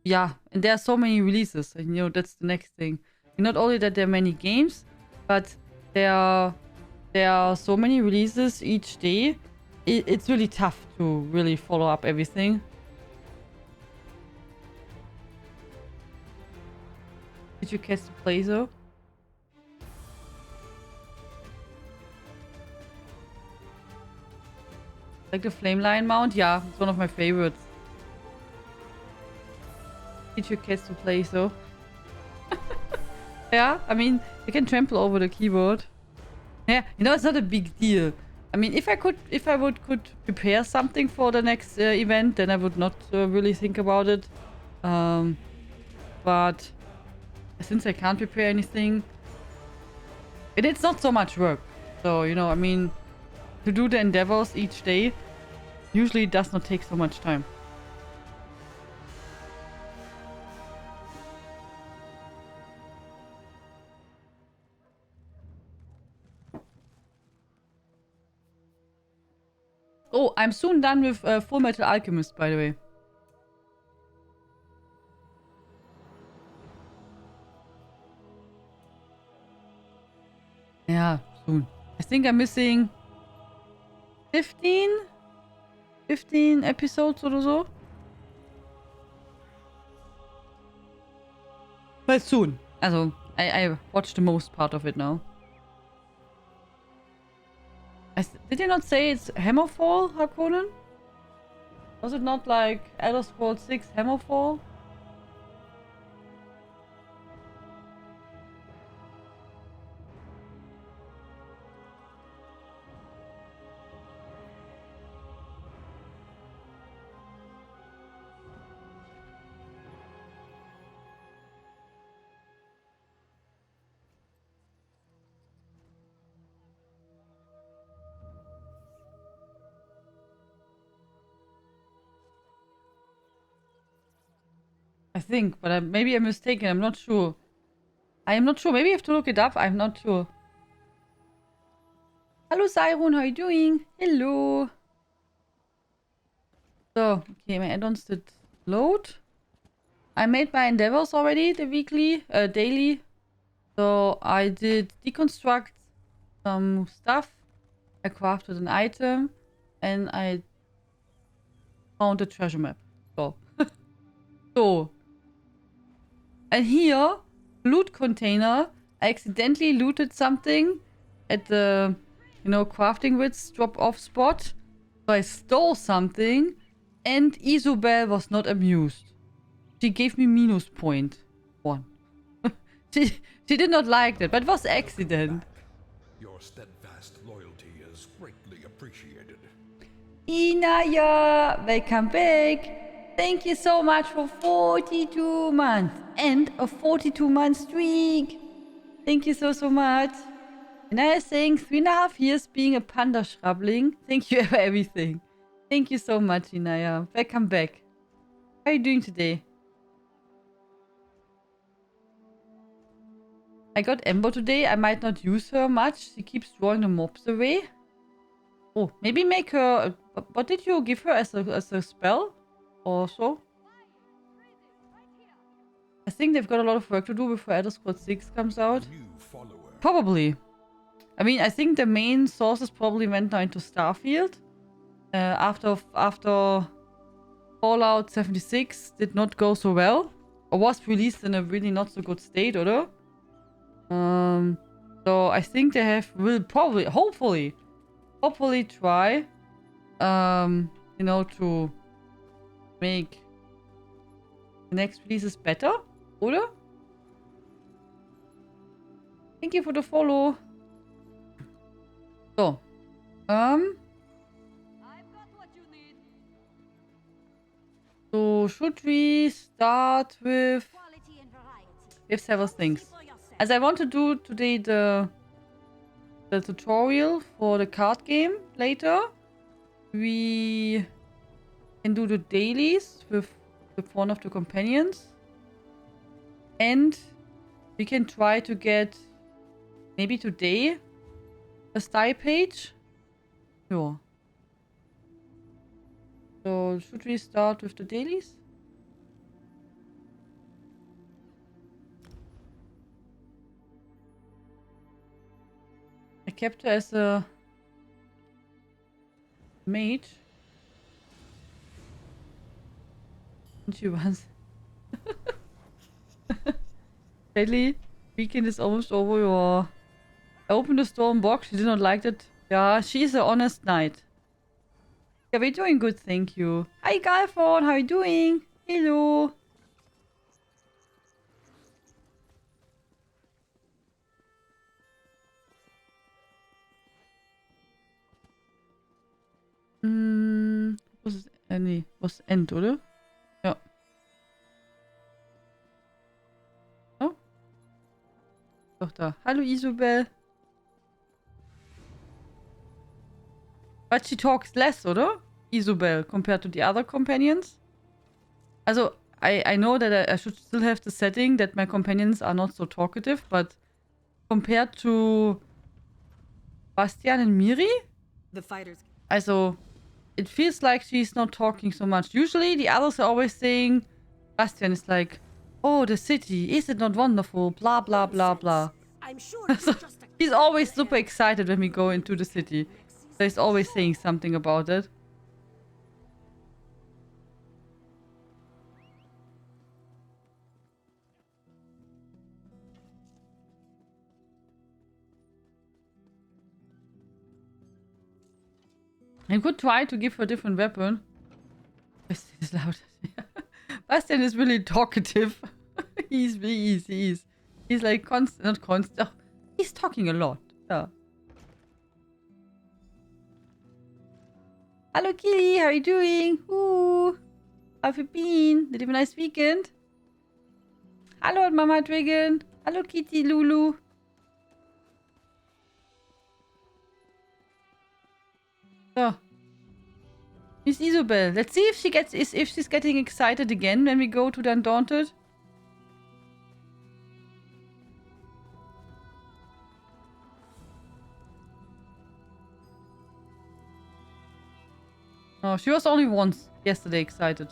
yeah, and there are so many releases, and that's the next thing. Not only that there are many games, but there are so many releases each day. It's really tough to really follow up everything. Did you catch the play though? Like the Flame Lion mount? Yeah, it's one of my favorites. Did you catch the play though? Yeah, I mean, you can trample over the keyboard. Yeah, it's not a big deal. I mean, if I could prepare something for the next event, then I would not really think about it. But since I can't prepare anything, it's not so much work. So, I mean, to do the endeavors each day usually does not take so much time. Oh, I'm soon done with Full Metal Alchemist, by the way. Yeah, soon. I think I'm missing 15 episodes oder so. But soon. Also, I watched the most part of it now. Did you not say it's Hammerfall, Harkonnen? Was it not like Elder Scrolls 6 Hammerfall? I think, but maybe I'm mistaken. I'm not sure. I am not sure. Maybe I have to look it up. I'm not sure. Hello, Cyrun. How are you doing? Hello. So, okay, my add-ons did load. I made my endeavors already, the weekly, daily. So, I did deconstruct some stuff. I crafted an item. And I found a treasure map. So. So. And here, loot container, I accidentally looted something at the, crafting wits drop-off spot. So I stole something, and Isobel was not amused. She gave me -1. she did not like that, but it was accident. Your steadfast loyalty is greatly appreciated. Inaya, welcome back. Thank you so much for 42 months and a 42-month streak. Thank you so much. And I was saying 3.5 years being a panda schrabling. Thank you for everything. Thank you so much, Inaya. Welcome back. How are you doing today? I got Ember today. I might not use her much. She keeps drawing the mobs away. Oh, maybe make her... What did you give her as a spell? Or so? I think they've got a lot of work to do before Elder Scrolls 6 comes out. Probably. I mean, I think the main sources probably went now into Starfield. After Fallout 76 did not go so well. Or was released in a really not so good state, oder? So I think they will probably, hopefully try, to make the next releases better, oder? Thank you for the follow. So, so should we start with... We have several things. As I want to do today the tutorial for the card game later. We can do the dailies with one of the companions. And we can try to get, maybe today, a style page. Sure. So, should we start with the dailies? kept her as a mage. And she was. Lately, weekend is almost over. Your I opened the storm box. She did not like it. Yeah, she's an honest knight. Yeah, we're doing good, thank you. Hi, Galford. How are you doing? Hello. Was es? Nee, was End, oder? Ja. Oh. Doch da. Hallo, Isabel. But she talks less, oder? Isabel, compared to the other companions. Also, I know that I should still have the setting that my companions are not so talkative, but compared to Bastian and Miri, The fighters. also, it feels like she's not talking so much. Usually, the others are always saying, Bastian is like, oh, the city, is it not wonderful? Blah, blah, blah, blah. I'm sure it's just a He's always super excited when we go into the city. So he's always saying something about it. I could try to give her a different weapon. Bastian is loud. Bastian is really talkative. He's like constant, not constant. Oh, he's talking a lot. Yeah. Hello, Kitty. How are you doing? Ooh. How have you been? Did you have a nice weekend? Hello, Mama Dragon. Hello, Kitty Lulu. So. Miss Isabel. Let's see if she's getting excited again when we go to the Undaunted. Oh, she was only once yesterday excited.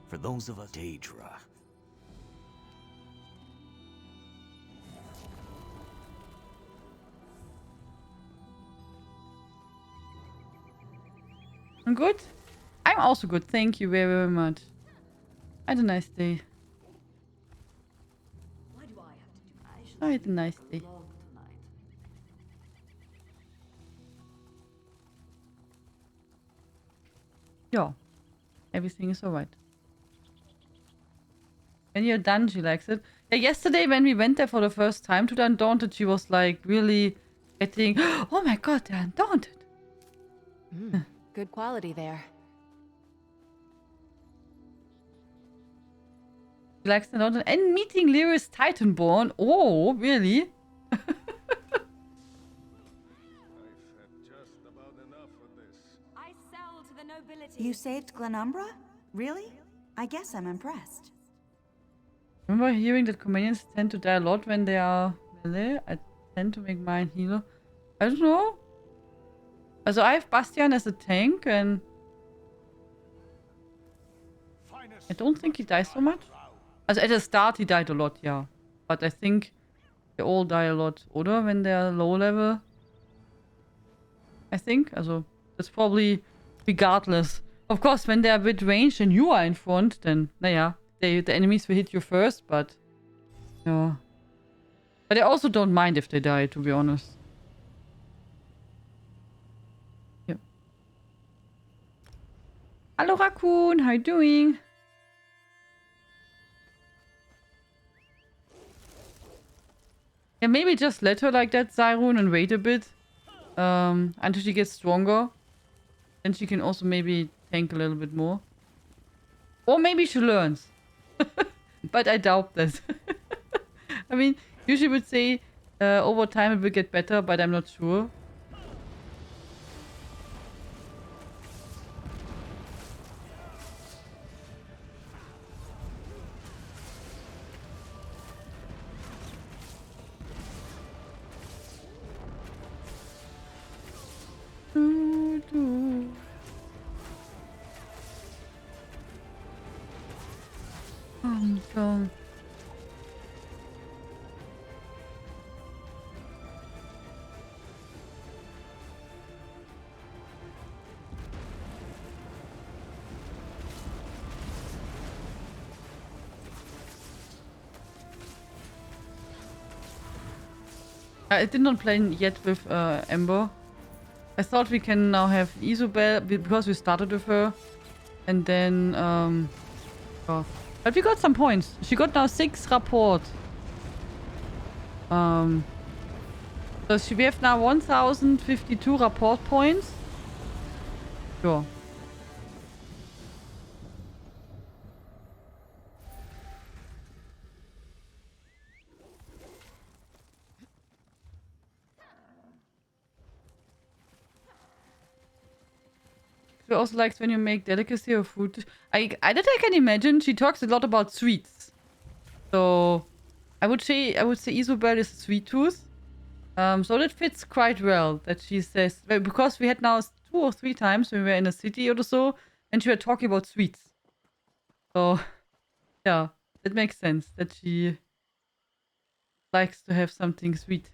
For those of us, Daedra. I'm good? I'm also good. Thank you very, very much. I had a nice day. Why do I have to do that? I had a nice day. Long tonight. Yeah. Everything is alright. When you're done, she likes it. Yeah, yesterday when we went there for the first time to the Undaunted, she was like really getting, oh my god, they're Undaunted. Good quality there. She likes the Undaunted. And meeting Lyris Titanborn. Oh, really? I've had just about enough of this. I sell to the nobility. You saved Glenumbra? Really? I guess I'm impressed. Remember hearing that companions tend to die a lot when they are melee? I tend to make mine healer. I don't know. Also I have Bastian as a tank and I don't think he dies so much. Also at the start he died a lot, yeah. But I think they all die a lot, oder? When they are low level. I think. Also that's probably regardless. Of course, when they are with range and you are in front, then, naja, the enemies will hit you first, but yeah. But I also don't mind if they die, to be honest. Yeah. Hello, Raccoon. How you doing? Yeah, maybe just let her like that, Cyrune, and wait a bit until she gets stronger. Then she can also maybe tank a little bit more. Or maybe she learns. But I doubt that. I mean, usually would say over time it will get better, but I'm not sure. I did not play yet with Ember. I thought we can now have Isobel because we started with her. And then, oh. But we got some points. She got now 6 rapport. So we have now 1052 rapport points. Sure. She also likes when you make delicacy or food. I can imagine she talks a lot about sweets. So I would say Isobel is a sweet tooth. So that fits quite well that she says, well, because we had now 2 or 3 times when we were in a city or so, and she were talking about sweets. So yeah, it makes sense that she likes to have something sweet.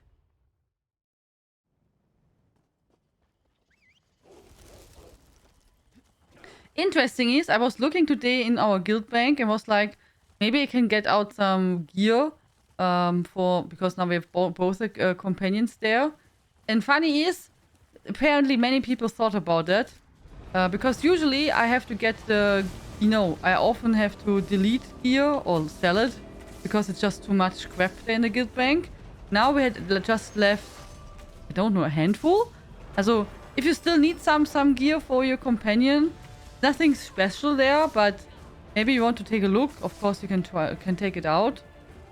Interesting is, I was looking today in our guild bank and was like, maybe I can get out some gear because now we have both companions there. And funny is, apparently many people thought about that because usually I have to get the, I often have to delete gear or sell it because it's just too much scrap there in the guild bank. Now we had just left, I don't know, a handful. Also, if you still need some gear for your companion, nothing special there, but maybe you want to take a look. Of course, you can take it out.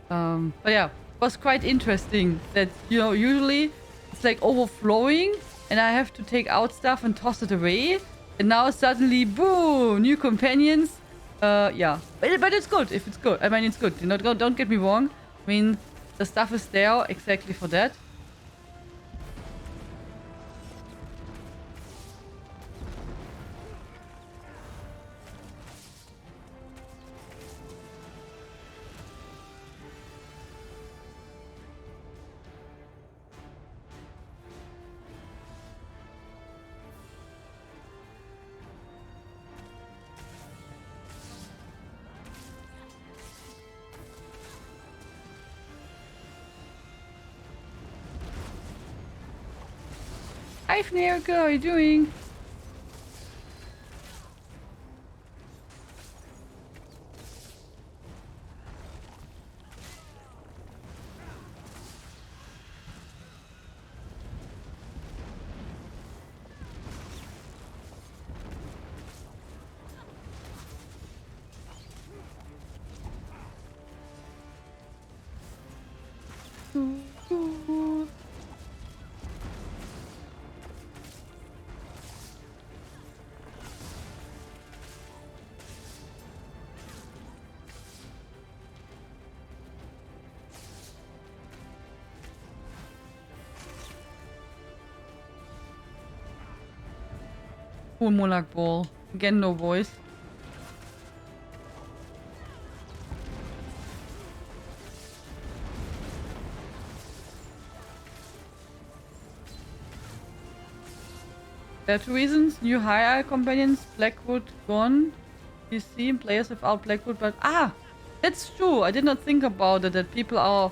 But yeah, it was quite interesting that, usually it's like overflowing and I have to take out stuff and toss it away. And now suddenly, boom, new companions. Yeah, but it's good if it's good. I mean, it's good. Don't get me wrong. I mean, the stuff is there exactly for that. Hi, Fnairka, how are you doing? Cool Molag Ball. Again, no voice. There are 2 reasons. New high companions, Blackwood gone. You see players without Blackwood, but that's true. I did not think about it, that people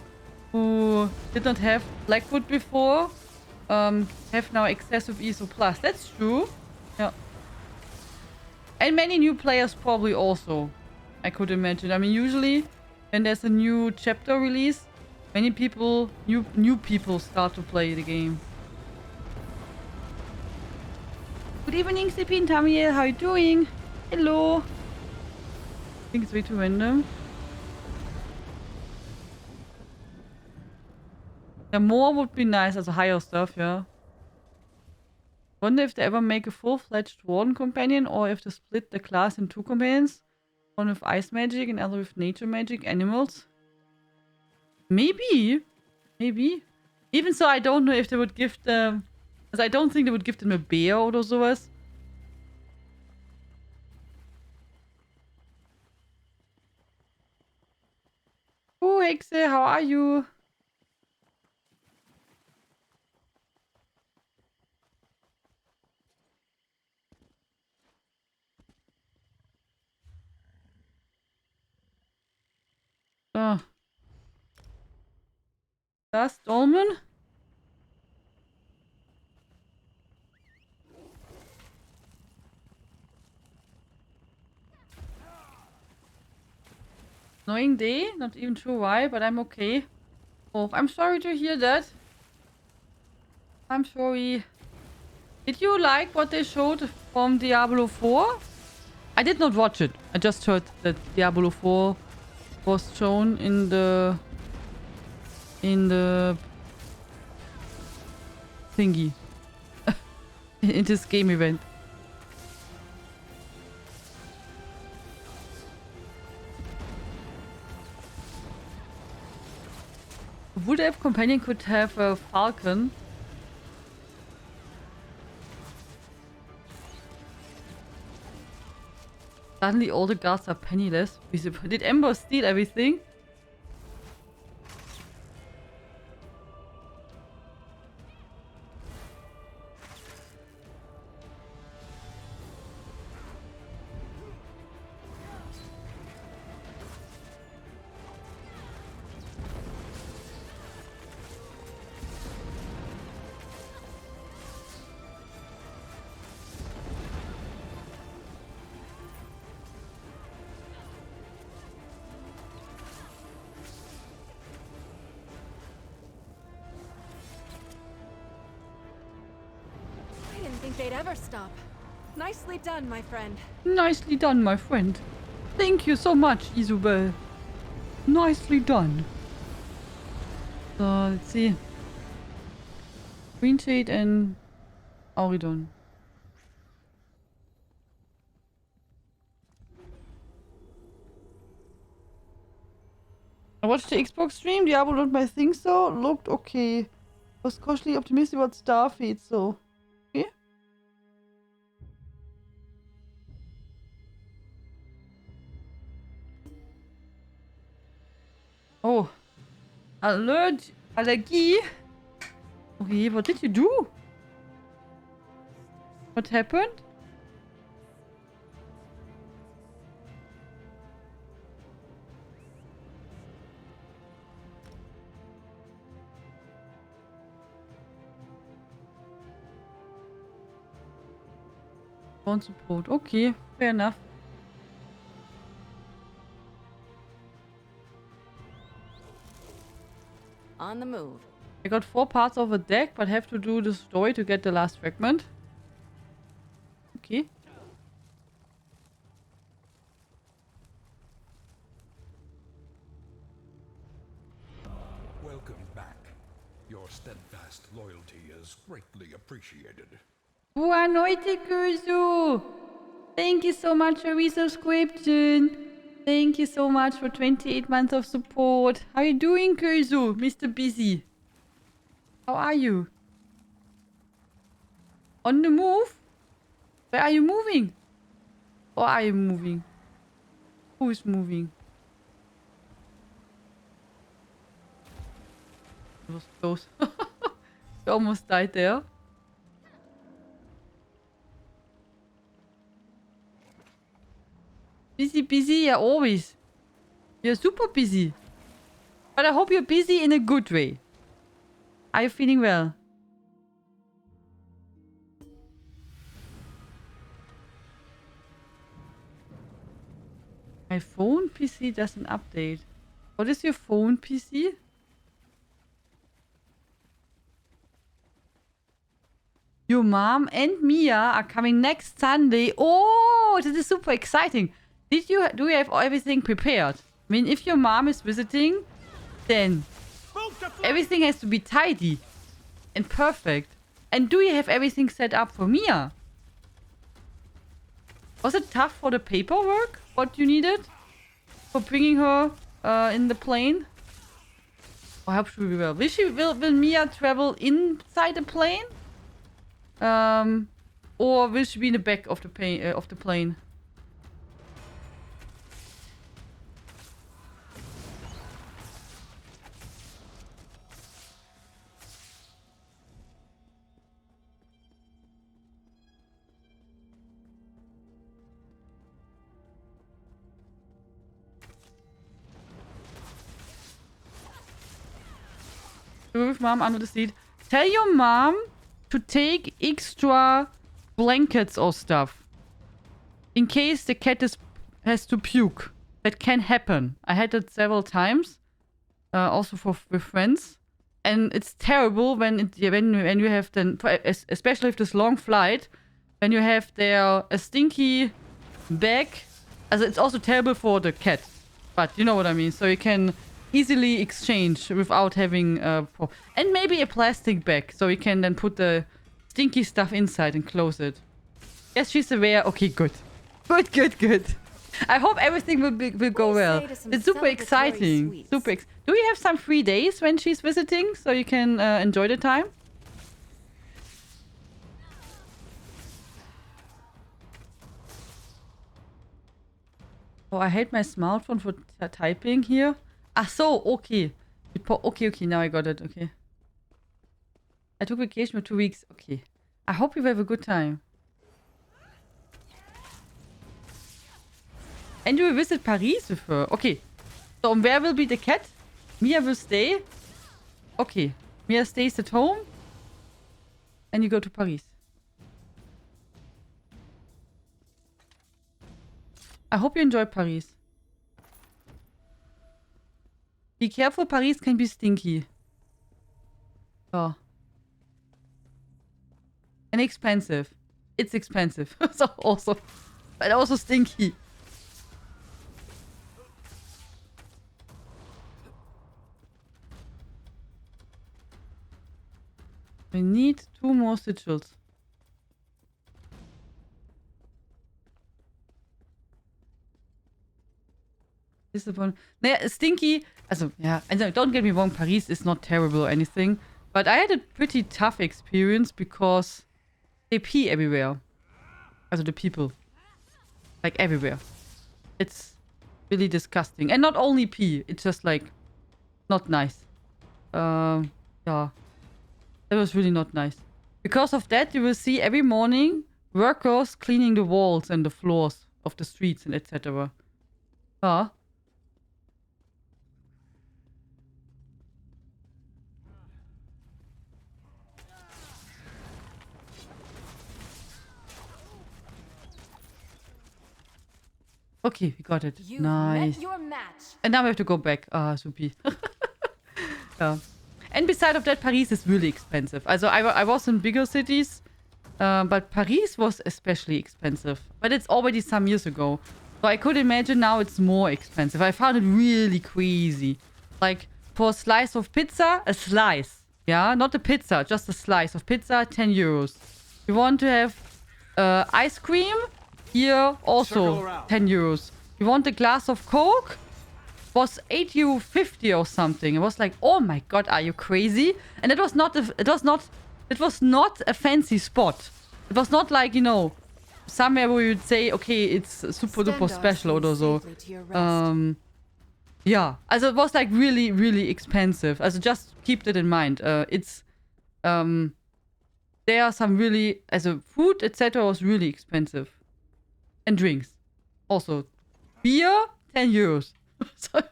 who did not have Blackwood before have now access with ESO Plus. That's true. Yeah. And many new players probably also, I could imagine. I mean, usually when there's a new chapter release, many people, new people start to play the game. Good evening, Sippy and Tamiel. How are you doing? Hello. I think it's way too random. Yeah, more would be nice as a higher stuff, yeah. Wonder if they ever make a full-fledged warden companion or if they split the class in 2 companions. One with ice magic and other with nature magic, animals. Maybe. Maybe. Even so, I don't know if they would give them... I don't think they would give them a bear oder sowas. Oh, Hexe, how are you? So. Das, Dolmen? Annoying day. Not even sure why, but I'm okay. Oh, I'm sorry to hear that. I'm sorry. Did you like what they showed from Diablo 4? I did not watch it. I just heard that Diablo 4 was shown in the thingy. In this game event. Would have companion could have a falcon. Suddenly all the guards are penniless. Did Ember steal everything? I didn't think they'd ever stop. Nicely done, my friend. Nicely done, my friend. Thank you so much, Isabel. Nicely done. So, let's see. Green Shade and Auridon. I watched the Xbox stream. Diablo not my thing, so looked okay. Was cautiously optimistic about Starfleet, so okay. Oh, allergy. Okay, what did you do? What happened? Phone support. Okay, fair enough. On the move. I got 4 parts of a deck, but have to do the story to get the last fragment. Okay. Welcome back. Your steadfast loyalty is greatly appreciated. Boa noite, Kurzu! Thank you so much for resubscription. Thank you so much for 28 months of support. How you doing, Kurzu? Mr. Busy. How are you? On the move? Where are you moving? Or are you moving? Who is moving? It was close. You almost died there. Busy, yeah, always. You're super busy. But I hope you're busy in a good way. Are you feeling well? My phone PC doesn't update. What is your phone PC? Your mom and Mia are coming next Sunday. Oh, this is super exciting. Do you have everything prepared? I mean, if your mom is visiting, then everything has to be tidy and perfect. And do you have everything set up for Mia? Was it tough for the paperwork? What you needed for bringing her in the plane? I hope she will be well. Will Mia travel inside the plane? Or will she be in the back of the plane? With mom under the seat. Tell your mom to take extra blankets or stuff. In case the cat has to puke. that can happen. I had it several times, also with friends, and it's terrible when you have then, especially if this long flight, when you have there a stinky bag. Also, it's also terrible for the cat, but you know what I mean. So you can easily exchange without having and maybe a plastic bag, so you can then put the stinky stuff inside and close it. Yes, she's aware. Okay, good. Good. I hope everything will go well. It's super exciting. Do we have some free days when she's visiting so you can enjoy the time? Oh, I hate my smartphone for typing here. Ah, so, okay. Okay, now I got it. Okay. I took vacation for 2 weeks. Okay. I hope you have a good time. And you will visit Paris with her. Okay. So, where will be the cat? Mia will stay. Okay. Mia stays at home. And you go to Paris. I hope you enjoy Paris. Be careful, Paris can be stinky. Oh. And expensive. It's expensive. So also, but also stinky. We need 2 more sigils. Disappointing. Naja, stinky. Also, yeah, also, don't get me wrong, Paris is not terrible or anything. But I had a pretty tough experience because they pee everywhere. Also, the people. Like, everywhere. It's really disgusting. And not only pee, it's just, like, not nice. Yeah. That was really not nice. Because of that, you will see every morning workers cleaning the walls and the floors of the streets and etc. Yeah. Okay, we got it. You've Nice. met your match. And now we have to go back. Ah, soupy. Yeah. And beside of that, Paris is really expensive. Also, I was in bigger cities, but Paris was especially expensive. But it's already some years ago. So I could imagine now it's more expensive. I found it really crazy. Like, for a slice of pizza, a slice. Yeah, not a pizza, just a slice of pizza, 10 euros. You want to have ice cream? Here, also 10 euros. You want a glass of Coke? Was 8 € or something. It was like, oh my god, are you crazy? And it was not a fancy spot. It was not like, you know, somewhere where you'd say, okay, it's super duper special or so. Yeah. Also it was like really, really expensive. Also just keep that in mind. There are some really, food, etc. was really expensive. And drinks. Also, beer, 10 euros. So,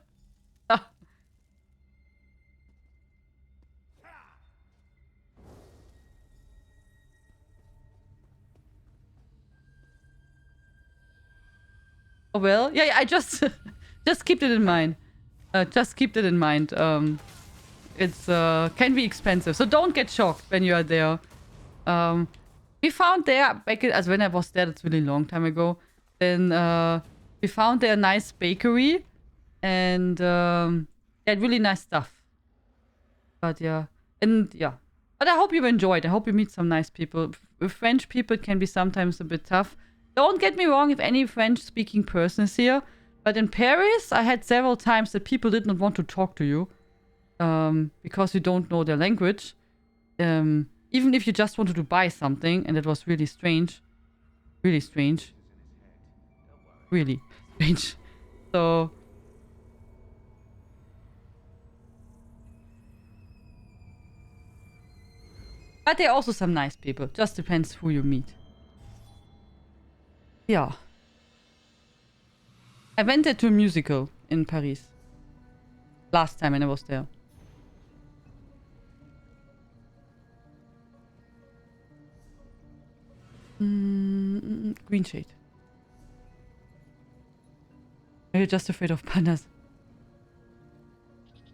yeah. Oh well, yeah, I just keep it in mind. Just keep it in mind. It's can be expensive, so don't get shocked when you are there. We found there as when I was there, that's really long time ago. Then we found there a nice bakery, and they had really nice stuff. But yeah, but I hope you enjoyed. I hope you meet some nice people. With French people, it can be sometimes a bit tough. Don't get me wrong if any French-speaking person is here, but in Paris, I had several times that people did not want to talk to you because you don't know their language. Even if you just wanted to buy something, and it was really strange. Really strange. Really strange. So... But there are also some nice people. Just depends who you meet. Yeah. I went there to a musical in Paris. Last time when I was there. Green shade. You're just afraid of pandas.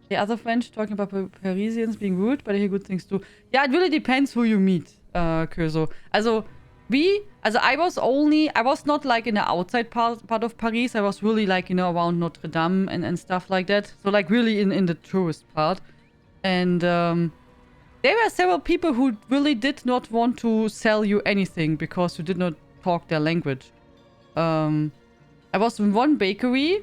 The other French talking about Parisians being rude, but I hear good things too. Yeah, it really depends who you meet, Curso. Also, I was not like in the outside part of Paris. I was really like, you know, around Notre Dame and stuff like that. So like really in the tourist part. And there were several people who really did not want to sell you anything because you did not talk their language. I was in one bakery.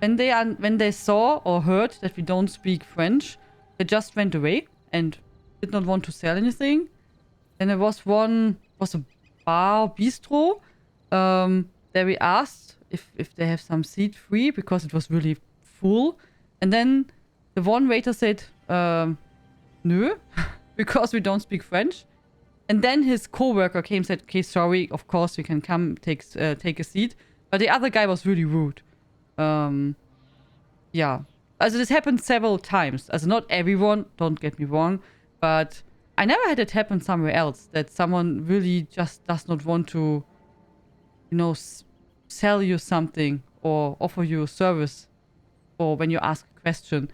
When they saw or heard that we don't speak French, they just went away and did not want to sell anything. Then there was a bar, bistro. There we asked if they have some seat free because it was really full. And then the one waiter said, no, because we don't speak French. And then his co-worker came and said, okay, sorry, of course you can come take a seat. But the other guy was really rude. Yeah. Also this happened several times. Also not everyone, don't get me wrong. But I never had it happen somewhere else. That someone really just does not want to, you know, sell you something or offer you a service. Or when you ask a question,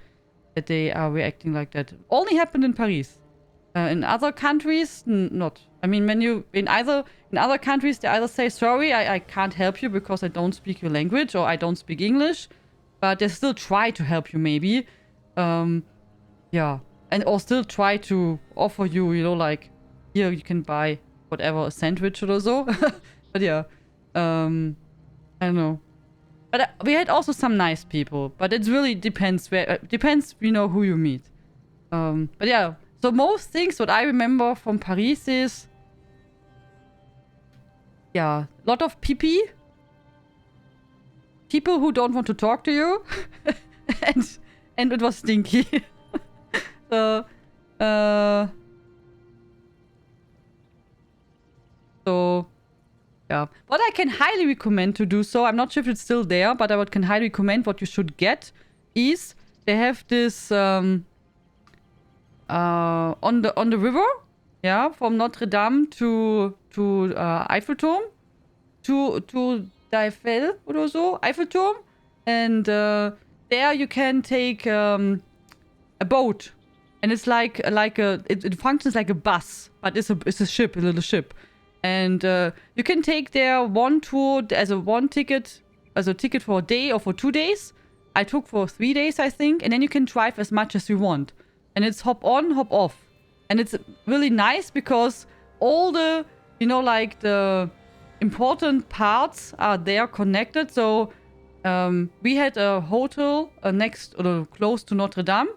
that they are reacting like that. Only happened in Paris. In other countries, not. I mean, when you in other countries, they either say, sorry, I can't help you because I don't speak your language or I don't speak English. But they still try to help you maybe. Yeah. And or still try to offer you, you know, like, here you can buy whatever, a sandwich or so. But yeah. I don't know. But we had also some nice people. But it really depends depends, you know, who you meet. But yeah. So most things what I remember from Paris is, yeah, a lot of pee-pee. People who don't want to talk to you. and it was stinky. So yeah. What I can highly recommend to do so, I'm not sure if it's still there, but I can highly recommend what you should get is they have this on the river, yeah, from Notre Dame to Eiffelturm, to Eiffel or so, Eiffelturm, and there you can take a boat, and it's like it functions like a bus, but it's a ship, a little ship, and you can take there one tour as a ticket for a day or for 2 days. I took for 3 days, I think, and then you can drive as much as you want. And it's hop on, hop off. And it's really nice because all the, you know, like the important parts are there connected. So we had a hotel next or close to Notre Dame.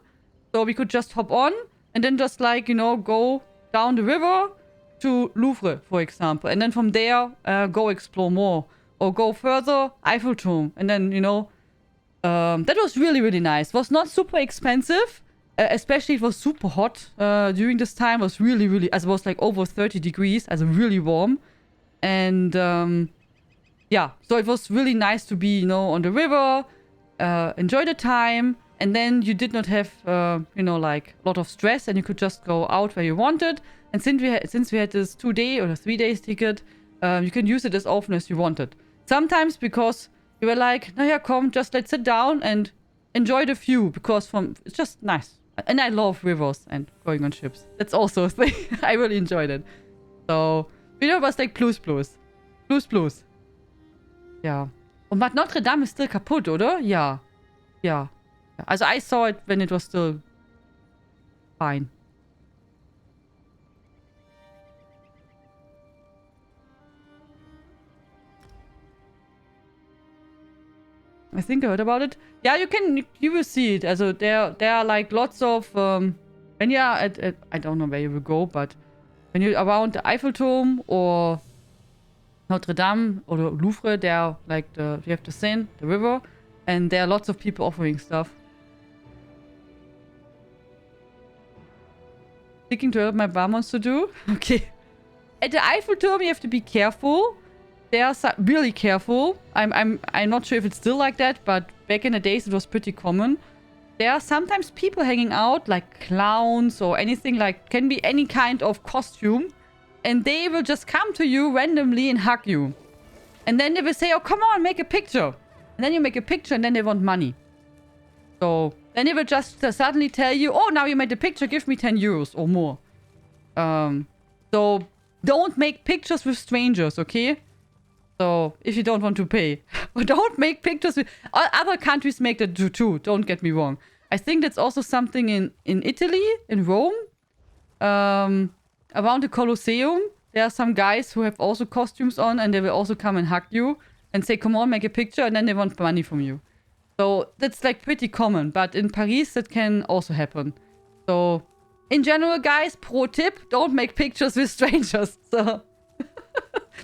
So we could just hop on and then just like, you know, go down the river to Louvre, for example. And then from there, go explore more. Or go further, Eiffelturm. And then, you know, that was really, really nice. It was not super expensive. Especially it was super hot during this time. It was really, really, as it was like over 30 degrees, as really warm. And yeah, so it was really nice to be, you know, on the river, enjoy the time. And then you did not have, you know, like a lot of stress and you could just go out where you wanted. And since we had this 2 day or 3 days ticket, you can use it as often as you wanted. Sometimes because you were like, no, yeah, come, just let's sit down and enjoy the view because it's just nice. And I love rivers and going on ships. That's also a thing. I really enjoyed it. So, you know, it was like plus. Ja. Und Bad Notre Dame ist still kaputt, oder? Ja. Ja. Also I saw it when it was still fine. I think I heard about it. Yeah, you will see it. Also there are like lots of when you're at I don't know where you will go, but when you're around the Eiffelturm or Notre Dame or the Louvre, there are like you have the Seine, the river, and there are lots of people offering stuff. Sticking to what my bar wants to do. Okay. At the Eiffelturm, you have to be careful. They are really careful. I'm not sure if it's still like that, but back in the days it was pretty common. There are sometimes people hanging out, like clowns or anything, like can be any kind of costume, and they will just come to you randomly and hug you. And then they will say, oh, come on, make a picture. And then you make a picture and then they want money. So then they will just suddenly tell you, oh, now you made a picture, give me 10 euros or more. So don't make pictures with strangers, okay? So if you don't want to pay. Don't make pictures with... Other countries make that too, don't get me wrong. I think that's also something in Italy, in Rome. Around the Colosseum, there are some guys who have also costumes on and they will also come and hug you and say, come on, make a picture, and then they want money from you. So that's like pretty common, but in Paris that can also happen. So in general, guys, pro tip, don't make pictures with strangers. So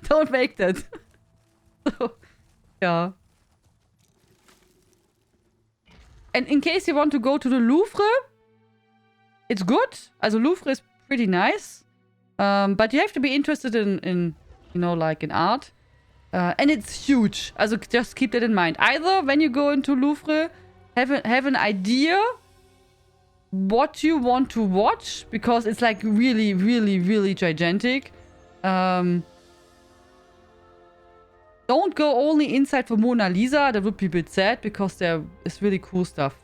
don't make that. So, yeah. And in case you want to go to the Louvre, it's good. Also Louvre is pretty nice. But you have to be interested in you know, like in art. And it's huge. Also just keep that in mind. Either when you go into Louvre, have an idea what you want to watch, because it's like really, really, really gigantic. Don't go only inside for Mona Lisa. That would be a bit sad, because there is really cool stuff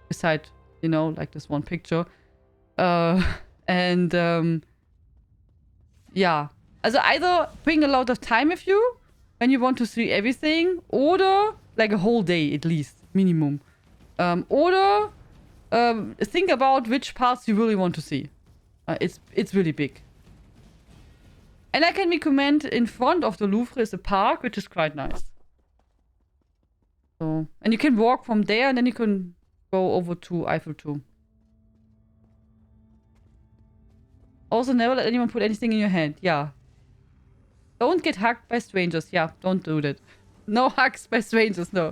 beside, you know, like this one picture. Yeah. Also either bring a lot of time with you when you want to see everything, or like a whole day at least, minimum. Or think about which parts you really want to see. It's really big. And I can recommend in front of the Louvre is a park, which is quite nice. So, and you can walk from there, and then you can go over to Eiffel 2. Also, never let anyone put anything in your hand. Yeah. Don't get hugged by strangers. Yeah, don't do that. No hugs by strangers, no.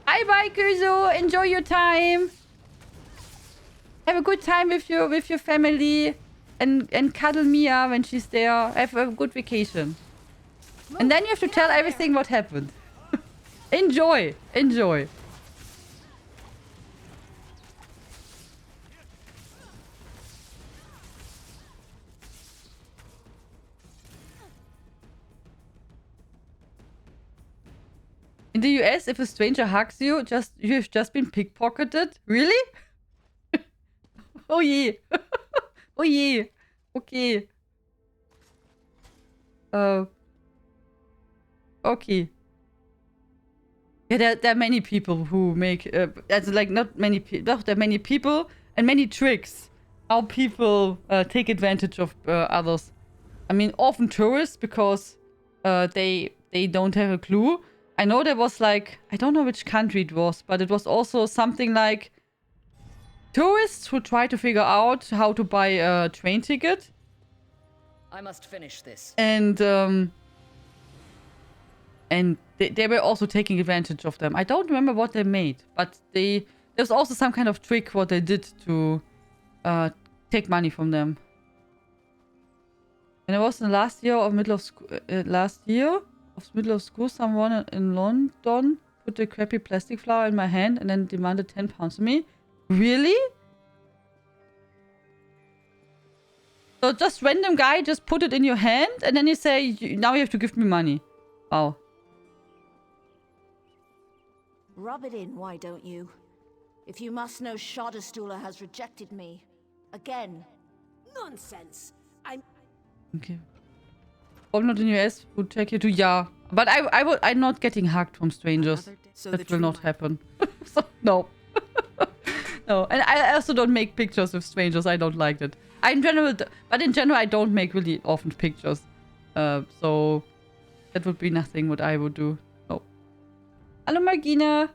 Bye-bye, Kuzo. Enjoy your time. Have a good time with your family. And cuddle Mia when she's there. Have a good vacation. And then you have to tell everything what happened. Enjoy. Enjoy. In the US, if a stranger hugs you, you've just been pickpocketed. Really? Oh yeah. Oh yeah. Okay. Okay. Yeah, there are many people who make... like, not many people. There are many people and many tricks. How people take advantage of others. I mean, often tourists, because they don't have a clue. I know there was like... I don't know which country it was, but it was also something like... tourists who try to figure out how to buy a train ticket. I must finish this. And they were also taking advantage of them. I don't remember what they made, but there's also some kind of trick what they did to take money from them. And it was in the last year of middle of school, someone in London put a crappy plastic flower in my hand and then demanded 10 pounds from me. Really? So just random guy just put it in your hand and then you say, now you have to give me money. Wow. Rub it in, why don't you? If you must know, Shadowstooler has rejected me. Again. Nonsense. I'm Okay. I'm not in US, would take you to yeah. But I'm not getting hugged from strangers. So That will not happen. So, no. No, and I also don't make pictures with strangers. I don't like that. In general, I don't make really often pictures. So that would be nothing what I would do. No. Hallo Margina.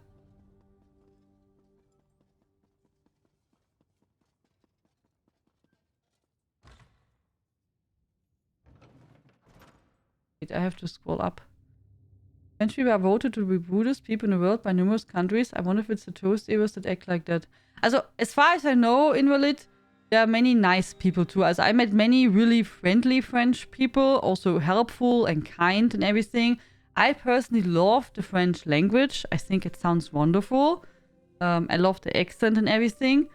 Wait, I have to scroll up. Eventually, we are voted to be Buddhist people in the world by numerous countries. I wonder if it's the tourist areas that act like that. Also, as far as I know, Invalid, there are many nice people too. Also, I met many really friendly French people, also helpful and kind and everything. I personally love the French language. I think it sounds wonderful. I love the accent and everything.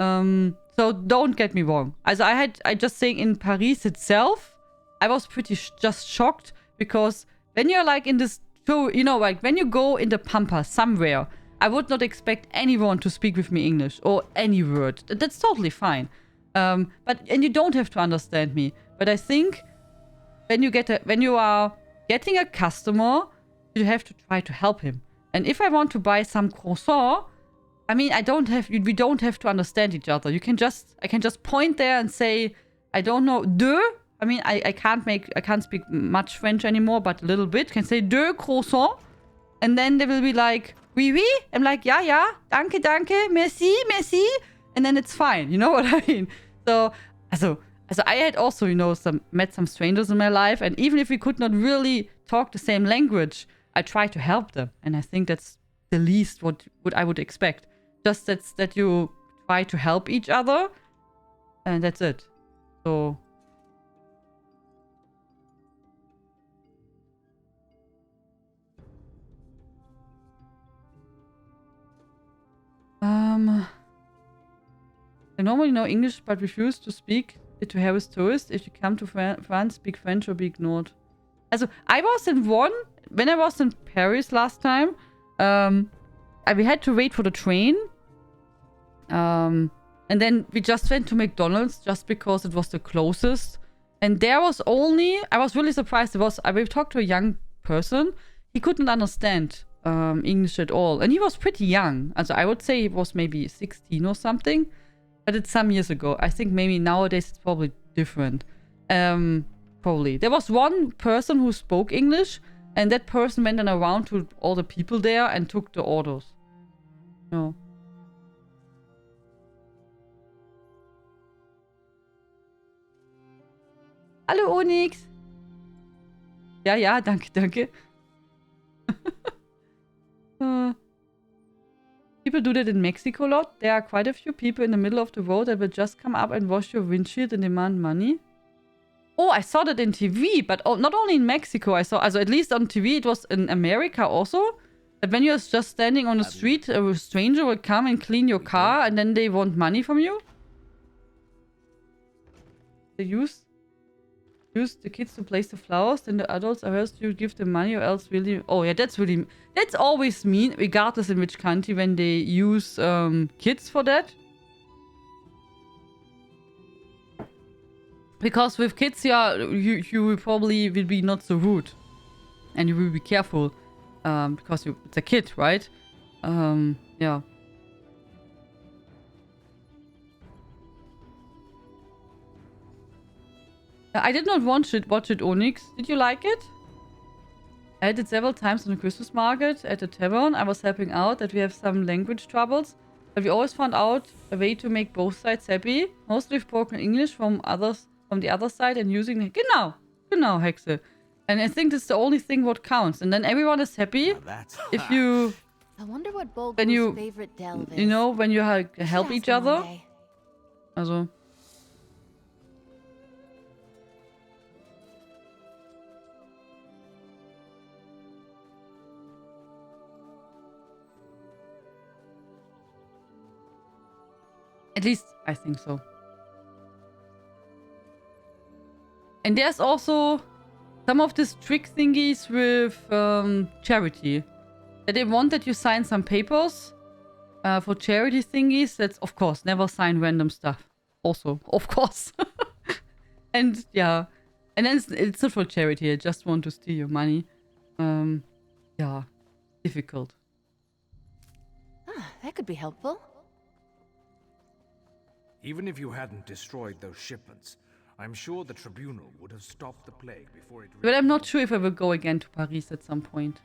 So don't get me wrong. Also, I just think in Paris itself, I was pretty just shocked because when you're like in this So, you know, like when you go in the pampa somewhere, I would not expect anyone to speak with me English or any word. That's totally fine. And you don't have to understand me. But I think when you are getting a customer, you have to try to help him. And if I want to buy some croissant, I mean, we don't have to understand each other. I can just point there and say, I don't know, deux. I mean, I can't speak much French anymore, but a little bit. Can say deux croissants, and then they will be like, oui, oui. I'm like, yeah, danke, danke, merci, merci, and then it's fine. You know what I mean? So I had also, you know, met some strangers in my life, and even if we could not really talk the same language, I try to help them, and I think that's the least what I would expect. Just that you try to help each other, and that's it. So. They normally know English but refuse to speak it to Harris tourists. If you come to France, speak French or be ignored. Also, when I was in Paris last time, we had to wait for the train. And then we just went to McDonald's just because it was the closest. And there was I was really surprised. I talked to a young person. He couldn't understand English at all. And he was pretty young. Also, I would say he was maybe 16 or something. But it's some years ago. I think maybe nowadays it's probably different. Probably. There was one person who spoke English. And that person went around to all the people there and took the orders. No. Hallo Onyx. Ja, danke. People do that in Mexico a lot. There are quite a few people in the middle of the road that will just come up and wash your windshield and demand money. Oh, I saw that in TV, but not only in Mexico. At least on TV, it was in America also. That when you're just standing on the street, a stranger will come and clean your car, and then they want money from you. They use the kids to place the flowers, then the adults are asked to give them money or else really... Oh yeah, that's always mean, regardless in which country, when they use kids for that. Because with kids, yeah, you will probably will be not so rude. And you will be careful. Because it's a kid, right? Yeah. I did not watch it, Onyx. Did you like it? I had it several times on the Christmas market at the tavern. I was helping out that we have some language troubles. But we always found out a way to make both sides happy. Mostly with broken English from the other side and using it. Genau, Hexe. And I think that's the only thing what counts. And then everyone is happy if you... I wonder what Bulgu's favorite delve is. You know, when you help each other. Also... At least, I think so. And there's also some of these trick thingies with charity. That they want that you sign some papers for charity thingies. That's, of course, never sign random stuff. Also, of course. And, yeah. And then it's not for charity. I just want to steal your money. Yeah. Difficult. Ah, that could be helpful. Even if you hadn't destroyed those shipments, I'm sure the tribunal would have stopped the plague before it... But I'm not sure if I will go again to Paris at some point.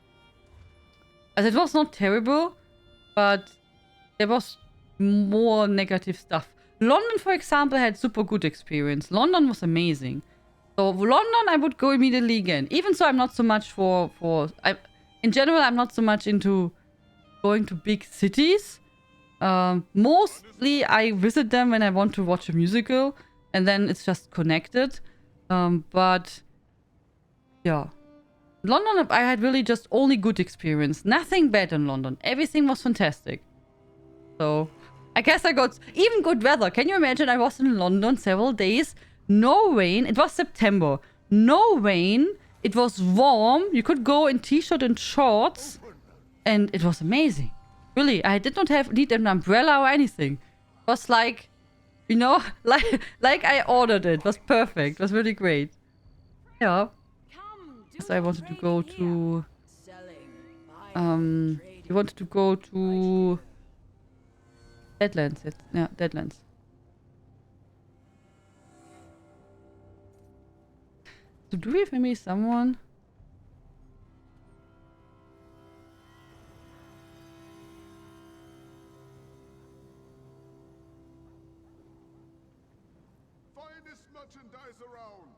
As it was not terrible, but there was more negative stuff. London, for example, had super good experience. London was amazing. So London, I would go immediately again. Even so, I'm not so much in general, I'm not so much into going to big cities. Mostly I visit them when I want to watch a musical, and then it's just connected. But yeah, London, I had really just only good experience. Nothing bad in London. Everything was fantastic. So I guess I got even good weather. Can you imagine? I was in London several days. No rain. It was September. No rain. It was warm. You could go in t-shirt and shorts. And it was amazing. Really, I did not need an umbrella or anything. It was like, you know, like I ordered it. It was perfect. It was really great. Yeah. So I wanted to go to... we wanted to go to... Deadlands. Yeah, Deadlands. So do we have maybe someone... Finest merchandise around.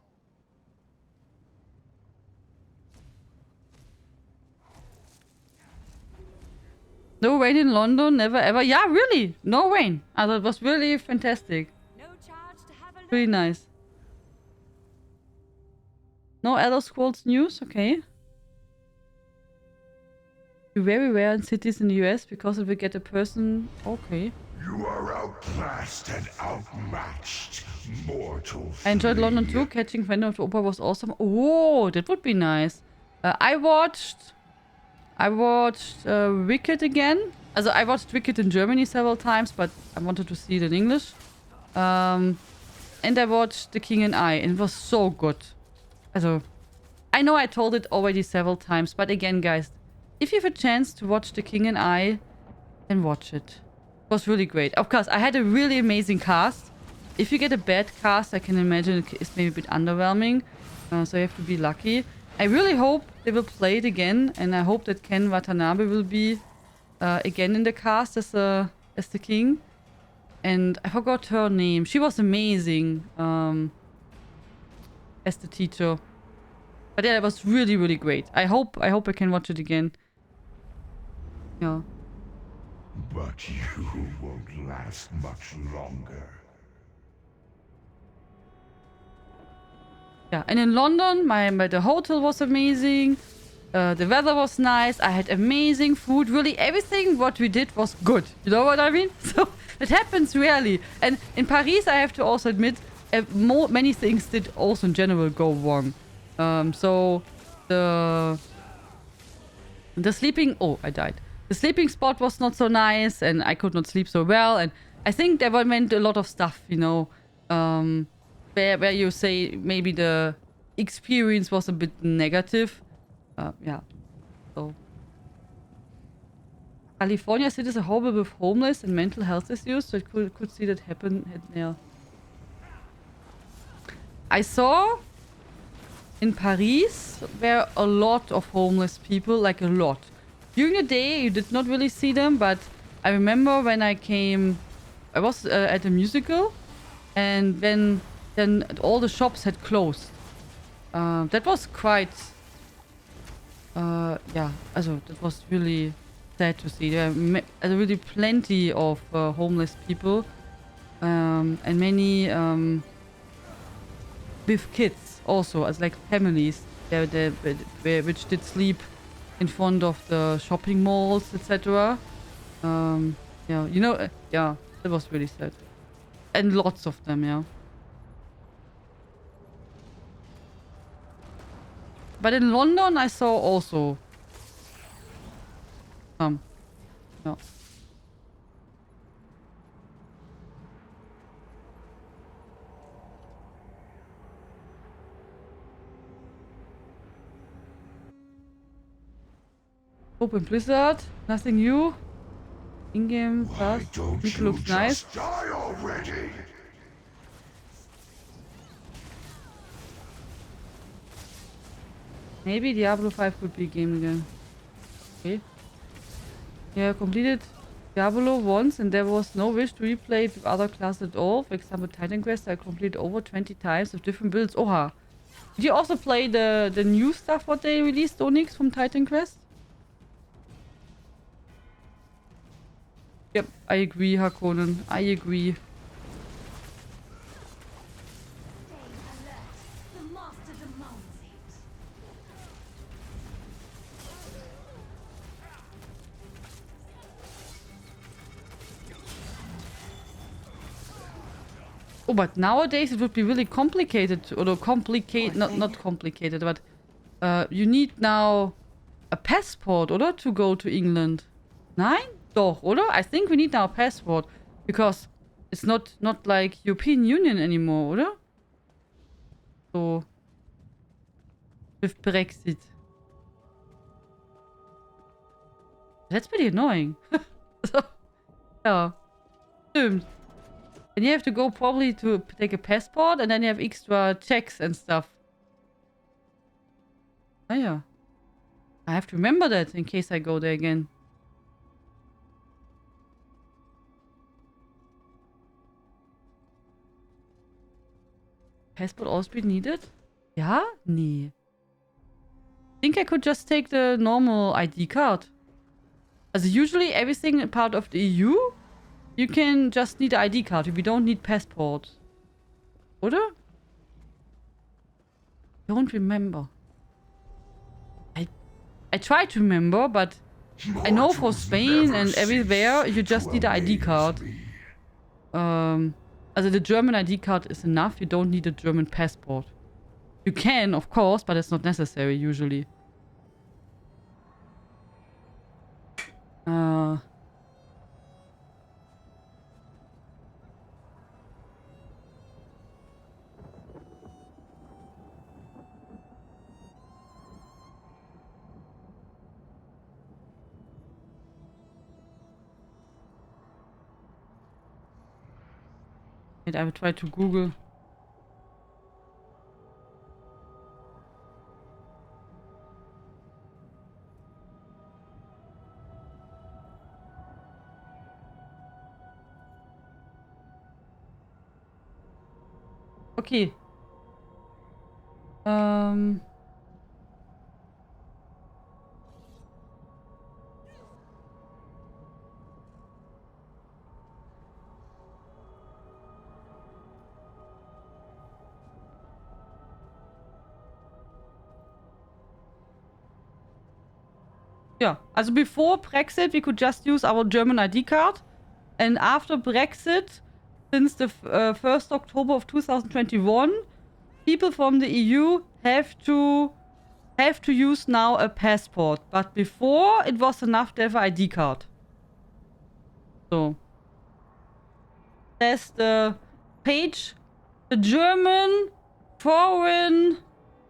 No rain in London, never ever. Yeah, really, no rain. I thought it was really fantastic. No charge to have a look. Really nice. No Elder Scrolls news, okay. You're very rare in cities in the US because it will get a person. Okay. You are outclassed and outmatched, mortal. I enjoyed London too. Catching Phantom of the Opera was awesome. Oh, that would be nice. I watched Wicked again. Also, I watched Wicked in Germany several times, but I wanted to see it in English. And I watched The King and I, and it was so good. Also, I know I told it already several times, but again, guys, if you have a chance to watch The King and I, then watch it. It was really great. Of course, I had a really amazing cast. If you get a bad cast, I can imagine it's maybe a bit underwhelming. So you have to be lucky. I really hope they will play it again, and I hope that Ken Watanabe will be again in the cast as the king. And I forgot her name. She was amazing as the teacher. But yeah, it was really, really great. I hope I can watch it again. Yeah. But you won't last much longer. Yeah, and in London, the hotel was amazing. The weather was nice. I had amazing food. Really, everything what we did was good. You know what I mean? So it happens rarely. And in Paris, I have to also admit, many things did also in general go wrong. So the sleeping... Oh, I died. The sleeping spot was not so nice, and I could not sleep so well. And I think there went a lot of stuff, you know. Where you say maybe the experience was a bit negative. Yeah. So. California city is a horrible with homeless and mental health issues, so I could see that happen. Yeah. I saw in Paris where a lot of homeless people, like a lot. During the day, you did not really see them, but I remember when I was at a musical, and then all the shops had closed. That was quite... yeah, also, that was really sad to see. There are really plenty of homeless people, and many with kids also, as like families, which did sleep in front of the shopping malls, etc. Yeah, you know, yeah, that was really sad. And lots of them, yeah. But in London, I saw also some. Yeah. Open Blizzard, nothing new. In-game fast. It looks nice. Die already? Maybe Diablo 5 could be a game again. Okay. Yeah, completed Diablo once and there was no wish to replay it with other classes at all. For example, Titan Quest I completed over 20 times with different builds. Oha. Did you also play the new stuff what they released, Onyx, from Titan Quest? Yep, I agree, Hakonen. I agree. Oh, but nowadays it would be really complicated, or not complicated, but You need now a passport, oder? To go to England. Nein? Doch, oder? I think we need now a passport. Because it's not like European Union anymore, oder? So. With Brexit. That's pretty annoying. So, yeah. Stimmt. And you have to go probably to take a passport and then you have extra checks and stuff. Oh yeah. I have to remember that in case I go there again. Passport also be needed? Ja? Nee. I think I could just take the normal ID card. Also usually everything part of the EU, you can just need an ID card. We don't need passport. Oder? Don't remember. I try to remember, but I know for Spain and everywhere, you just need an ID card. Also the German ID card is enough. You don't need a German passport. You can, of course, but it's not necessary usually. Wait, I will try to Google. Okay. Yeah, also before Brexit, we could just use our German ID card. And after Brexit, since the 1st October of 2021, people from the EU have to use now a passport. But before, it was enough to have an ID card. So. There's the page, the German Foreign,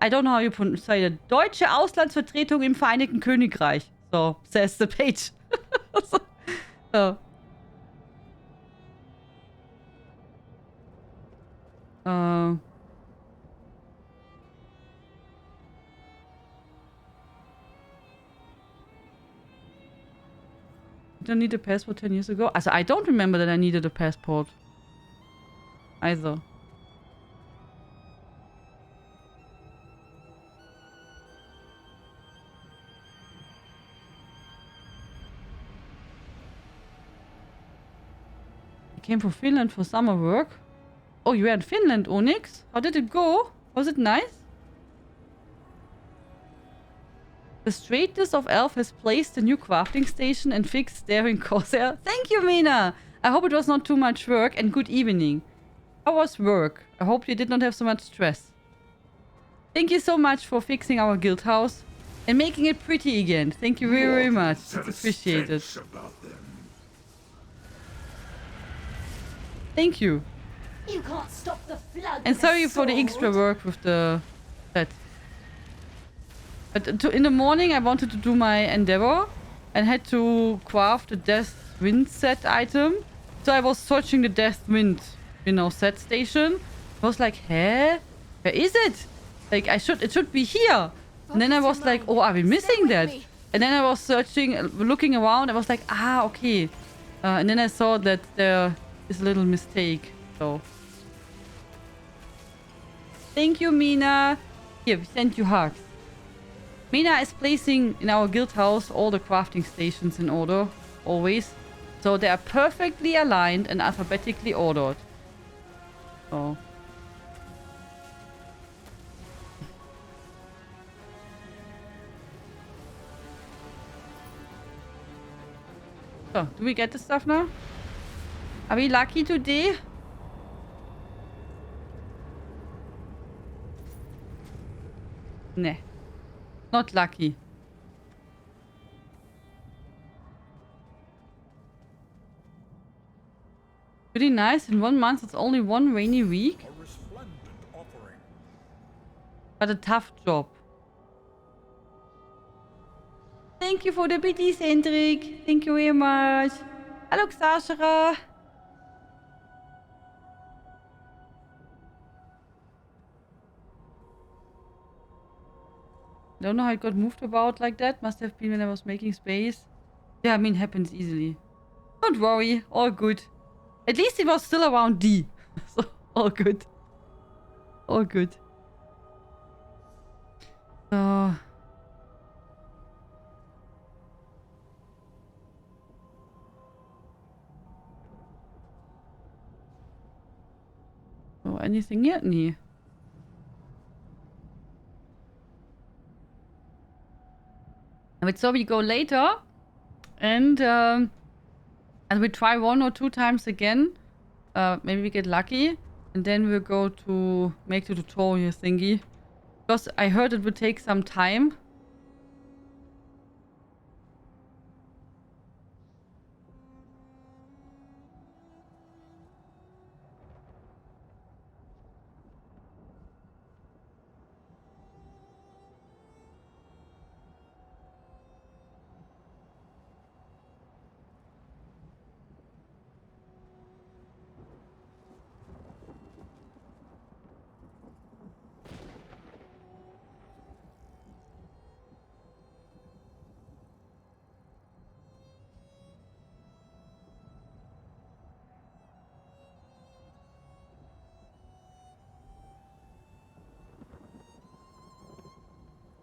I don't know how you say it, Deutsche Auslandsvertretung im Vereinigten Königreich. So, says the page. So. You don't need a passport 10 years ago? Also, I don't remember that I needed a passport. Either. I came from Finland for summer work. Oh, you were in Finland, Onyx? How did it go? Was it nice? The straightness of Elf has placed a new crafting station and fixed staring Corsair. Thank you, Mina! I hope it was not too much work and good evening. How was work? I hope you did not have so much stress. Thank you so much for fixing our guild house and making it pretty again. Thank you very, very much. Appreciate it. Thank you. You can't stop the flood. And sorry for the extra work with the set. But in the morning I wanted to do my endeavor and had to craft a Death Wind set item. So I was searching the Death Wind, you know, set station. I was like, huh? Where is it? Like, it should be here. And then I was like, oh, are we missing that? And then I was searching, looking around. I was like, ah, okay. And then I saw that there is a little mistake. So. Thank you, Mina. Here, we send you hugs. Mina is placing in our guild house all the crafting stations in order, always. So they are perfectly aligned and alphabetically ordered. So. So, do we get the stuff now? Are we lucky today? Nah. Not lucky. Pretty nice. In 1 month, it's only 1 rainy week. A resplendent offering. But a tough job. Thank you for the biddies, Hendrik. Thank you very much. Hello, Xashara. Don't know how it got moved about like that. Must have been when I was making space. Yeah, I mean, happens easily. Don't worry. All good. At least it was still around D. So, all good. All good. So... Oh, anything yet? Nee. But so we go later. And we try 1 or 2 times again. Maybe we get lucky. And then we'll go to make the tutorial thingy. Because I heard it would take some time.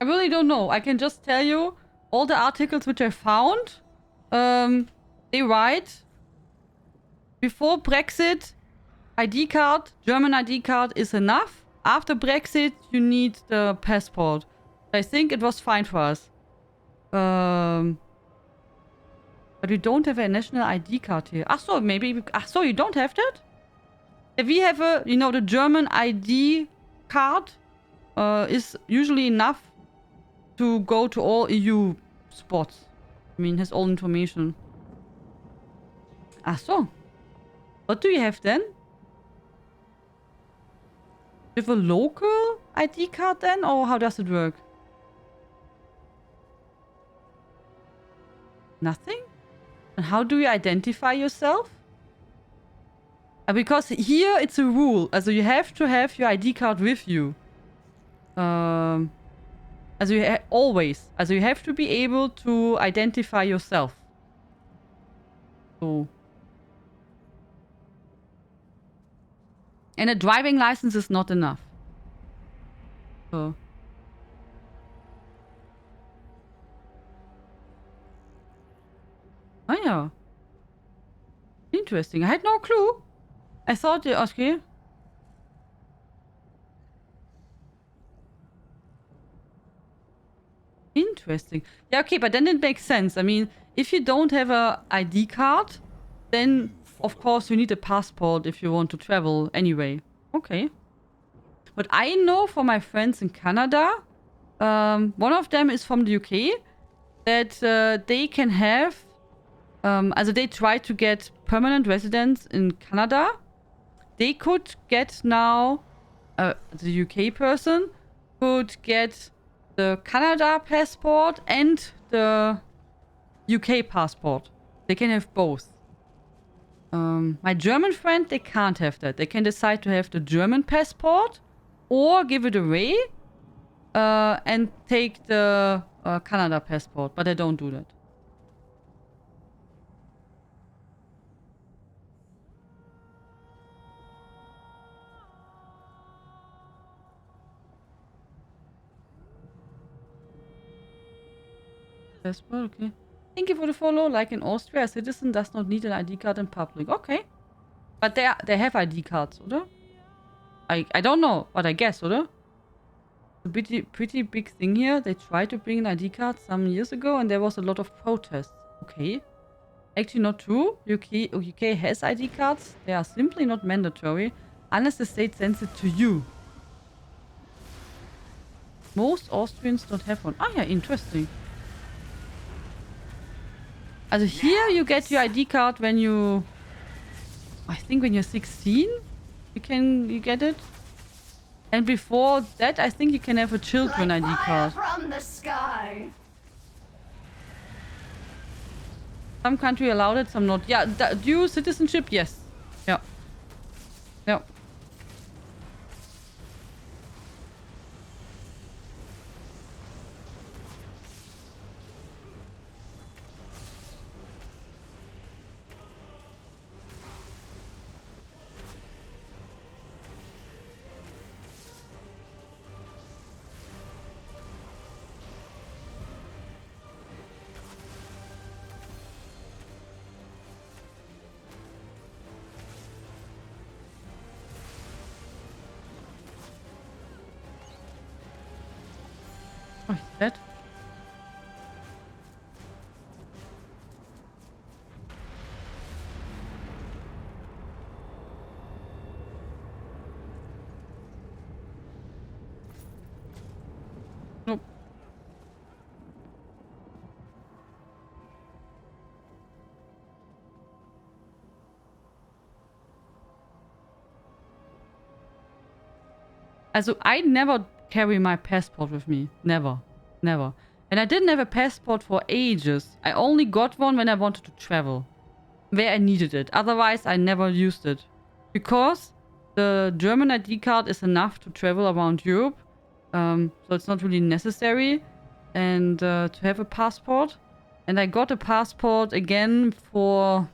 I really don't know. I can just tell you all the articles which I found. They write, before Brexit, ID card, German ID card is enough. After Brexit, you need the passport. I think it was fine for us. But we don't have a national ID card here. Ach so, maybe... Ach so, you don't have that? If we have a, you know, the German ID card is usually enough to go to all EU spots. I mean, has all information. Ach so. What do you have then? You have a local ID card then? Or how does it work? Nothing? And how do you identify yourself? Because here it's a rule. Also you have to have your ID card with you. Also you always. Also you have to be able to identify yourself. So. And a driving license is not enough. So. Oh yeah. Interesting. I had no clue. I thought, okay. Interesting. Yeah, okay, but then it makes sense. I mean, if you don't have a ID card, then of course you need a passport if you want to travel anyway. Okay. But I know from my friends in Canada, one of them is from the UK, that they can have, also they try to get permanent residence in Canada. They could get now, the UK person could get the Canada passport and the UK passport. They can have both. My German friend, they can't have that. They can decide to have the German passport or give it away and take the Canada passport, but they don't do that. Passport, okay. Thank you for the follow. Like in Austria, a citizen does not need an ID card in public. Okay. But they have ID cards, oder? I don't know, but I guess, oder? A pretty big thing here. They tried to bring an ID card some years ago and there was a lot of protests. Okay. Actually not true. UK has ID cards. They are simply not mandatory unless the state sends it to you. Most Austrians don't have one. Ah, yeah, interesting. Also here you get your ID card when you... I think when you're 16, you get it. And before that, I think you can have a children ID card. From the sky. Some country allowed it, some not. Yeah, dual citizenship, yes. Yeah. Yeah. Oh, he's dead. Nope. Also, I never carry my passport with me. Never. Never. And I didn't have a passport for ages. I only got one when I wanted to travel. Where I needed it. Otherwise, I never used it. Because the German ID card is enough to travel around Europe. So it's not really necessary. And to have a passport. And I got a passport again for...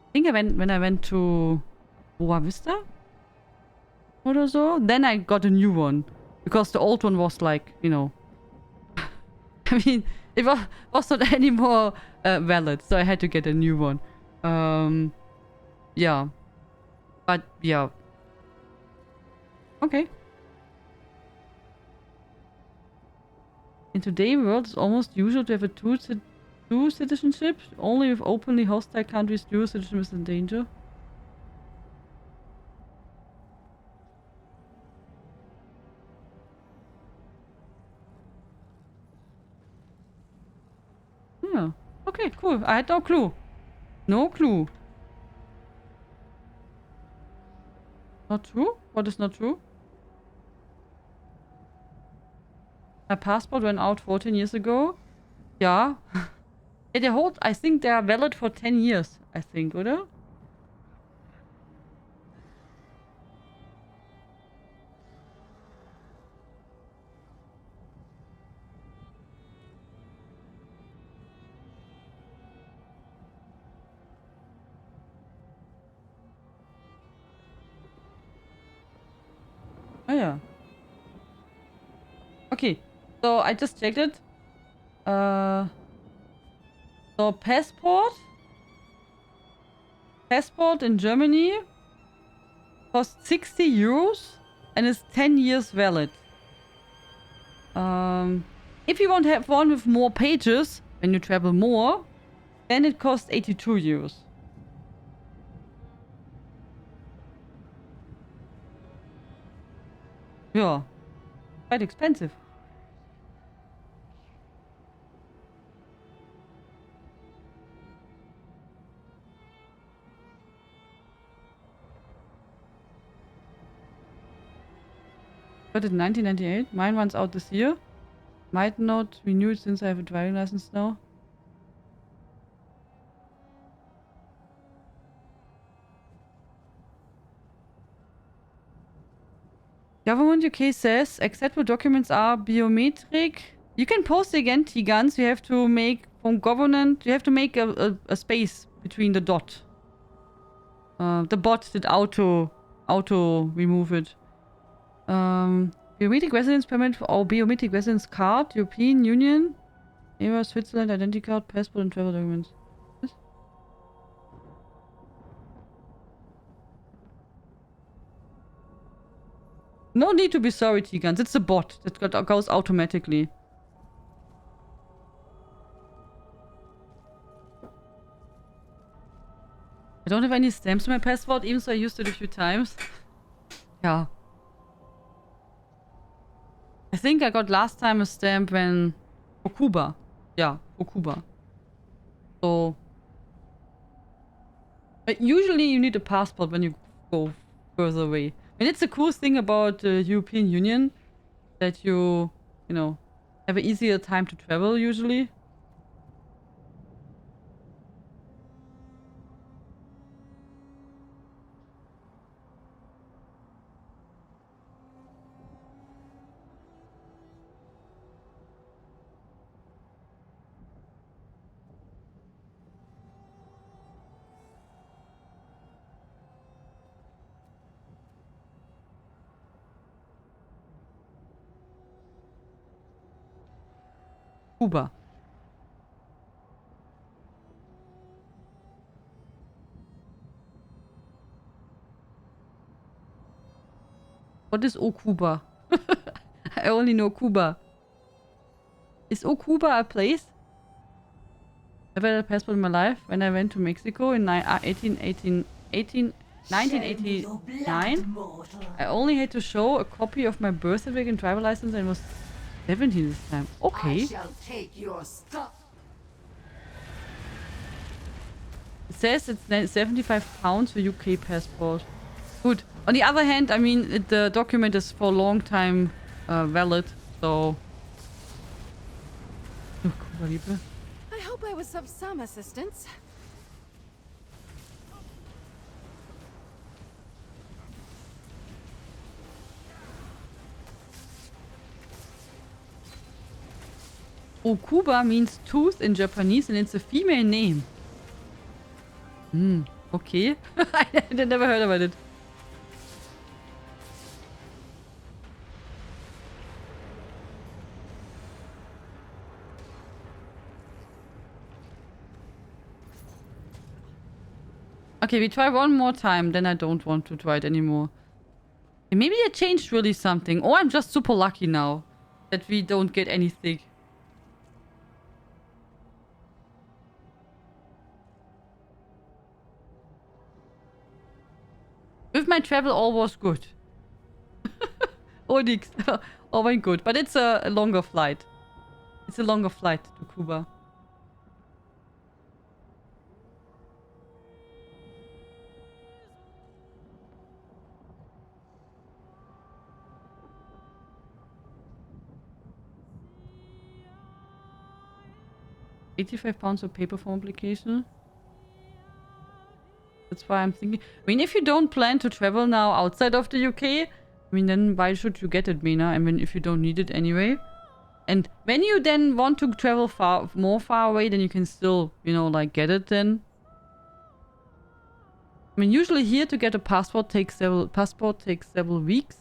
I think when I went to Boa Vista? Or so. Then I got a new one. Because the old one was like, you know... I mean, it was not anymore valid. So I had to get a new one. Yeah. But, yeah. Okay. In today's world, it's almost usual to have a dual citizenship. Only with openly hostile countries, dual citizenship is in danger. Yeah. Okay, cool. I had no clue. No clue. Not true? What is not true? My passport went out 14 years ago. Yeah. Yeah, they hold, I think they are valid for 10 years, I think, oder? Oh yeah. Okay, so I just checked it. So passport in Germany costs 60 euros and is 10 years valid. If you want to have one with more pages, when you travel more, then it costs 82 euros. Yeah, quite expensive. Got it in 1998. Mine runs out this year. Might not renew it since I have a driving license now. Government UK says acceptable documents are biometric. You can post again, T-Guns. You have to make from government. You have to make a space between the dot. The bot did auto remove it. Biometric residence permit or biometric residence card, European Union, EMA, Switzerland, identity card, passport, and travel documents. What? No need to be sorry, T-Guns. It's a bot that goes automatically. I don't have any stamps in my passport, even though I used it a few times. Yeah. think I got last time a stamp when... For Cuba. Yeah, for Cuba. So... But usually you need a passport when you go further away. And it's the coolest thing about the European Union. That you know, have an easier time to travel usually. Cuba. What is O Cuba? I only know Cuba. Is O Cuba a place? I've had a passport in my life when I went to Mexico in 1989. I only had to show a copy of my birth certificate and driver license and was 17 this time. Okay. It says it's 75 pounds for UK passport. Good. On the other hand, I mean, the document is for a long time valid, so... I hope I was of some assistance. Okuba means tooth in Japanese and it's a female name. Okay. I never heard about it. Okay, we try one more time, then I don't want to try it anymore. And maybe I changed really something. Or I'm just super lucky now that we don't get anything. With my travel, all was good. Onyx. All went good. But it's a longer flight. It's a longer flight to Cuba. £85 for paper form application. That's why I'm thinking. I mean, if you don't plan to travel now outside of the UK, I mean, then why should you get it, Mina? I mean, if you don't need it anyway. And when you then want to travel more far away, then you can still, you know, like get it then. I mean, usually here to get a passport takes several weeks.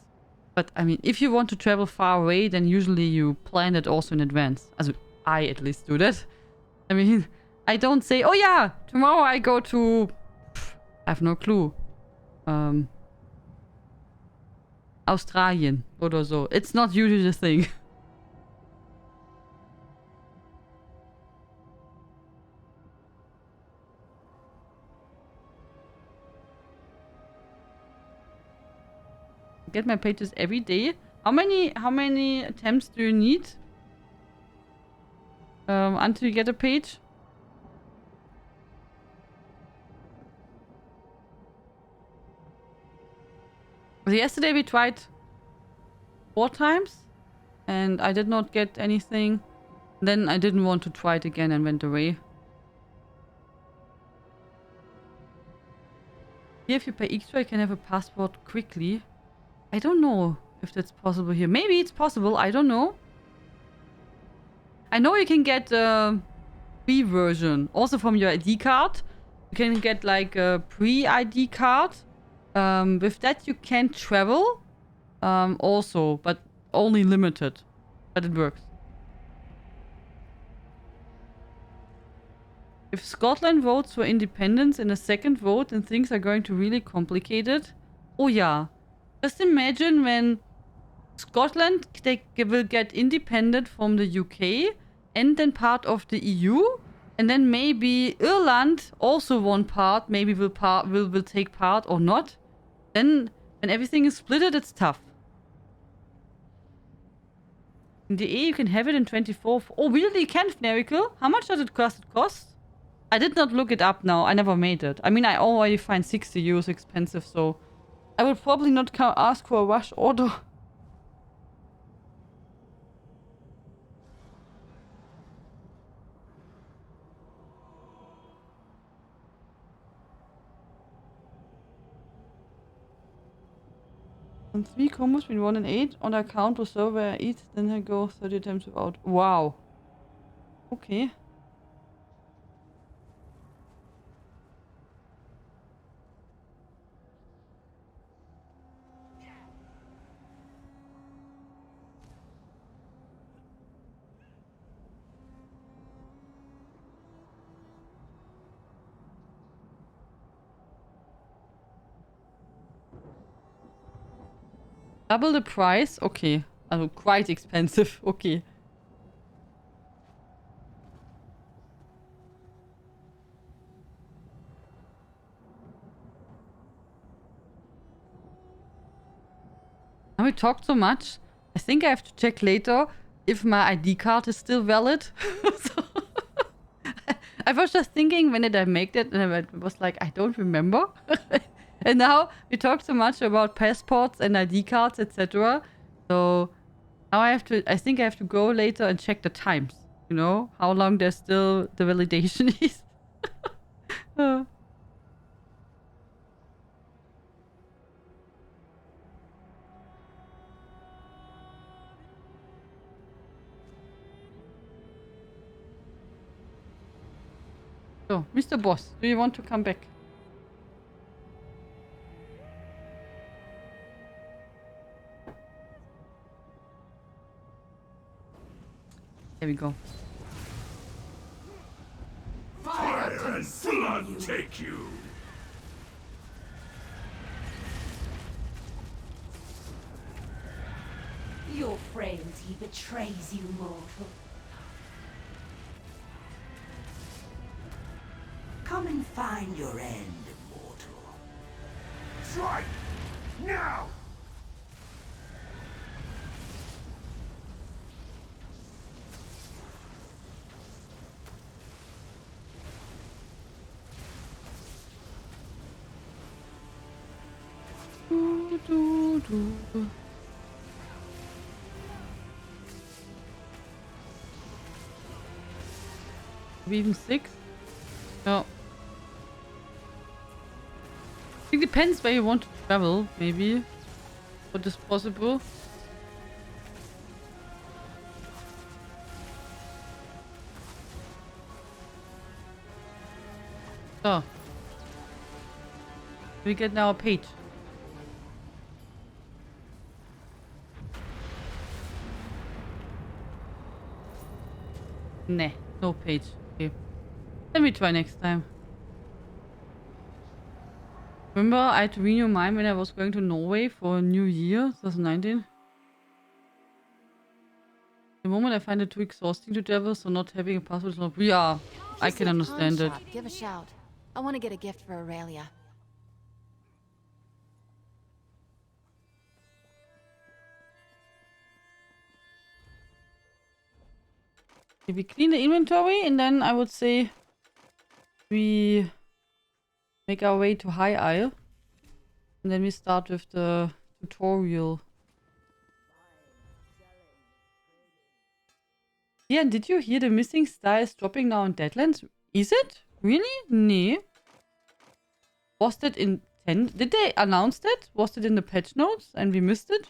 But I mean, if you want to travel far away, then usually you plan it also in advance. As I at least do that. I mean, I don't say, oh yeah, tomorrow I go to... I have no clue. Australien oder so. It's not usually the thing. Get my pages every day. How many attempts do you need? Until you get a page? Yesterday we tried 4 times and I did not get anything. Then I didn't want to try it again and went away. Here if you pay extra you can have a passport quickly. I don't know if that's possible here. Maybe it's possible, I don't know. I know you can get a free version also from your ID card. You can get like a pre-ID card. With that you can travel also, but only limited. But it works. If Scotland votes for independence in a second vote, then things are going to really complicated. Oh yeah. Just imagine when Scotland will get independent from the UK and then part of the EU. And then maybe Ireland also one part, maybe will take part or not. Then when everything is splitted, it's tough. In the E, you can have it in 24. Oh, really? You can, Miracle? How much does it cost? I did not look it up now. I never made it. I mean, I already find 60 euros expensive, so I will probably not ask for a rush order. And 3 combos between 1 and 8 on account will serve where I eat, then I go 30 attempts without. Wow. Okay. Double the price? Okay. Also quite expensive. Okay. Now we talked so much. I think I have to check later if my ID card is still valid. So I was just thinking, when did I make that? And I was like, I don't remember. And now we talked so much about passports and ID cards, etc. So now I think I have to go later and check the times. You know, how long there's still the validation is. So, Mr. Boss, do you want to come back? There we go. Fire and blood take you! Your frailty betrays you, mortal. Come and find your end, mortal. Strike! Now! Even 6? No. It depends where you want to travel, maybe. What is possible. So. We get now a page. Nah, no page. Okay. Let me try next time. Remember, I had to renew mine when I was going to Norway for New Year, 2019. The moment I find it too exhausting to travel, so not having a passport is not... Yeah, I can understand it. Give a shout. I want to get a gift for Aurelia. Okay, we clean the inventory and then I would say we make our way to High Isle. And then we start with the tutorial. Yeah, did you hear the missing star is dropping now in Deadlands? Is it? Really? Nee. Was that intended? Did they announce that? Was it in the patch notes and we missed it?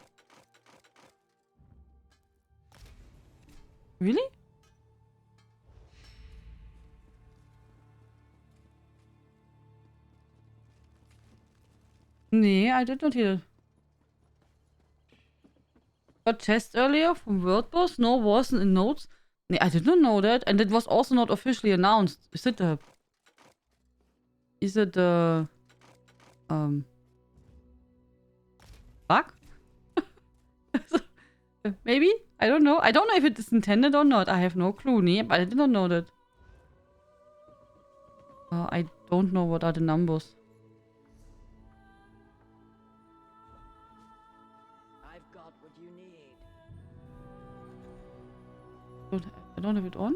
Really? Nee, I did not hear it. Got chest earlier from World Boss? No, wasn't in notes. Nee, I did not know that. And it was also not officially announced. Is it a... bug? Maybe? I don't know. I don't know if it is intended or not. I have no clue. Nee, but I did not know that. I don't know what are the numbers. I've got what you need. I don't have it on.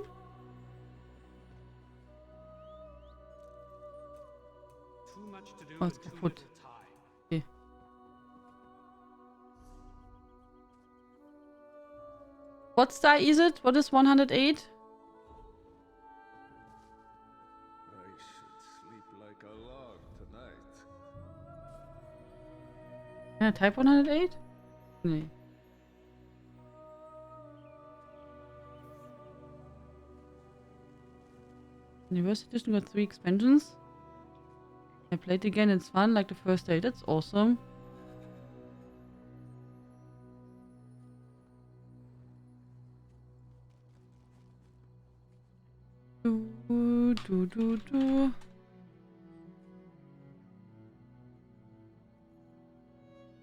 Too much to do Oh, with it's too kaputt. little time. Okay. What style is it? What is 108? I should sleep like a log tonight. Can I type 108? Nee. University Edition got 3 expansions. I played again, it's fun, like the first day. That's awesome. Do.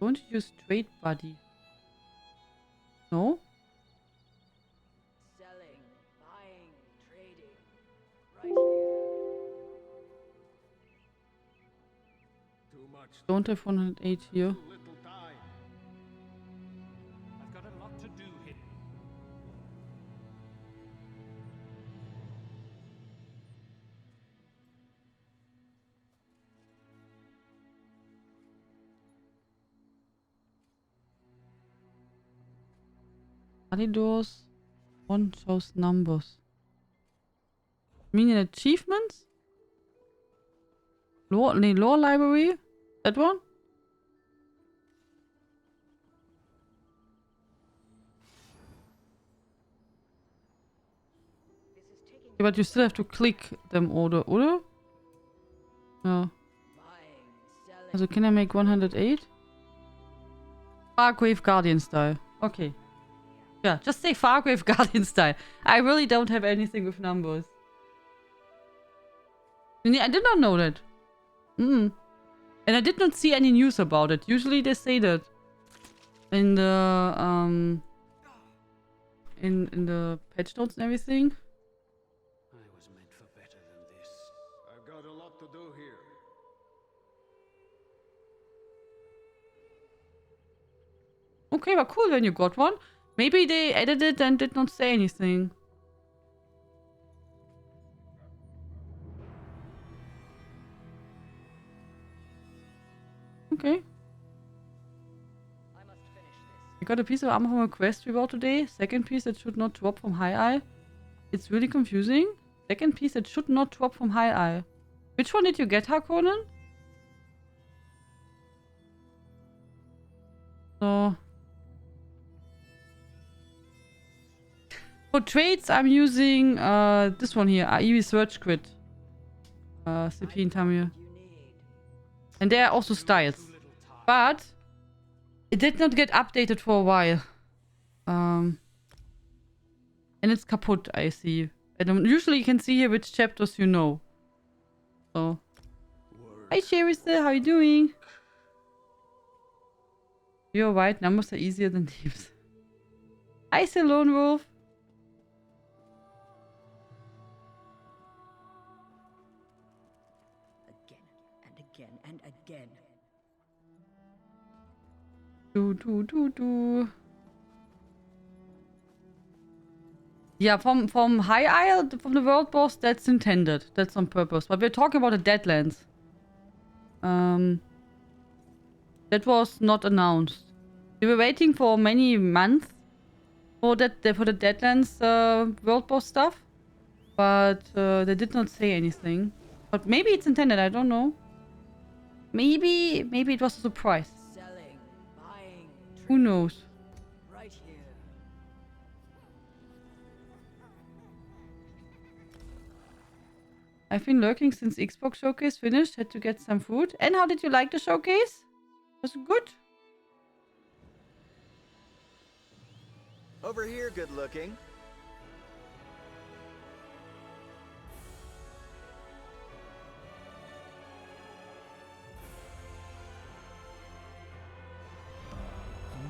Don't use trade buddy. No? Selling, buying, trading. Right here. Too much. Don't have 108 here. Too little time. I've got a lot to do hidden. Study doors. One shows numbers. Meaning achievements? Lore library? That one? Yeah, but you still have to click them, oder? Yeah. Also, can I make 108? Fargrave Guardian style. Okay. Yeah, just say Fargrave Guardian style. I really don't have anything with numbers. I did not know that. And I did not see any news about it. Usually they say that in the in the patch notes and everything. I was meant for better than this. I've got a lot to do here. Okay, but cool when you got one. Maybe they edited and did not say anything. Okay. I must finish this. I got a piece of armor from a quest reward today. Second piece that should not drop from High Eye. It's really confusing. Second piece that should not drop from High Eye. Which one did you get, Harkonnen? So... For trades, I'm using this one here, AE Research Crit. CP and Tamir. And there are also styles. But it did not get updated for a while. And it's kaputt, I see. And usually you can see here which chapters you know. So. Hi Sherissa, how you doing? You're right, numbers are easier than names. Hi Lone Wolf. Again and again. Yeah, from High Isle, from the world boss, that's intended. That's on purpose. But we're talking about the Deadlands. That was not announced. We were waiting for many months for the Deadlands world boss stuff. But they did not say anything. But maybe it's intended, I don't know. Maybe it was a surprise. Selling, buying, Who knows? right here. I've been lurking since Xbox Showcase finished. Had to get some food. And how did you like the showcase? Was it good? Over here, good looking.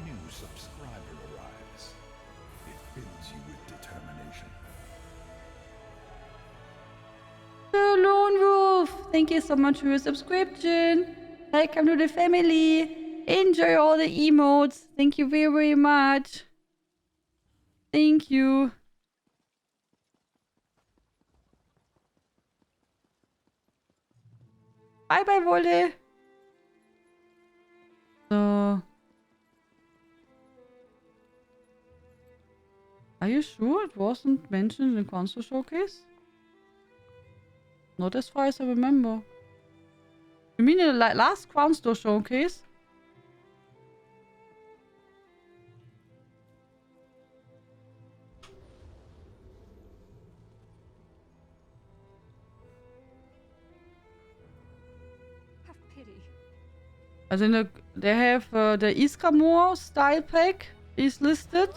New subscriber arrives. It fills you with determination. The Lone Wolf, thank you so much for your subscription. Welcome to the family. Enjoy all the emotes. Thank you very, very much. Thank you. Bye bye, Wolle. So. Are you sure it wasn't mentioned in the console showcase? Not as far as I remember. You mean in the last Crown Store showcase? Have pity. As in they have the Iskramor style pack is listed.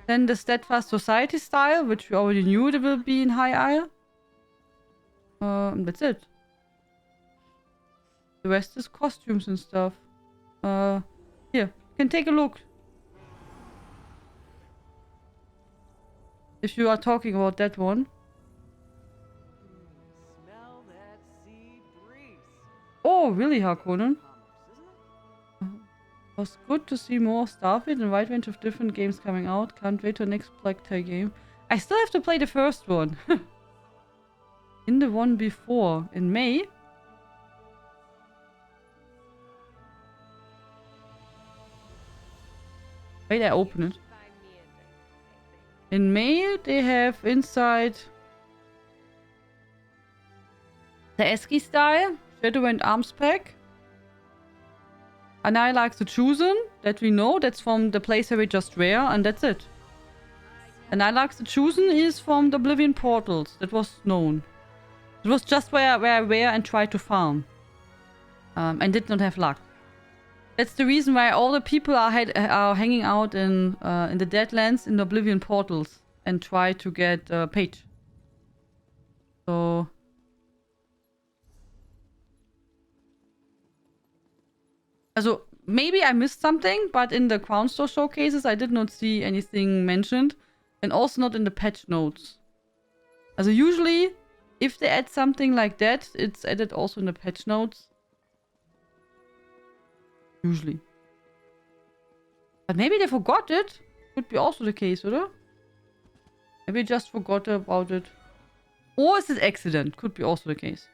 Then the Steadfast Society style, which we already knew there will be in High Isle. That's it. The rest is costumes and stuff. Here, you can take a look. If you are talking about that one. Smell that sea breeze. Oh, really, Harkonnen? Commerce, isn't it? Was good to see more Starfield and a wide range of different games coming out. Can't wait to the next Black Tie game. I still have to play the first one. In the one before. In May. Wait, I open it. In May, they have inside the Askir style, Shadow and Arms pack. And I like the Chosen, that we know, that's from the place where we just were, and that's it. And I like the Chosen is from the Oblivion Portals, that was known. It was just where I were and tried to farm. And did not have luck. That's the reason why all the people are hanging out in the Deadlands in the Oblivion Portals and try to get Page. So... Also, maybe I missed something, but in the Crown Store showcases I did not see anything mentioned. And also not in the patch notes. Also usually, if they add something like that, it's added also in the patch notes. Usually. But maybe they forgot it. Could be also the case, oder? Maybe they just forgot about it. Or is it accident? Could be also the case.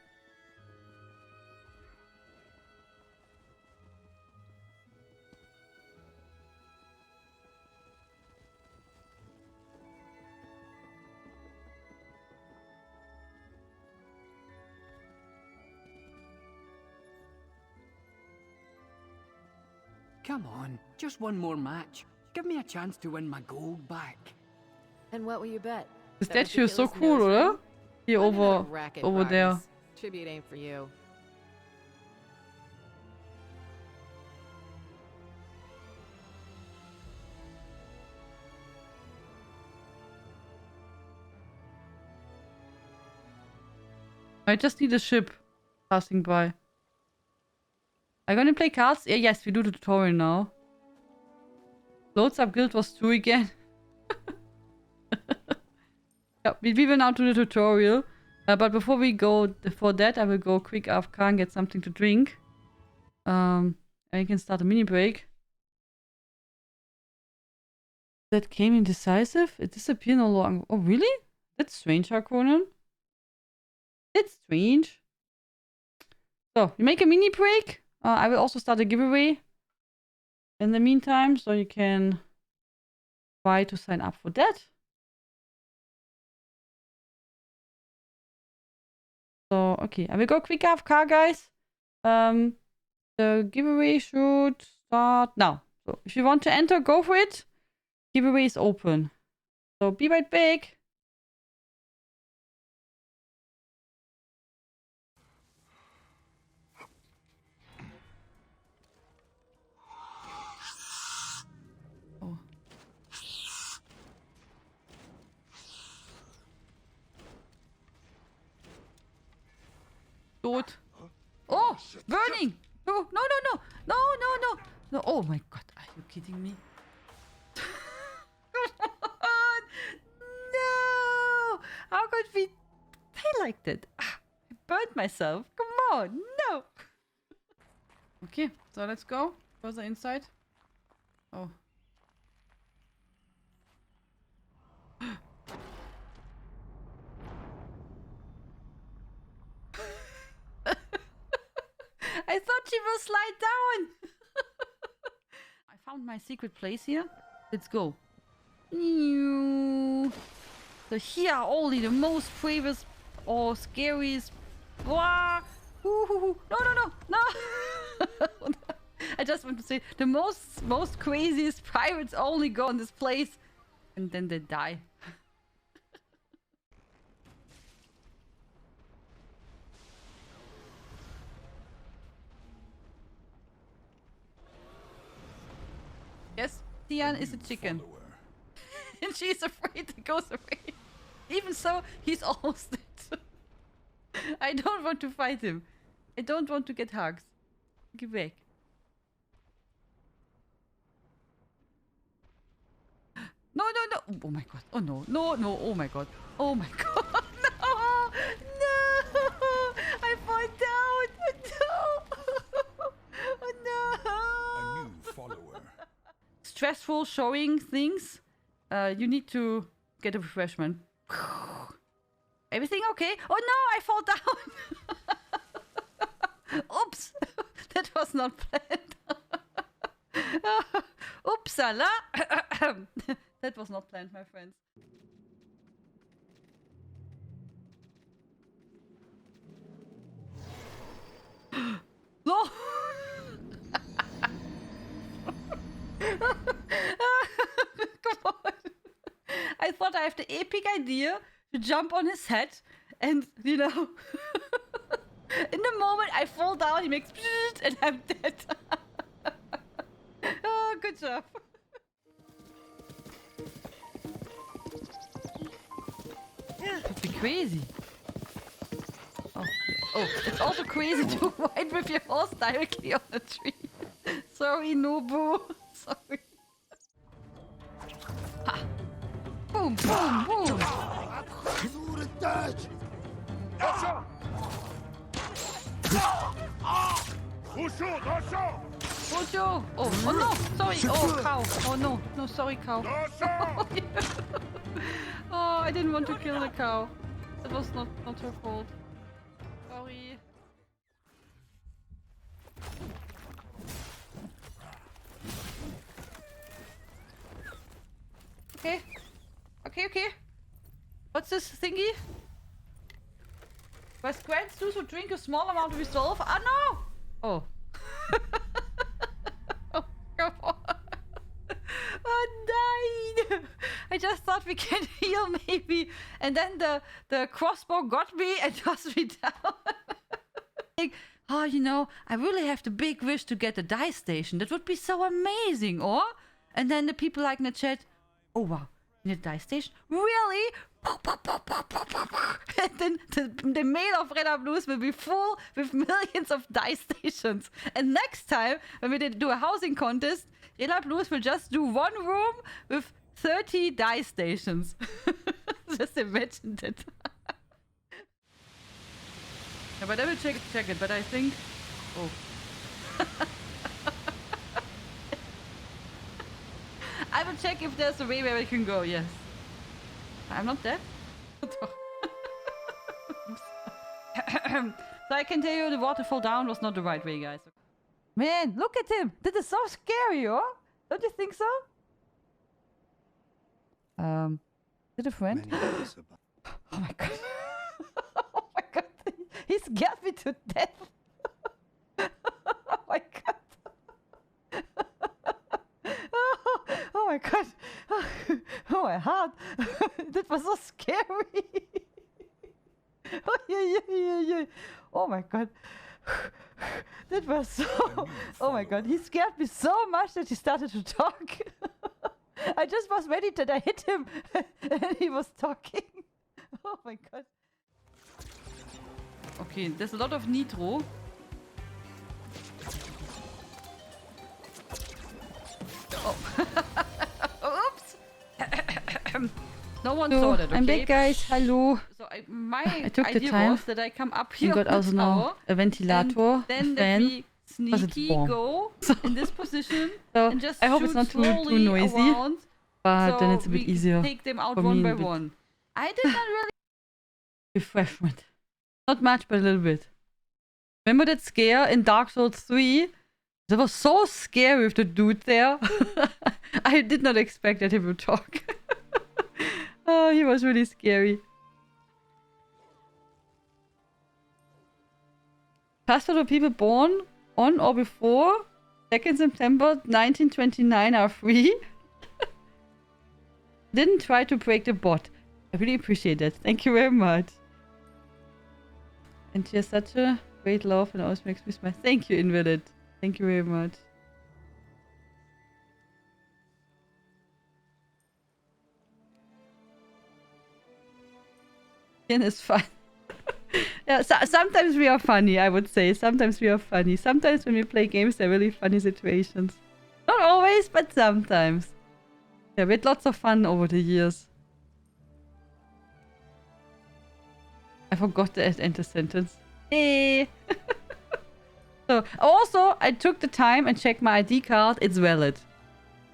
Come on, just one more match. Give me a chance to win my gold back. And what will you bet? The That statue is so ridiculous cool, nose oder? ring? Here I'm in a over racket, there. Vargas. Tribute ain't for you. I just need a ship passing by. Are you gonna play cards? Yeah, yes, we do the tutorial now. Loads up guild was 2 again. Yeah, we will now do the tutorial. But before we go for that, I will go quick AFK and get something to drink. And we can start a mini break. That came indecisive? It disappeared no longer. Oh, really? That's strange, Harkonnen. That's strange. So, we make a mini break. I will also start a giveaway in the meantime, so you can try to sign up for that. So, okay, I will go quick AFK, guys. The giveaway should start now. So, if you want to enter, go for it. Giveaway is open. So, be right back. Oh. Tot. Oh, burning! No, no, no, no, no, no, no, no! Oh my God, are you kidding me? Come on! No! How could we play like that? Ah, I burned myself. Come on, no! Okay, so let's go further inside. Oh. I thought she will slide down. I found my secret place here. Let's go. So here are only the most bravest or scariest. Wah! No, no, no, no! I just want to say the most craziest pirates only go in this place, and then they die. Yes, Tian is a chicken. And she's afraid it goes away. Even so, he's almost dead. I don't want to fight him. I don't want to get hugs. Get back. No, no, no. Oh my god. Oh no. No, no. Oh my god. Oh my god. No. No. I fall down. No. Oh no. A new follower. Stressful showing things. You need to get a refreshment. Everything okay? Oh no, I fall down. Oops. That was not planned. Oopsala. That was not planned, my friends. No. Come on. I thought I have the epic idea to jump on his head and, you know, in the moment I fall down, he makes and I'm dead. Oh, good job. That'd be crazy. Oh, it's also crazy to ride with your horse directly on a tree. Sorry, Nobu. Sorry. Ha. Boom, boom, boom. Ojo! Oh, oh no! Sorry! Oh, cow! Oh no! No, sorry, cow! Oh, yeah. Oh, I didn't want to kill the cow. That was not her fault. Sorry. Okay. Okay, okay. What's this thingy? Where grants those who drink a small amount of resolve? Ah, no! Oh. Oh, come on. Oh, died. I just thought we can heal maybe. And then the crossbow got me and tossed me down. Like, oh, you know, I really have the big wish to get a dice station. That would be so amazing, or? And then the people like in the chat, oh wow, in a dice station? Really? And then the mail of Red Up Blues will be full with millions of dice stations. And next time, when we do a housing contest, Red Up Blues will just do one room with 30 dice stations. Just imagine that. Yeah, but I will check it, but I think... Oh. I will check if there's a way where we can go, yes. I'm not dead? So I can tell you the waterfall down was not the right way, guys. Man, look at him! That is so scary, oh? Don't you think so? Is it a friend? Oh my god. Oh my god. He scared me to death. Oh my god. Oh my god. Oh my heart. That was so scary. Oh yeah. Oh my god. That was so... Oh my god. He scared me so much that he started to talk. I just was ready that I hit him and he was talking. Oh my god. Okay, there's a lot of nitro. Oh. Oops. No one saw that, okay? I'm back, guys. Hello. So my idea was that I come up here got also noch a ventilator. And then we sneaky go in this position so and just I hope it's not too noisy, around, but so then it's a bit easier. Take them out one by one. I did not really refreshment. Not much, but a little bit. Remember that scare in Dark Souls 3? That was so scary with the dude there. I did not expect that he would talk. Oh, he was really scary. Password of people born on or before 2nd September 1929 are free. Didn't try to break the bot. I really appreciate that. Thank you very much. And she has such a great love and always makes me smile. Thank you, Invalid. Thank you very much. Is fun. Yeah, sometimes we are funny, I would say. Sometimes we are funny. Sometimes when we play games, they're really funny situations. Not always, but sometimes. Yeah, we had lots of fun over the years. I forgot to end the sentence. Hey! So, also, I took the time and checked my ID card. It's valid.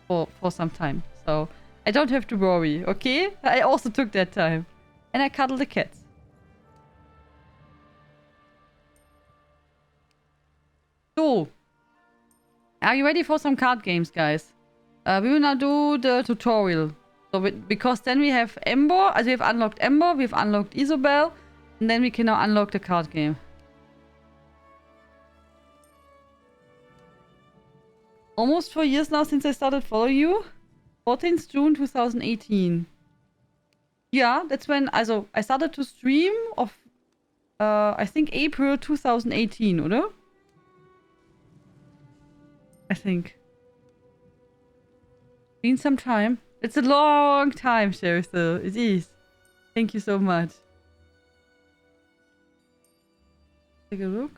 For some time. So, I don't have to worry, okay? I also took that time. And I cuddle the cats. So, are you ready for some card games, guys? We will now do the tutorial. So, because then we have Ember, as we have unlocked Ember, we have unlocked Isobel, and then we can now unlock the card game. Almost 4 years now since I started following you. 14th June 2018. Yeah, that's when, also, I started to stream of, I think April 2018, oder? I think. Been some time. It's a long time, Sheriff, though. It is. Thank you so much. Take a look.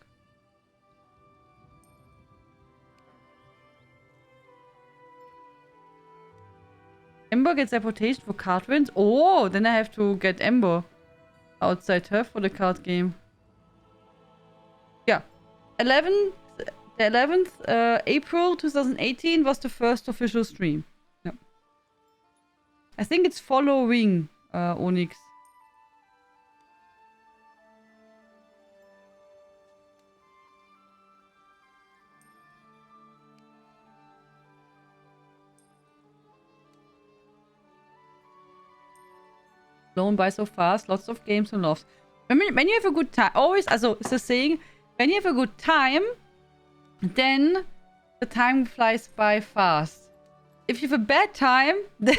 Ember gets reputation for card wins. Oh, then I have to get Ember outside her for the card game. Yeah. The 11th April 2018 was the first official stream. Yeah. I think it's following Onyx. Blown by so fast, lots of games and loves. When you have a good time, always, also, it's a saying, when you have a good time, then the time flies by fast. If you have a bad time, then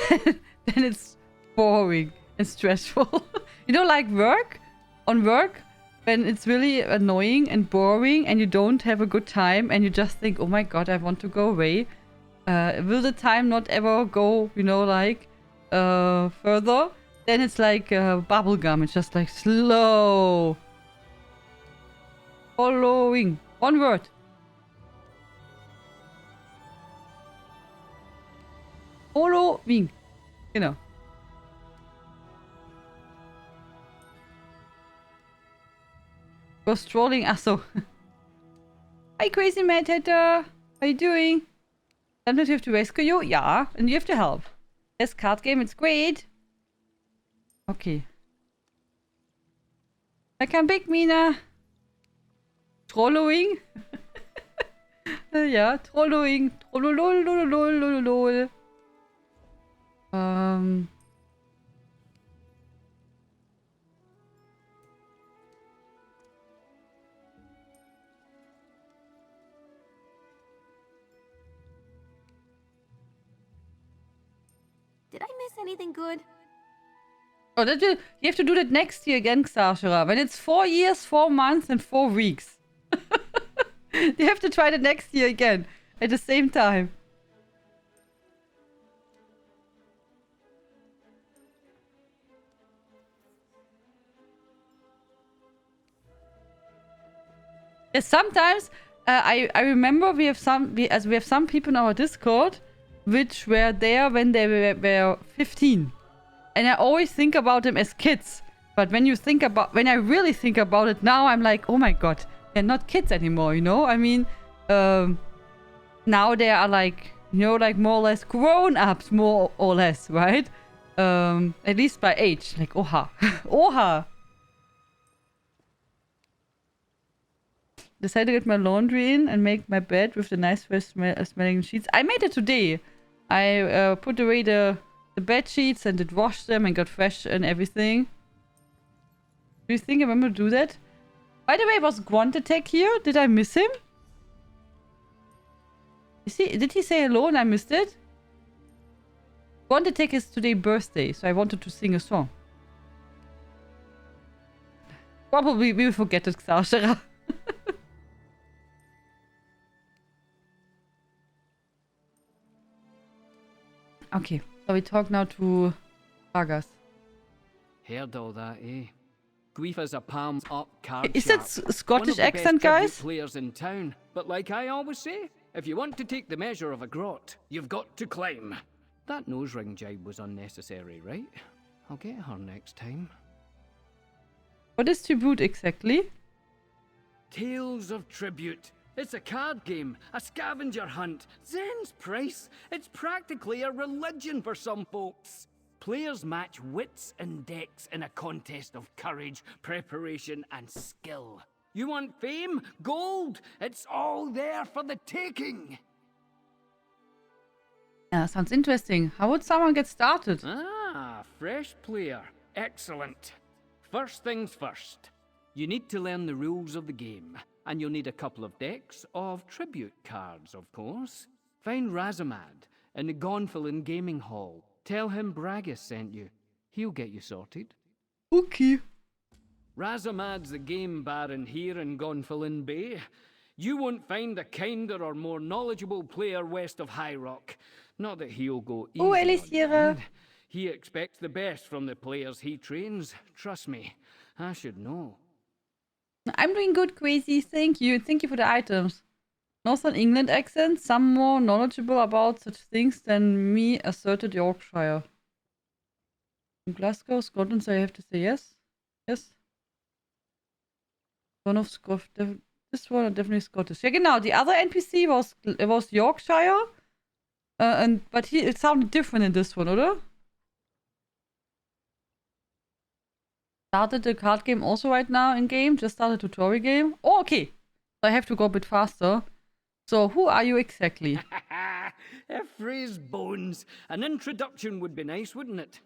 it's boring and stressful. You know, like work? On work, when it's really annoying and boring and you don't have a good time and you just think, oh my god, I want to go away. Will the time not ever go, you know, like, further? Then it's like bubblegum. It's just like slow. Following. One word. Following. Genau. Go strolling. Ach so. Hi, Crazy Mad Hatter. How you doing? Sometimes you have to rescue you. Yeah. And you have to help. This card game, it's great. Okay. Welcome back, Mina. Trollowing? Ja, Trollowing. Trollololololololol. Did I miss anything good? Oh, you have to do that next year again, Xashara. When it's 4 years, 4 months, and 4 weeks. You have to try the next year again. At the same time. Yeah, sometimes, I remember we have some people in our Discord which were there when they were 15. And I always think about them as kids. But when I really think about it now, I'm like, oh my god, they're not kids anymore, you know? I mean, now they are like, you know, like more or less grown-ups, more or less, right? At least by age. Like, oha. Oha! decided to get my laundry in and make my bed with the nice fresh smelling sheets. I made it today. I put away the bed sheets and did wash them and got fresh and everything. Do you think I remember to do that? By the way, was Quantatech here? Did I miss him? Did he say hello and I missed it? Quantatech is today's birthday, so I wanted to sing a song. Probably we will forget it, Xauschera. Okay, so we talk now to Vargas. Heard all that, eh? Guifa's a palms up card Is that Scottish accent, guys? Players in town, but like I always say, if you want to take the measure of a grot, you've got to climb. That nose ring jibe was unnecessary, right? I'll get her next time. What is Tribute exactly? Tales of Tribute. It's a card game, a scavenger hunt. Zen's price. It's practically a religion for some folks. Players match wits and decks in a contest of courage, preparation, and skill. You want fame? Gold? It's all there for the taking. Yeah, sounds interesting. How would someone get started? Ah, fresh player. Excellent. First things first. You need to learn the rules of the game, and you'll need a couple of decks of tribute cards, of course. Find Razamad in the Gonfalon Gaming Hall. Tell him Bragus sent you. He'll get you sorted. Okay. Razamad's the game baron here in Gonfalon Bay. You won't find a kinder or more knowledgeable player west of High Rock. Not that he'll go easy on you, Elisira. He expects the best from the players he trains. Trust me, I should know. I'm doing good, Crazy. Thank you. Thank you for the items. Northern England accent. Some more knowledgeable about such things than me, asserted Yorkshire. In Glasgow, Scotland, so I have to say yes. Yes. One of this one definitely Scottish. Yeah, genau. The other NPC was Yorkshire. But it sounded different in this one, oder? Started the card game also right now in game. Just started tutorial game. Oh, okay. So I have to go a bit faster. So who are you exactly? Ephraim's bones. An introduction would be nice, wouldn't it?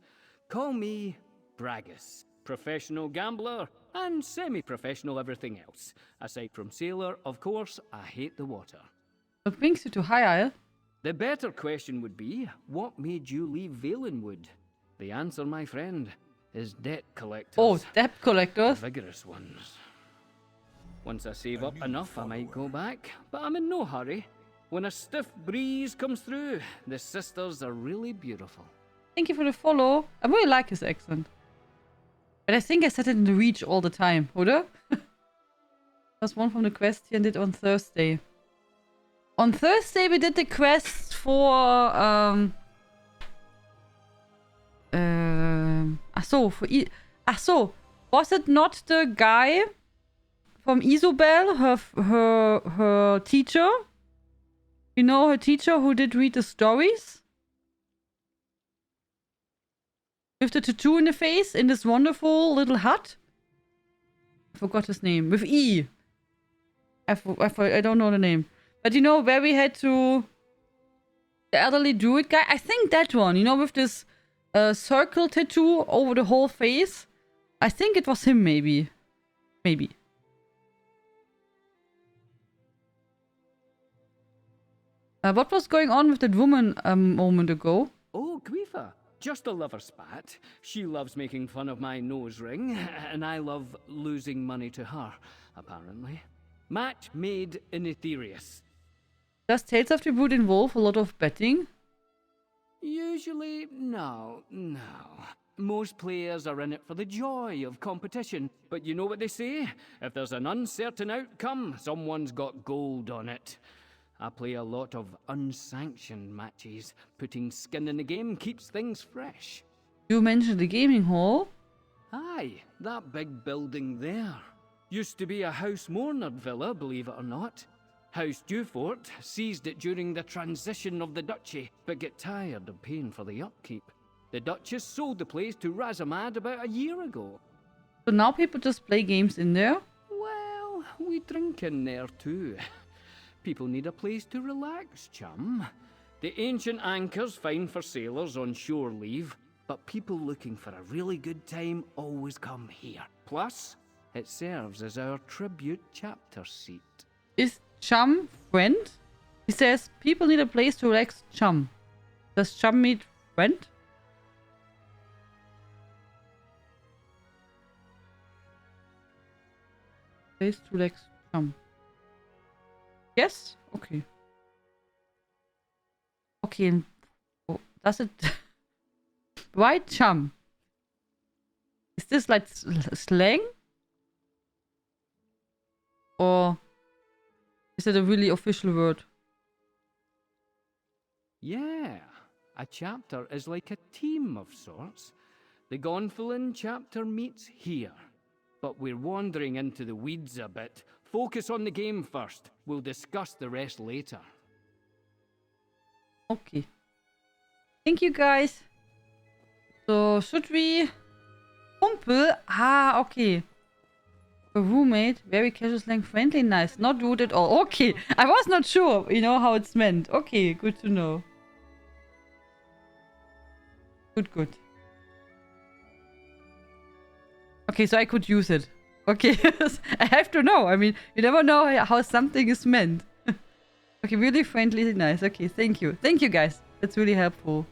Call me Bragus. Professional gambler and semi-professional everything else. Aside from sailor, of course, I hate the water. What brings you to High Isle? The better question would be, what made you leave Valenwood? The answer, my friend, is debt collectors. Oh, debt collectors? Vigorous ones. Once I save up enough, I might go back, but I'm in no hurry. When a stiff breeze comes through, the sisters are really beautiful. Thank you for the follow. I really like his accent. But I think I said it in the reach all the time, oder? That's one from the quest he did on Thursday. On Thursday we did the quest for was it not the guy from Isobel, her teacher? You know, her teacher who did read the stories? With the tattoo in the face in this wonderful little hut? I forgot his name. With E. I don't know the name. But you know, where we had to... The elderly druid guy? I think that one. You know, with this circle tattoo over the whole face? I think it was him, maybe. Maybe. What was going on with that woman a moment ago? Oh, Guifa. Just a lover spat. She loves making fun of my nose ring, and I love losing money to her, apparently. Match made in Aetherius. Does Tales of Tribute involve a lot of betting? Usually, no. Most players are in it for the joy of competition. But you know what they say? If there's an uncertain outcome, someone's got gold on it. I play a lot of unsanctioned matches. Putting skin in the game keeps things fresh. You mentioned the gaming hall? Aye, that big building there. Used to be a House Mornard villa, believe it or not. House Dufort seized it during the transition of the duchy, but get tired of paying for the upkeep. The Duchess sold the place to Razamad about a year ago. So now people just play games in there? Well, we drink in there too. People need a place to relax, chum. The ancient anchor's fine for sailors on shore leave, but people looking for a really good time always come here. Plus, it serves as our tribute chapter seat. Is chum friend? He says people need a place to relax. Chum. Does chum mean friend? Place to relax. Chum. Yes? Okay. Okay. Oh, does it... Why chum? Is this like slang? Or is it a really official word? Yeah, a chapter is like a team of sorts. The Gonfalon chapter meets here. But we're wandering into the weeds a bit. Focus on the game first. We'll discuss the rest later. Okay. Thank you, guys. So, should we... Kumpel? Ah, okay. A roommate, very casual slang, friendly, nice. Not rude at all. Okay. I was not sure, how it's meant. Okay, good to know. Good. Okay, so I could use it. Okay, I have to know. I mean, you never know how something is meant. Okay, really friendly, nice. Okay, thank you. Thank you, guys. That's really helpful.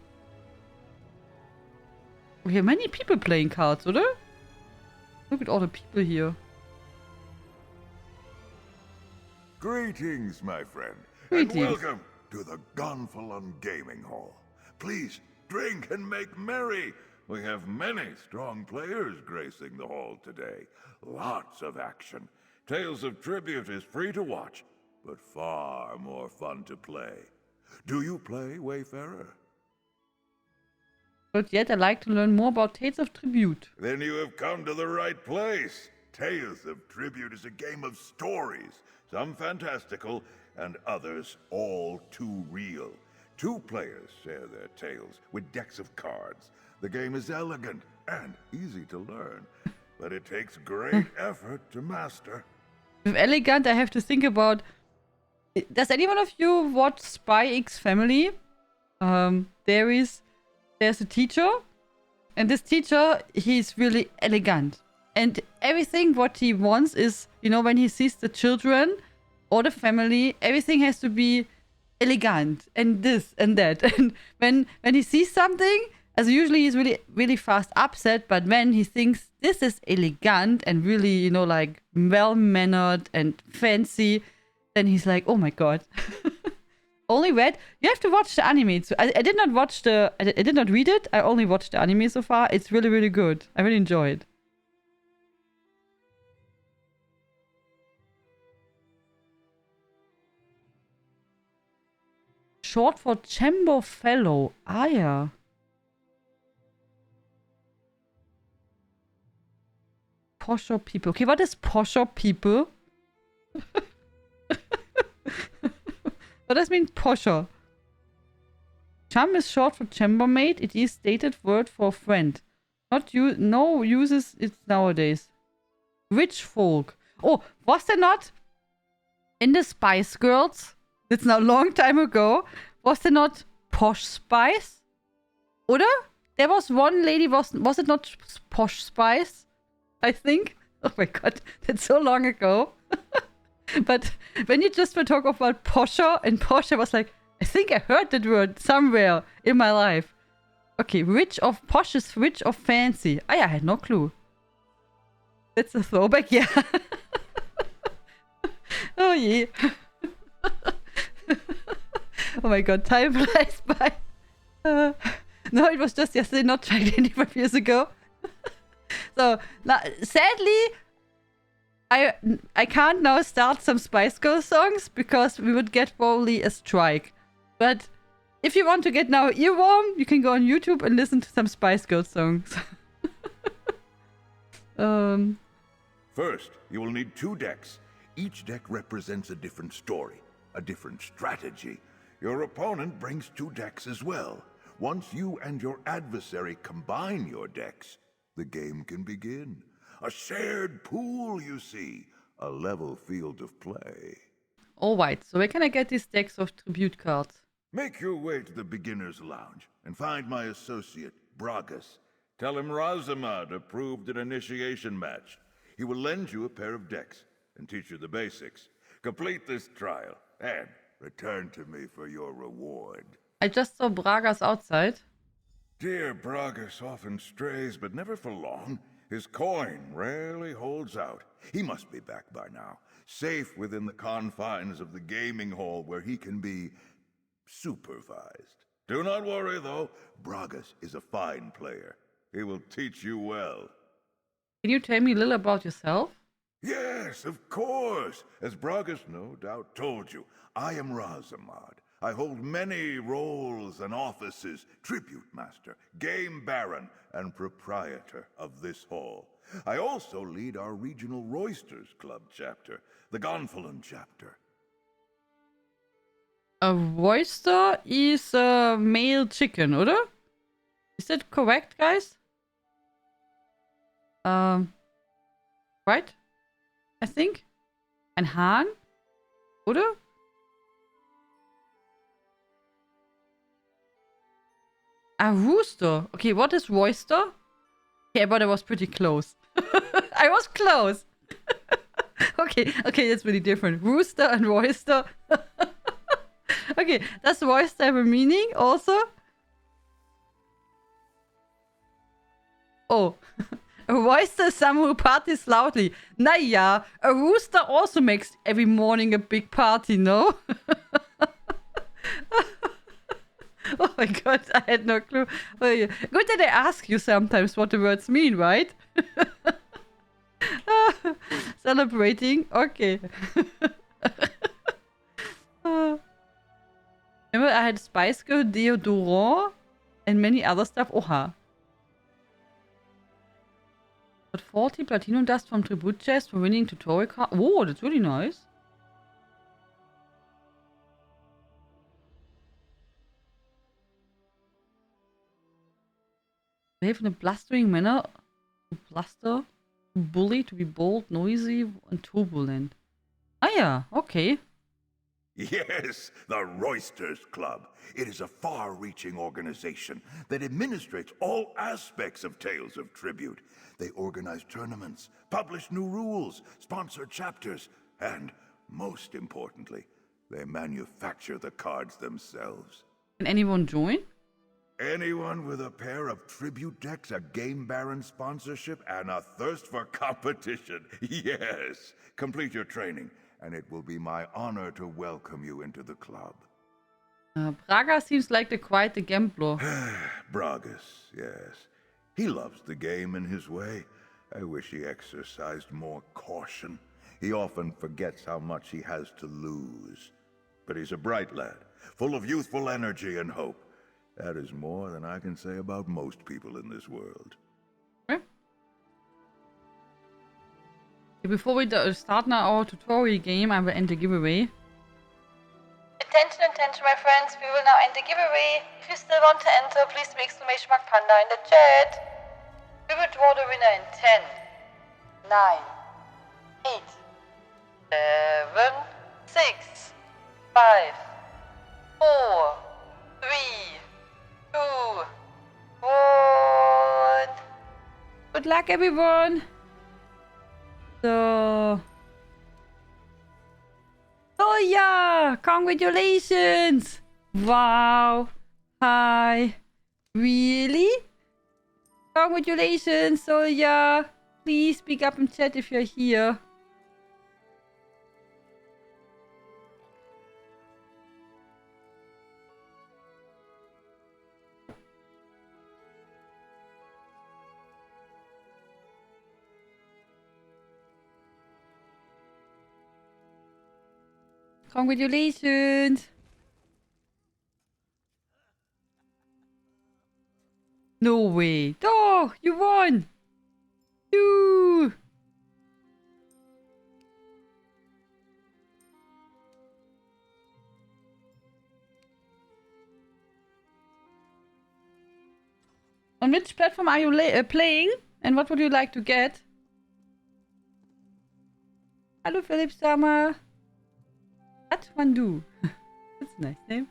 We have many people playing cards, oder? Look at all the people here. Greetings, my friend. Greetings. And welcome to the Gonfalon Gaming Hall. Please, drink and make merry. We have many strong players gracing the hall today. Lots of action. Tales of Tribute is free to watch, but far more fun to play. Do you play, Wayfarer? Not yet. I'd like to learn more about Tales of Tribute. Then you have come to the right place. Tales of Tribute is a game of stories, some fantastical and others all too real. 2 players share their tales with decks of cards. The game is elegant and easy to learn, but it takes great effort to master. With elegant, I have to think about... Does anyone of you watch Spy X Family? There's a teacher, and this teacher, he's really elegant. And everything what he wants is, when he sees the children or the family, everything has to be elegant and this and that. And when he sees something, as usually he's really, really fast upset, but when he thinks this is elegant and really, like well-mannered and fancy, then he's like, oh my god. Only read. You have to watch the anime. So I did not watch I did not read it. I only watched the anime so far. It's really, really good. I really enjoy it. Short for Chamber Fellow. Ah, yeah. Posher people. Okay, what is posher people? What does mean posher? Chum is short for chambermaid. It is stated word for friend. No uses it nowadays. Rich folk. Oh, was there not in the Spice Girls? It's now a long time ago. Was there not Posh Spice? Oder? There was one lady, was it not Posh Spice? I think. Oh my god, that's so long ago. But when you just were talking about posher and posh, I was like, I think I heard that word somewhere in my life. Okay, rich of posh is rich of fancy. I had no clue. That's a throwback, yeah. Oh yeah. Oh my god, time flies by. No, it was just yesterday, not 25 years ago. So, sadly, I can't now start some Spice Girls songs because we would get probably a strike. But if you want to get now earworm, you can go on YouTube and listen to some Spice Girls songs. First, you will need 2 decks. Each deck represents a different story, a different strategy. Your opponent brings 2 decks as well. Once you and your adversary combine your decks, the game can begin. A shared pool, you see. a level field of play. Alright, so where can I get these decks of tribute cards? Make your way to the beginner's lounge and find my associate, Bragas. Tell him Razamad approved an initiation match. He will lend you a pair of decks and teach you the basics. Complete this trial and return to me for your reward. I just saw Bragas outside. Dear Bragas often strays, but never for long. His coin rarely holds out. He must be back by now, safe within the confines of the gaming hall where he can be supervised. Do not worry, though. Bragas is a fine player. He will teach you well. Can you tell me a little about yourself? Yes, of course. As Bragas no doubt told you, I am Razamad. I hold many roles and offices: Tribute Master, Game Baron, and Proprietor of this hall. I also lead our regional Roysters Club chapter, the Gonfalon chapter. A royster is a male chicken, oder? Is that correct, guys? Right? I think. Ein Hahn, oder? A rooster. Okay, what is royster? Yeah, but I was pretty close. I was close. Okay, that's really different. Rooster and royster. Okay, does royster have a meaning also? Oh. A royster is someone who parties loudly. Naja, a rooster also makes every morning a big party, no? Oh my god, I had no clue. Oh, yeah. Good that I ask you sometimes what the words mean, right? Celebrating? Okay. Remember I had Spice Girl, deodorant, and many other stuff. Oha. Got 40 platinum dust from Tribute Chest for winning tutorial card. Oh, that's really nice. Behave in a blustering manner. To bluster. To bully. To be bold, noisy, and turbulent. Ah yeah, okay. Yes, the Roysters Club. It is a far-reaching organization that administrates all aspects of Tales of Tribute. They organize tournaments, publish new rules, sponsor chapters, and, most importantly, they manufacture the cards themselves. Can anyone join? Anyone with a pair of tribute decks, a Game Baron sponsorship, and a thirst for competition. Yes. Complete your training, and it will be my honor to welcome you into the club. Braga seems like quite a gambler. Bragas, yes. He loves the game in his way. I wish he exercised more caution. He often forgets how much he has to lose. But he's a bright lad, full of youthful energy and hope. That is more than I can say about most people in this world. Okay. Before we start now our tutorial game, I will end the giveaway. Attention, my friends. We will now end the giveaway. If you still want to enter, please do exclamation mark panda in the chat. We will draw the winner in 10, 9, 8, 7, 6, 5, 4, 3, 2, 1. Good luck, everyone. So yeah, congratulations. Wow. Hi. Really? Congratulations, Solja. Please speak up in chat if you're here. Congratulations. No way. Oh, you won. You. On which platform are you playing? And what would you like to get? Hello, Philip Summer. Kathmandu. That's a nice name.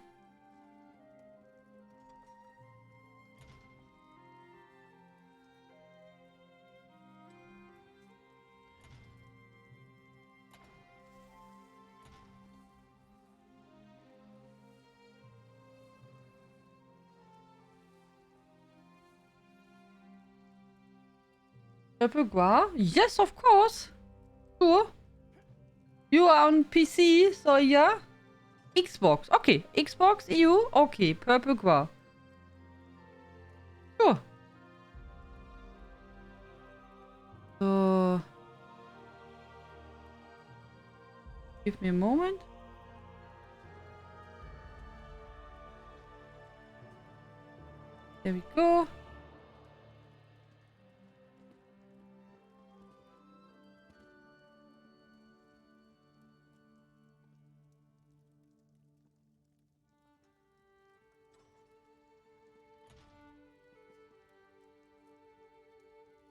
Purple Gua? Yes, of course. Sure. You are on PC, so yeah. Xbox. Okay. Xbox EU. Okay. Purple Gua. Sure. So. Give me a moment. There we go.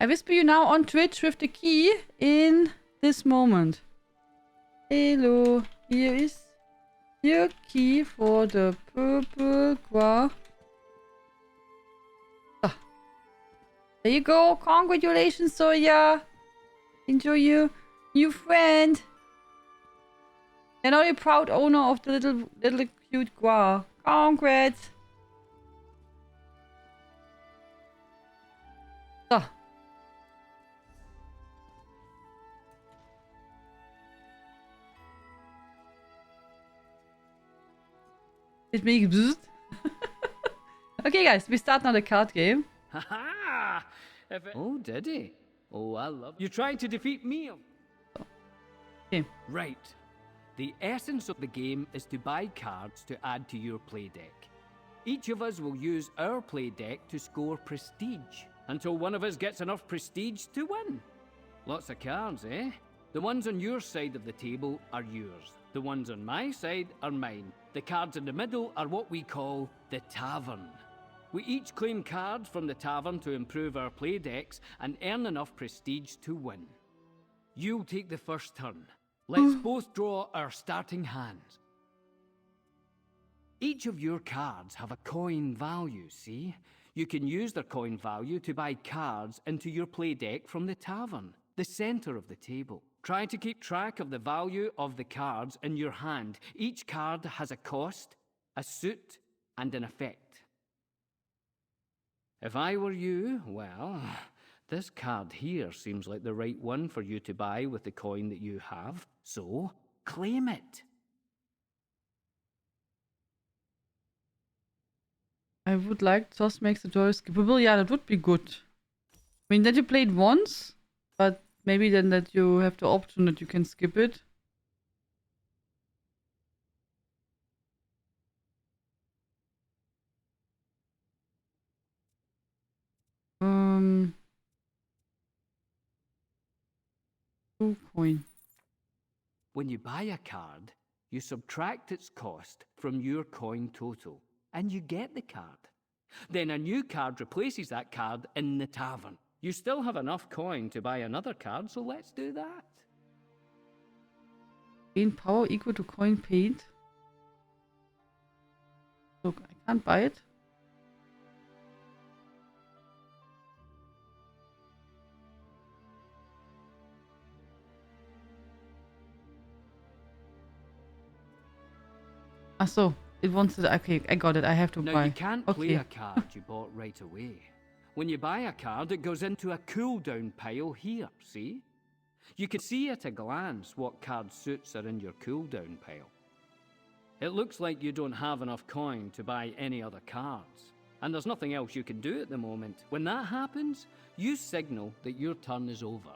I whisper you now on Twitch with the key in this moment. Hello, here is your key for the purple gua. Ah. There you go. Congratulations, Soya. Enjoy your new friend. You're now the proud owner of the little cute gua. Congrats. Ah. It makes bzzzt. Okay, guys, we start now the card game. Ha! Oh, did he? Oh, I love. You're trying to defeat me. Okay. Right. The essence of the game is to buy cards to add to your play deck. Each of us will use our play deck to score prestige until one of us gets enough prestige to win. Lots of cards, eh? The ones on your side of the table are yours. The ones on my side are mine. The cards in the middle are what we call the tavern. We each claim cards from the tavern to improve our play decks and earn enough prestige to win. You'll take the first turn. Let's both draw our starting hands. Each of your cards have a coin value, see? You can use their coin value to buy cards into your play deck from the tavern, the center of the table. Try to keep track of the value of the cards in your hand. Each card has a cost, a suit, and an effect. If I were you, well, this card here seems like the right one for you to buy with the coin that you have, so claim it. I would like just make the door skippable. Yeah, that would be good. I mean, that you played once, but maybe then that you have the option that you can skip it. Coin. When you buy a card, you subtract its cost from your coin total, and you get the card. Then a new card replaces that card in the tavern. You still have enough coin to buy another card, so let's do that. Gain power equal to coin paid. Look, I can't buy it. Ah, so it wants to. Okay, I got it. I have to buy. Now you can't play a card you bought right away. When you buy a card, it goes into a cooldown pile here, see? You can see at a glance what card suits are in your cooldown pile. It looks like you don't have enough coin to buy any other cards, and there's nothing else you can do at the moment. When that happens, you signal that your turn is over.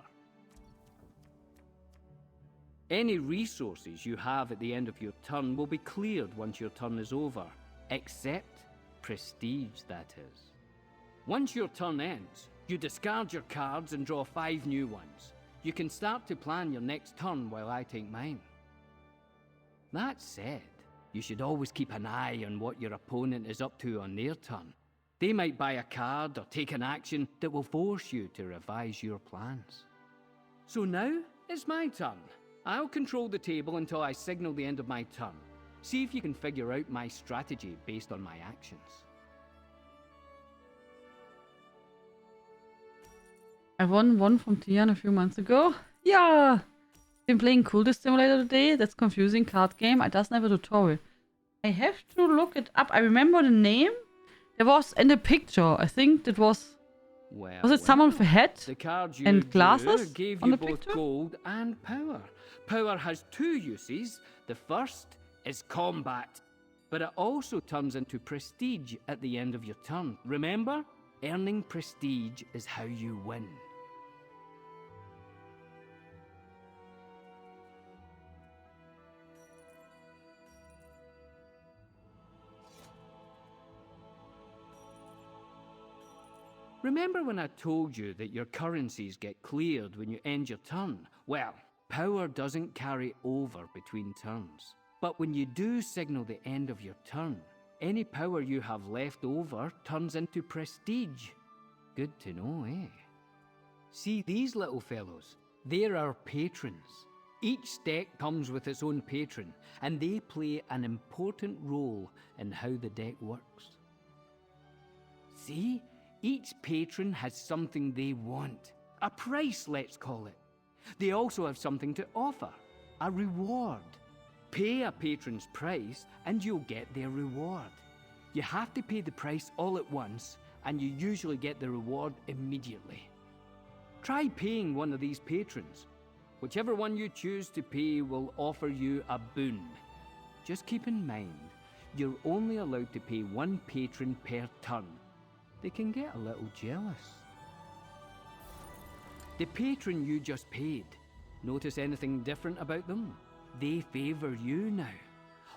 Any resources you have at the end of your turn will be cleared once your turn is over, except prestige, that is. Once your turn ends, you discard your cards and draw 5 new ones. You can start to plan your next turn while I take mine. That said, you should always keep an eye on what your opponent is up to on their turn. They might buy a card or take an action that will force you to revise your plans. So now it's my turn. I'll control the table until I signal the end of my turn. See if you can figure out my strategy based on my actions. I won one from Tian a few months ago. Yeah! Been playing Coolest Simulator today. That's confusing card game. I doesn't have a tutorial. I have to look it up. I remember the name. There was in the picture. I think that was... Well, was it someone with a hat the cards you and glasses gave on you the both picture? gold and power. Power has two uses. The first is combat, but it also turns into prestige at the end of your turn. Remember, earning prestige is how you win. Remember when I told you that your currencies get cleared when you end your turn? Well, power doesn't carry over between turns. But when you do signal the end of your turn, any power you have left over turns into prestige. Good to know, eh? See these little fellows? They're our patrons. Each deck comes with its own patron, and they play an important role in how the deck works. See? Each patron has something they want. A price, let's call it. They also have something to offer. A reward. Pay a patron's price and you'll get their reward. You have to pay the price all at once and you usually get the reward immediately. Try paying one of these patrons. Whichever one you choose to pay will offer you a boon. Just keep in mind, you're only allowed to pay one patron per turn. They can get a little jealous. The patron you just paid, notice anything different about them? They favour you now.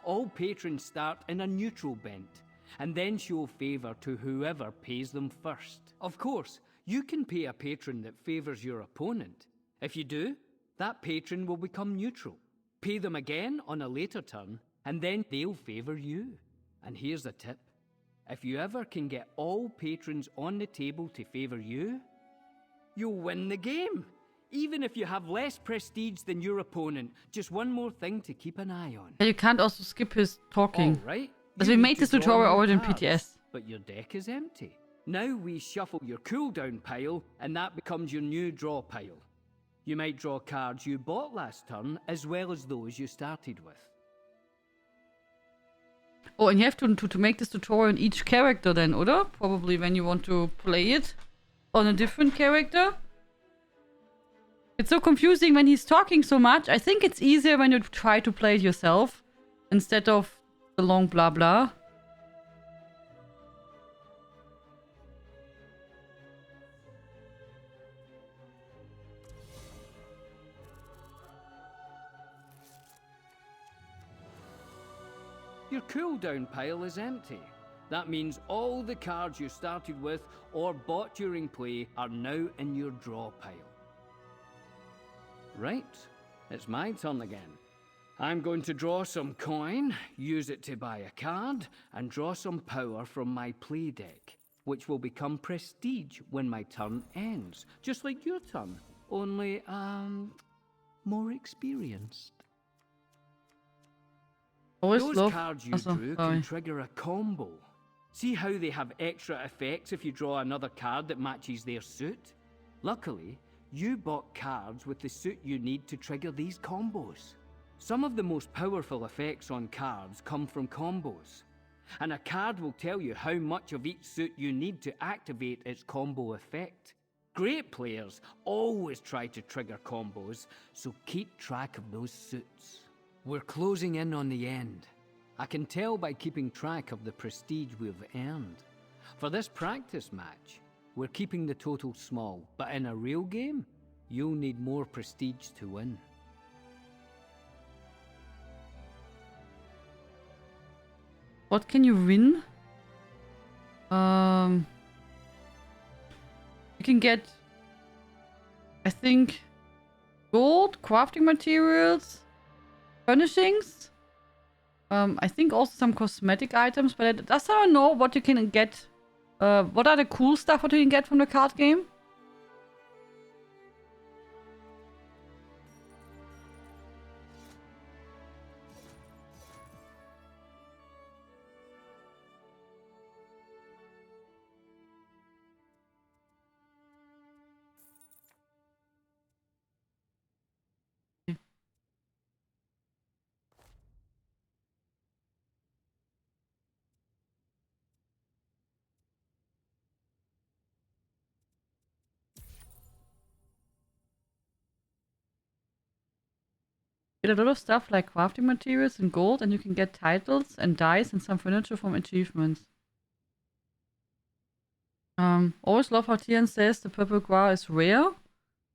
All patrons start in a neutral bent, and then show favour to whoever pays them first. Of course, you can pay a patron that favours your opponent. If you do, that patron will become neutral. Pay them again on a later turn, and then they'll favour you. And here's a tip. If you ever can get all patrons on the table to favour you, you'll win the game. Even if you have less prestige than your opponent. Just one more thing to keep an eye on. Yeah, you can't also skip his talking. All right. As You we need made to this draw tutorial more already in cards, PTS. But your deck is empty. Now we shuffle your cooldown pile, and that becomes your new draw pile. You might draw cards you bought last turn, as well as those you started with. Oh, and you have to make this tutorial on each character then, oder? Probably when you want to play it on a different character. It's so confusing when he's talking so much. I think it's easier when you try to play it yourself instead of the long blah blah. Your cooldown pile is empty. That means all the cards you started with or bought during play are now in your draw pile. Right, it's my turn again. I'm going to draw some coin, use it to buy a card, and draw some power from my play deck, which will become prestige when my turn ends. Just like your turn, only, more experienced. Those cards you drew can trigger a combo. See how they have extra effects if you draw another card that matches their suit? Luckily, you bought cards with the suit you need to trigger these combos. Some of the most powerful effects on cards come from combos, and a card will tell you how much of each suit you need to activate its combo effect. Great players always try to trigger combos, so keep track of those suits. We're closing in on the end. I can tell by keeping track of the prestige we've earned. For this practice match, we're keeping the total small, but in a real game, you'll need more prestige to win. What can you win? You can get, I think, gold, crafting materials, furnishings. I think also some cosmetic items, but it doesn't know what you can get. What are the cool stuff what you can get from the card game? get a lot of stuff like crafting materials and gold, and you can get titles and dice and some furniture from achievements. Always love how Tian says the purple gua is rare.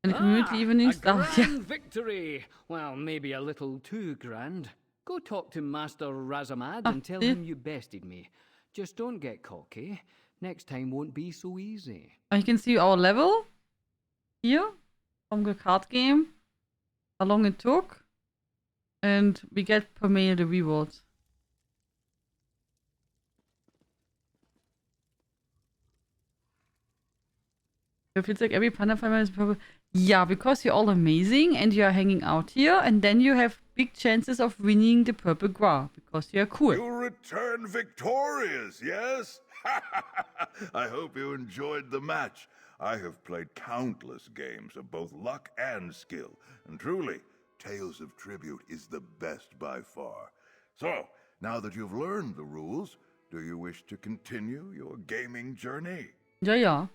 And the community evenings. A grand victory! Well, maybe a little too grand. Go talk to Master Razamad and tell him you bested me. Just don't get cocky. Next time won't be so easy. You can see our level here from the card game, how long it took, and we get per mail the rewards. It feels like every panda farmer is purple. Yeah, because you're all amazing and you're hanging out here, and then you have big chances of winning the purple gua because you're cool. You return victorious, yes? I hope you enjoyed the match. I have played countless games of both luck and skill, and truly, Tales of Tribute is the best by far. So, now that you've learned the rules, do you wish to continue your gaming journey? Yeah.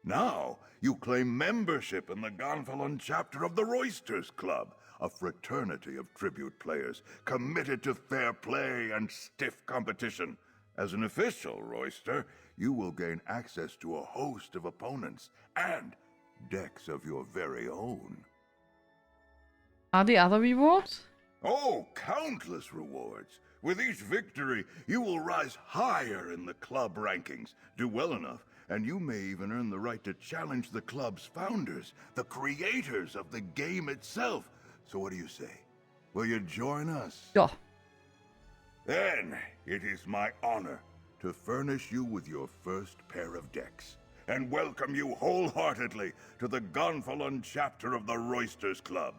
Now, you claim membership in the Untitled Chapter of the Roysters Club, a fraternity of tribute players committed to fair play and stiff competition. As an official Royster, you will gain access to a host of opponents and decks of your very own. Are the other rewards? Oh, countless rewards. With each victory, you will rise higher in the club rankings, do well enough, and you may even earn the right to challenge the club's founders, the creators of the game itself. So what do you say? Will you join us? Yeah. Then it is my honor to furnish you with your first pair of decks, and welcome you wholeheartedly to the Untitled Chapter of the Roysters Club.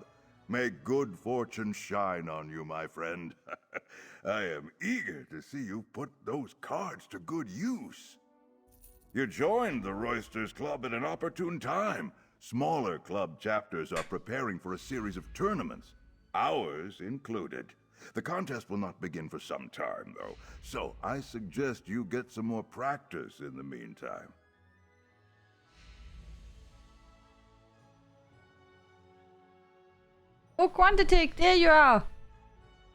May good fortune shine on you, my friend. I am eager to see you put those cards to good use. You joined the Roysters Club at an opportune time. Smaller club chapters are preparing for a series of tournaments, ours included. The contest will not begin for some time, though, so I suggest you get some more practice in the meantime. Oh, Quantitek, there you are!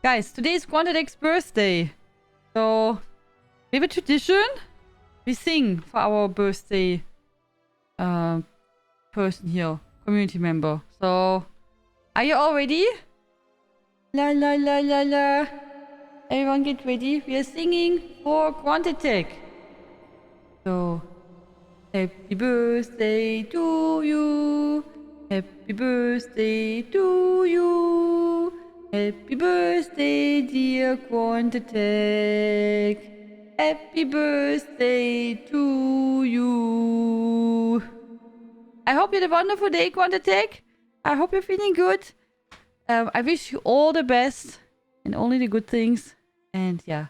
Guys, today is Quantitek's birthday. So, we have a tradition. We sing for our birthday person here, community member. So, are you all ready? La la la la la. Everyone get ready. We are singing for Quantitek. So, happy birthday to you. Happy birthday to you. Happy birthday, dear Quantitek. Happy birthday to you. I hope you had a wonderful day, Quantitek. I hope you're feeling good. I wish you all the best and only the good things. And yeah,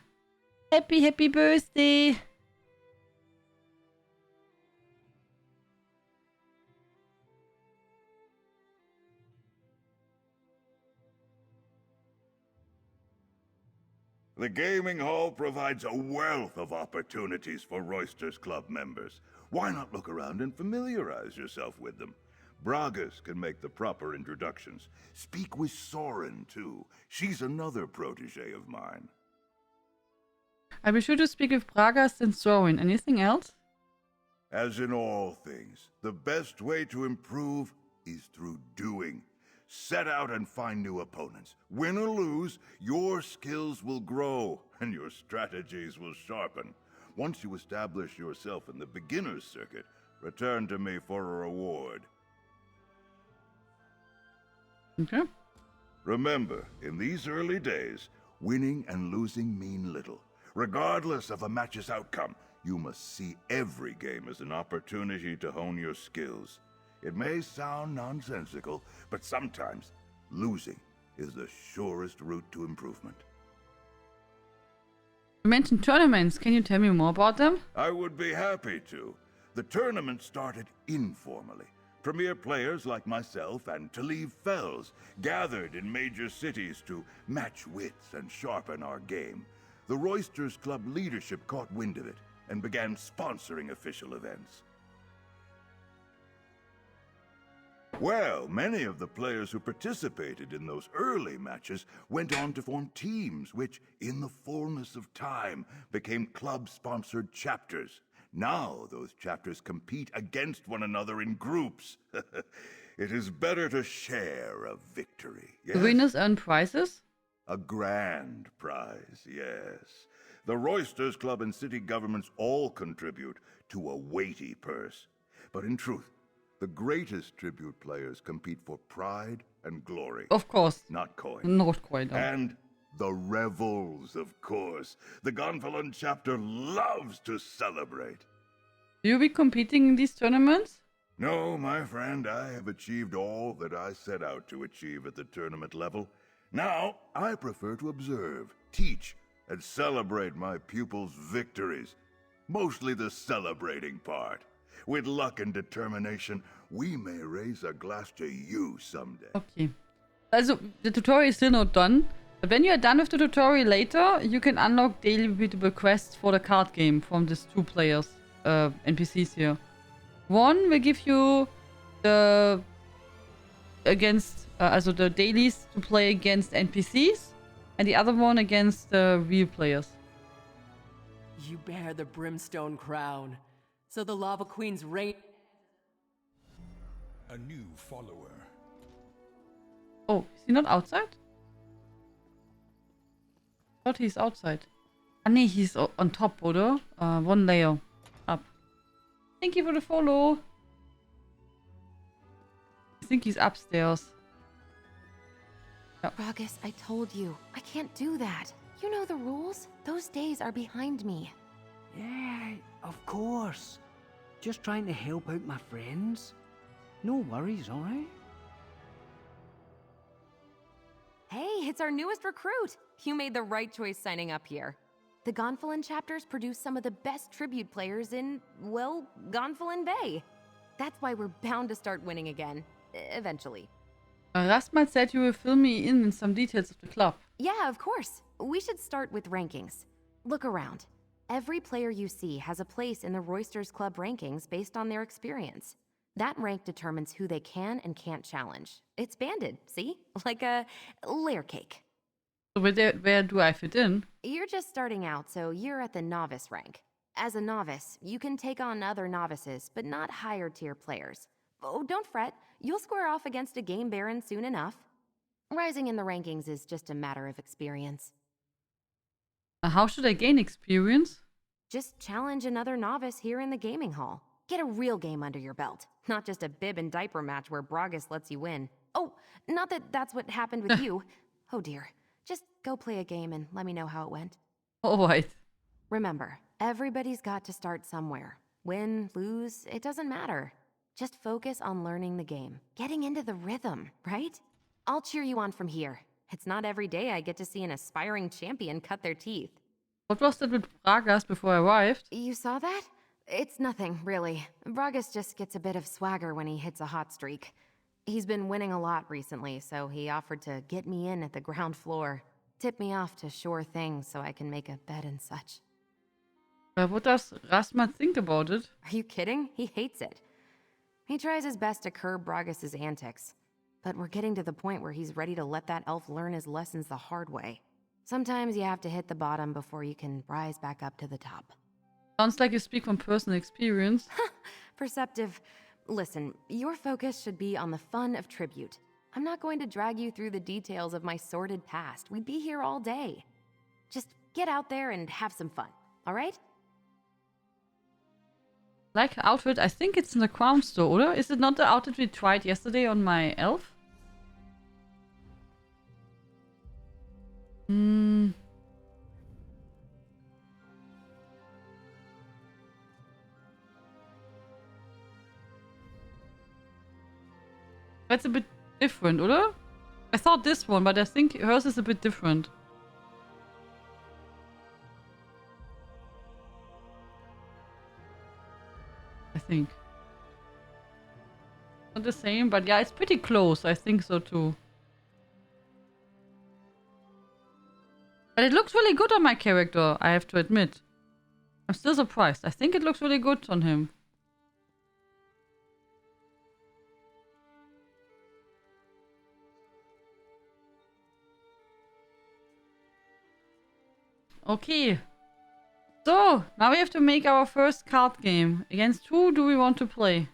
happy birthday. The gaming hall provides a wealth of opportunities for Roysters Club members. Why not look around and familiarize yourself with them? Bragas can make the proper introductions. Speak with Soren, too. She's another protege of mine. I'll be sure to speak with Bragas and Sorin. Anything else? As in all things, the best way to improve is through doing. Set out and find new opponents. Win or lose, your skills will grow and your strategies will sharpen. Once you establish yourself in the beginner's circuit, return to me for a reward. Okay. Remember, in these early days, winning and losing mean little. Regardless of a match's outcome, you must see every game as an opportunity to hone your skills. It may sound nonsensical, but sometimes losing is the surest route to improvement. You mentioned tournaments. Can you tell me more about them? I would be happy to. The tournament started informally. Premier players like myself and Talib Fells gathered in major cities to match wits and sharpen our game. The Roysters Club leadership caught wind of it and began sponsoring official events. Well, many of the players who participated in those early matches went on to form teams, which, in the fullness of time, became club-sponsored chapters. Now those chapters compete against one another in groups. It is better to share a victory. Yes? The winners earn prizes? A grand prize, yes. The Roysters Club and city governments all contribute to a weighty purse. But in truth, the greatest tribute players compete for pride and glory. Of course. Not coin. Not coin. No. And the revels, of course. The Gonfalon chapter loves to celebrate. Do you be competing in these tournaments? No, my friend, I have achieved all that I set out to achieve at the tournament level. Now, I prefer to observe, teach, and celebrate my pupils' victories. Mostly the celebrating part. With luck and determination, we may raise a glass to you someday. Okay. Also, the tutorial is still not done. But when you are done with the tutorial later, you can unlock daily repeatable quests for the card game from these 2 players, NPCs here. One will give you the also the dailies to play against NPCs, and the other one against real players. You bear the brimstone crown, so the Lava Queen's reign. A new follower. Oh, is he not outside? I thought he's outside. Ah, nee, he's on top, oder? 1 layer up. Thank you for the follow. I think he's upstairs. Bragus, I told you. I can't do that. You know the rules. Those days are behind me. Yeah, of course. Just trying to help out my friends. No worries, alright? Hey, it's our newest recruit. You made the right choice signing up here. The Gonfalon chapters produce some of the best tribute players in, well, Gonfalon Bay. That's why we're bound to start winning again. Eventually. Rasmat said you will fill me in some details of the club. Yeah, of course. We should start with rankings. Look around. Every player you see has a place in the Roysters Club rankings based on their experience. That rank determines who they can and can't challenge. It's banded, see? Like a layer cake. So where do I fit in? You're just starting out, so you're at the novice rank. As a novice, you can take on other novices, but not higher tier players. Oh, don't fret. You'll square off against a game baron soon enough. Rising in the rankings is just a matter of experience. How should I gain experience? Just challenge another novice here in the gaming hall. Get a real game under your belt, not just a bib and diaper match where Bragus lets you win. Oh, not that that's what happened with you. Oh dear. Just go play a game and let me know how it went. Alright. Remember, everybody's got to start somewhere. Win, lose, it doesn't matter. Just focus on learning the game. Getting into the rhythm, right? I'll cheer you on from here. It's not every day I get to see an aspiring champion cut their teeth. What was that with Bragas before I arrived? You saw that? It's nothing, really. Bragas just gets a bit of swagger when he hits a hot streak. He's been winning a lot recently, so he offered to get me in at the ground floor. Tip me off to sure things so I can make a bet and such. What does Rasmat think about it? Are you kidding? He hates it. He tries his best to curb Bragas' antics. But we're getting to the point where he's ready to let that elf learn his lessons the hard way. Sometimes you have to hit the bottom before you can rise back up to the top. Sounds like you speak from personal experience. Perceptive. Listen, your focus should be on the fun of tribute. I'm not going to drag you through the details of my sordid past. We'd be here all day. Just get out there and have some fun, alright? Like outfit, I think it's in the crown store, oder? Is it not the outfit we tried yesterday on my elf? That's a bit different, oder? I thought this one, but I think hers is a bit different. I think. Not the same, but yeah, it's pretty close. I think so too. But it looks really good on my character, I have to admit. I'm still surprised. I think it looks really good on him. Okay. So, now we have to make our first card game. Against who do we want to play?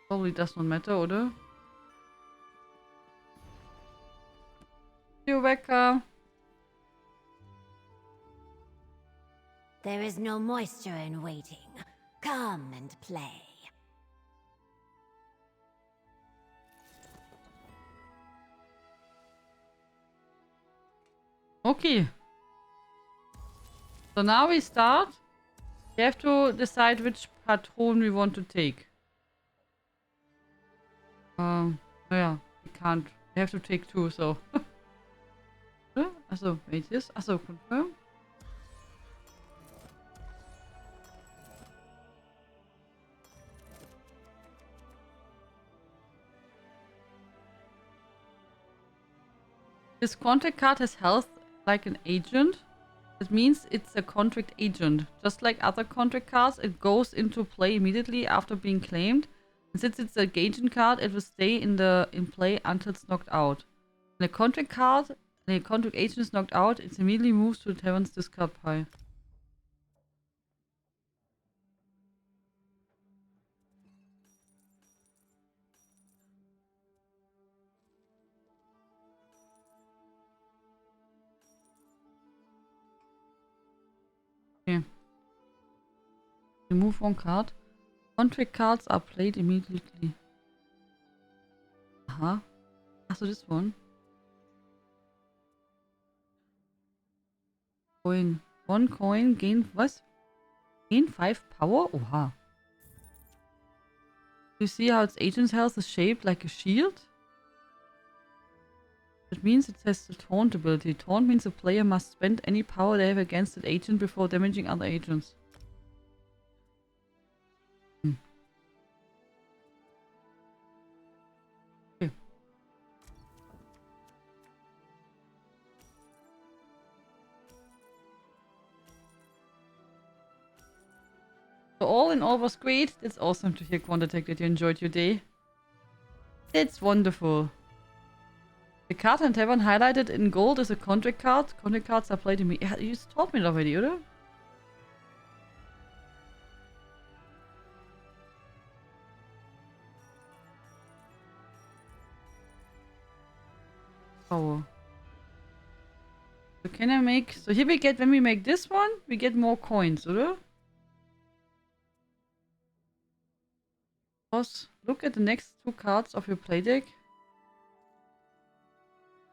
Probably does not matter, oder? You, Becca. There is no moisture in waiting. Come and play. Okay. So now we start. We have to decide which patron we want to take. Yeah, we can't. We have to take two, so. Also, wait, this. Also, confirm. This contract card has health like an agent. That means it's a contract agent. Just like other contract cards, it goes into play immediately after being claimed. And since it's a agent card, it will stay in play until it's knocked out. When a contract card, when a contract agent is knocked out, it immediately moves to the tavern's discard pile. Okay. Remove one card. Contract cards are played immediately. Aha. So this one. Coin. One coin, gain what? Gain 5 power? Oha. You see how its agent's health is shaped like a shield? That means it has the taunt ability. Taunt means the player must spend any power they have against that agent before damaging other agents. Okay. So all in all was great. It's awesome to hear, Quantatech, that you enjoyed your day. It's wonderful. The card in Tavern highlighted in gold is a contract card. Contract cards are played in me. You just told me it already, oder? Power. So can I make... So here we get, when we make this one, we get more coins, oder? Look at the next two cards of your play deck.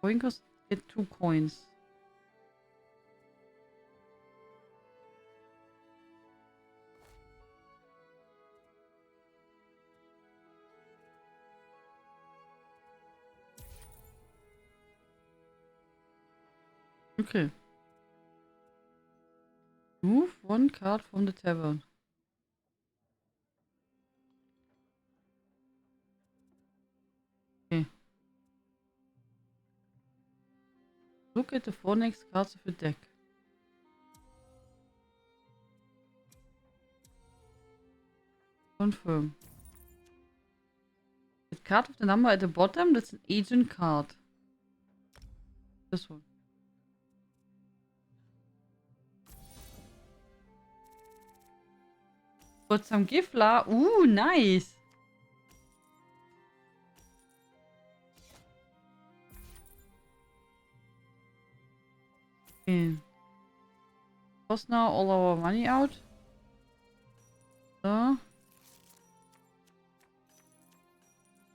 Coin cost, get 2 coins. Okay. Move one card from the tavern. Okay. Look at the 4 next cards of your deck. Confirm. The card with the number at the bottom, that's an agent card. This one. Got some Gifla. Ooh, nice. Okay. Toss now all our money out. So.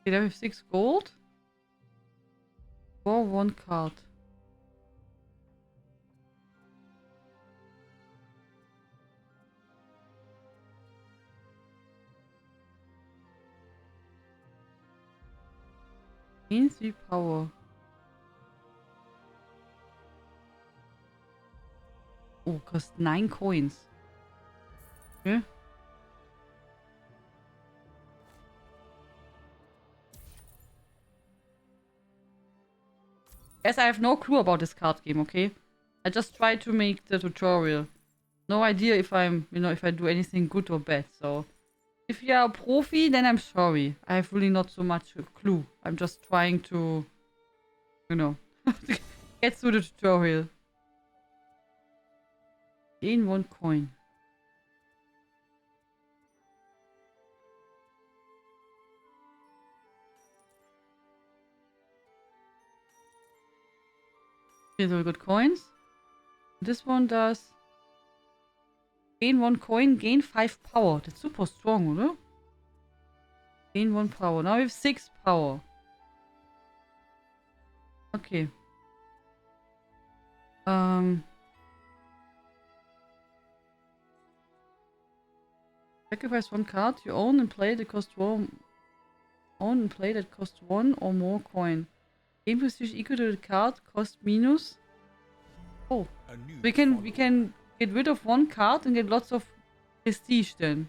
Okay, we have 6 gold. For 1 card. Gain 3 power. Oh, cost 9 coins. Okay. Guys, I have no clue about this card game, okay? I just tried to make the tutorial. No idea if I'm, if I do anything good or bad, so... If you are a profi, then I'm sorry. I have really not so much a clue. I'm just trying to, you know, get through the tutorial. Gain 1 coin. Okay, so we got coins. This one does gain 1 coin, gain 5 power. That's super strong, oder? Gain 1 power. Now we have 6 power. Okay. Sacrifice 1 card you own and play that costs 1. Own and play that costs 1 or more coin. Game prestige equal to the card cost minus. Oh, we can get rid of 1 card and get lots of prestige then.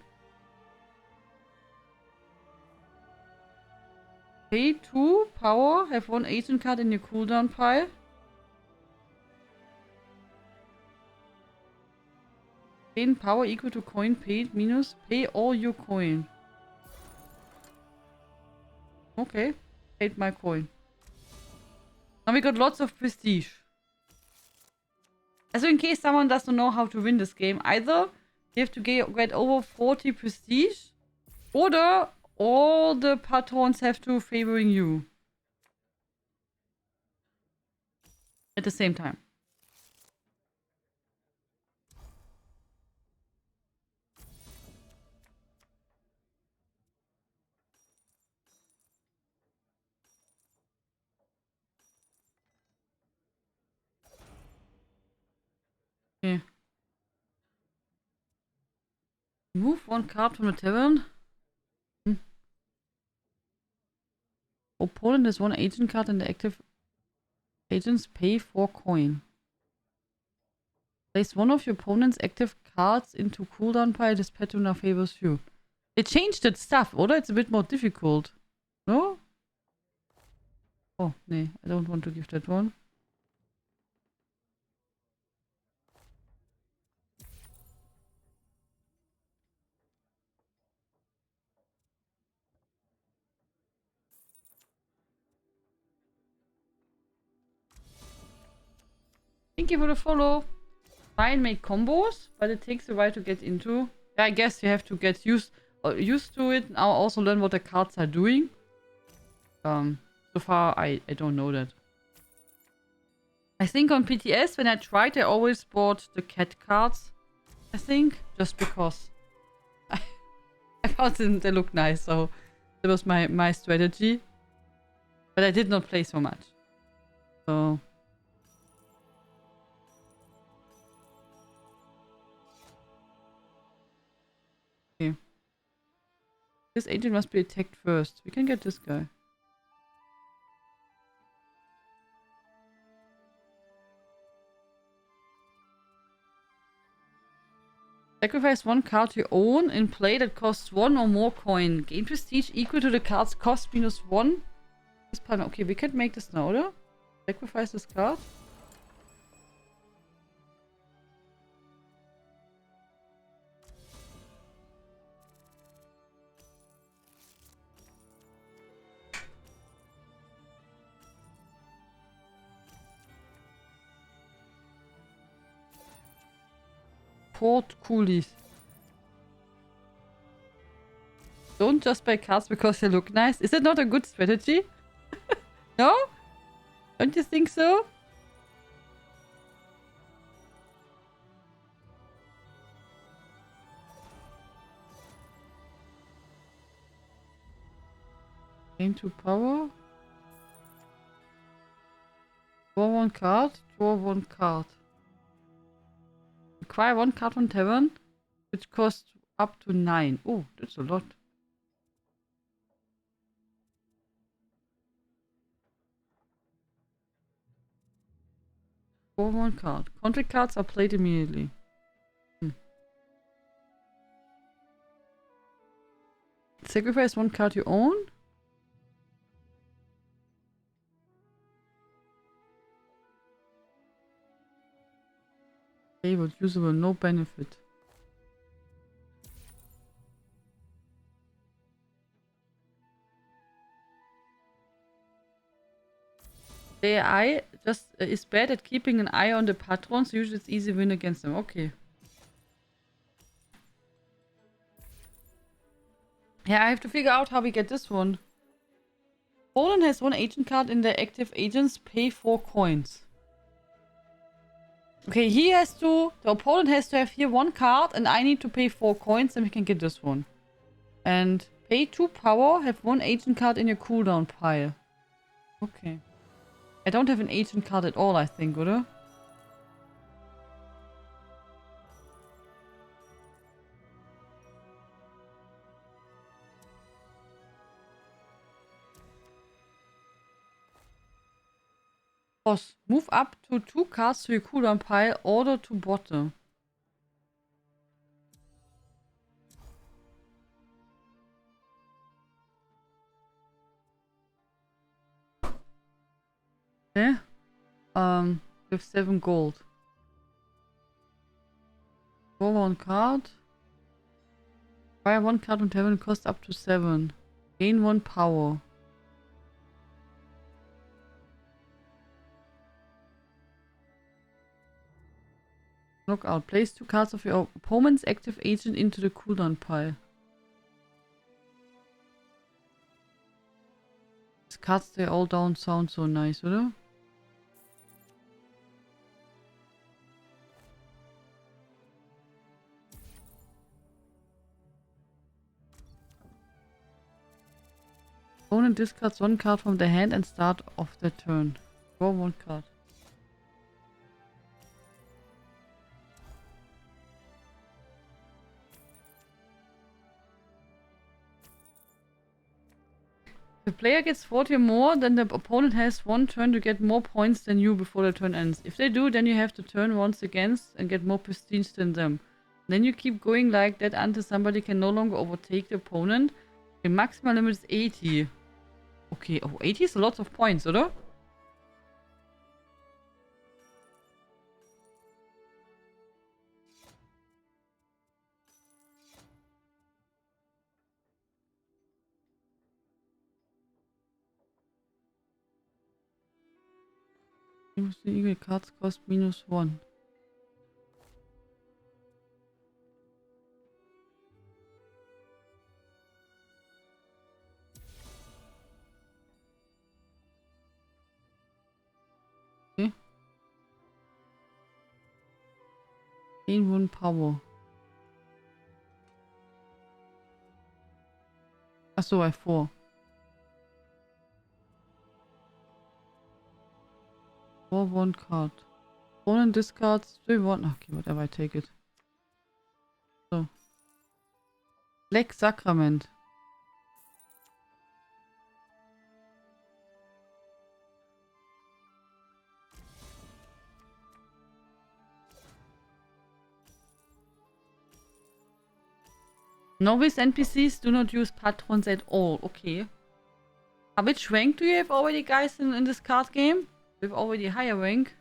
Pay 2 power, have 1 agent card in your cooldown pile. Gain power equal to coin paid minus pay all your coin. Okay, paid my coin. Now we got lots of prestige. Also in case someone doesn't know how to win this game, either you have to get over 40 prestige, or all the patrons have to favoring you. At the same time. Okay. Move 1 card from the tavern. Opponent has 1 agent card and the active agents pay 4 coin. Place 1 of your opponent's active cards into cooldown pile. This pattern now favors you. They changed that stuff, oder? It's a bit more difficult. No? Oh, nee. I don't want to give that one. Thank you for the follow. Try and make combos, but it takes a while to get into. Yeah, I guess you have to get used to it. Now also learn what the cards are doing. So far I don't know that. I think on PTS when I tried, I always bought the cat cards. I think just because I found them, they look nice, so that was my strategy. But I did not play so much. So okay. This agent must be attacked first. We can get this guy. Sacrifice 1 card you own in play that costs 1 or more coin. Gain prestige equal to the card's cost minus 1. Okay, we can make this now, oder? Sacrifice this card. Port coolies. Don't just buy cards because they look nice. Is that not a good strategy? No? Don't you think so? Gain 2 power. Draw 1 card. Draw 1 card. Acquire 1 card from tavern, which costs up to 9. Oh, that's a lot. Draw 1 card. Contract cards are played immediately. Sacrifice 1 card you own. But usable, no benefit. The AI just is bad at keeping an eye on the patrons. Usually it's easy win against them. Okay. Yeah, I have to figure out how we get this one. Poland has one agent card in the active agents. Pay 4 coins. Okay, he has to... The opponent has to have here 1 card and I need to pay 4 coins and we can get this one. And pay 2 power. Have 1 agent card in your cooldown pile. Okay. I don't have an agent card at all, I think, oder? Boss, move up to 2 cards to your cooldown pile, order to bottom. Okay. With 7 gold. Draw 1 card. Acquire 1 card and have it cost up to 7. Gain 1 power. Knockout. Place 2 cards of your opponent's active agent into the cooldown pile. These cards, they all don't sound so nice, oder? Opponent discards 1 card from the hand and start off the turn. Draw 1 card. If the player gets 40 or more, then the opponent has 1 turn to get more points than you before the turn ends. If they do, then you have to turn once against and get more prestige than them. Then you keep going like that until somebody can no longer overtake the opponent. The maximum limit is 80. Okay, oh, 80 is a lot of points, oder? Use the eagle cards cost -1. Okay. Gain 1 power. Achso, I have 4. 1 card. Opponent discards 3 1. Okay, whatever, I take it. So. Black Sacrament. Novice NPCs do not use patrons at all. Okay. Which rank do you have already, guys, in this card game? We have already higher rank.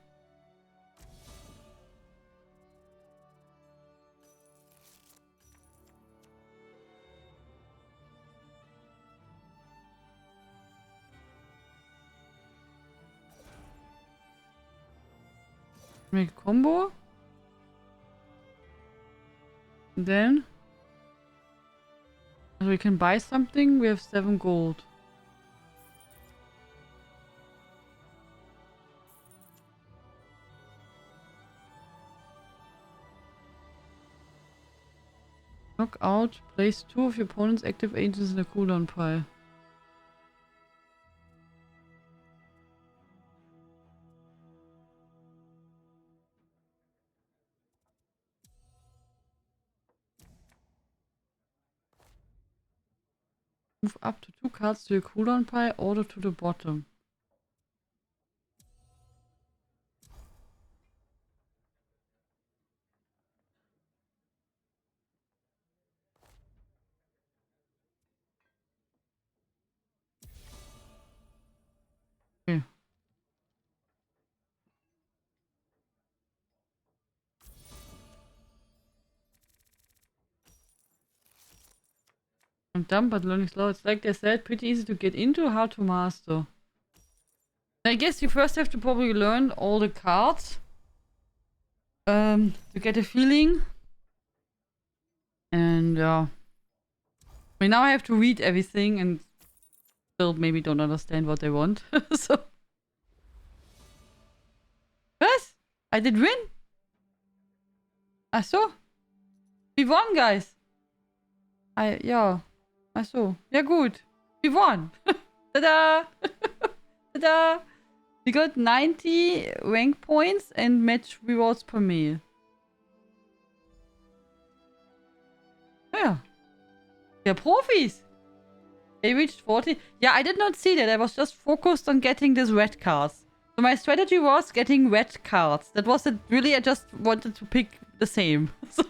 Make a combo. And then we can buy something. We have 7 gold. Knock out. Place 2 of your opponent's active agents in the cooldown pile. Move up to 2 cards to your cooldown pile, order to the bottom. Okay. I'm dumb but learning slow. It's like they said, pretty easy to get into, hard to master. I guess you first have to probably learn all the cards to get a feeling. And I mean, now I have to read everything and still maybe don't understand what they want. So. What? I did win? Ach so. We won, guys. Ja. Ach so. Ja, gut. We won. Tada! Tada! We got 90 rank points and match rewards per meal. Yeah. They're Profis. They reached 40. Yeah, I did not see that. I was just focused on getting these red cards. So my strategy was getting red cards. That was it. Really, I just wanted to pick the same. So,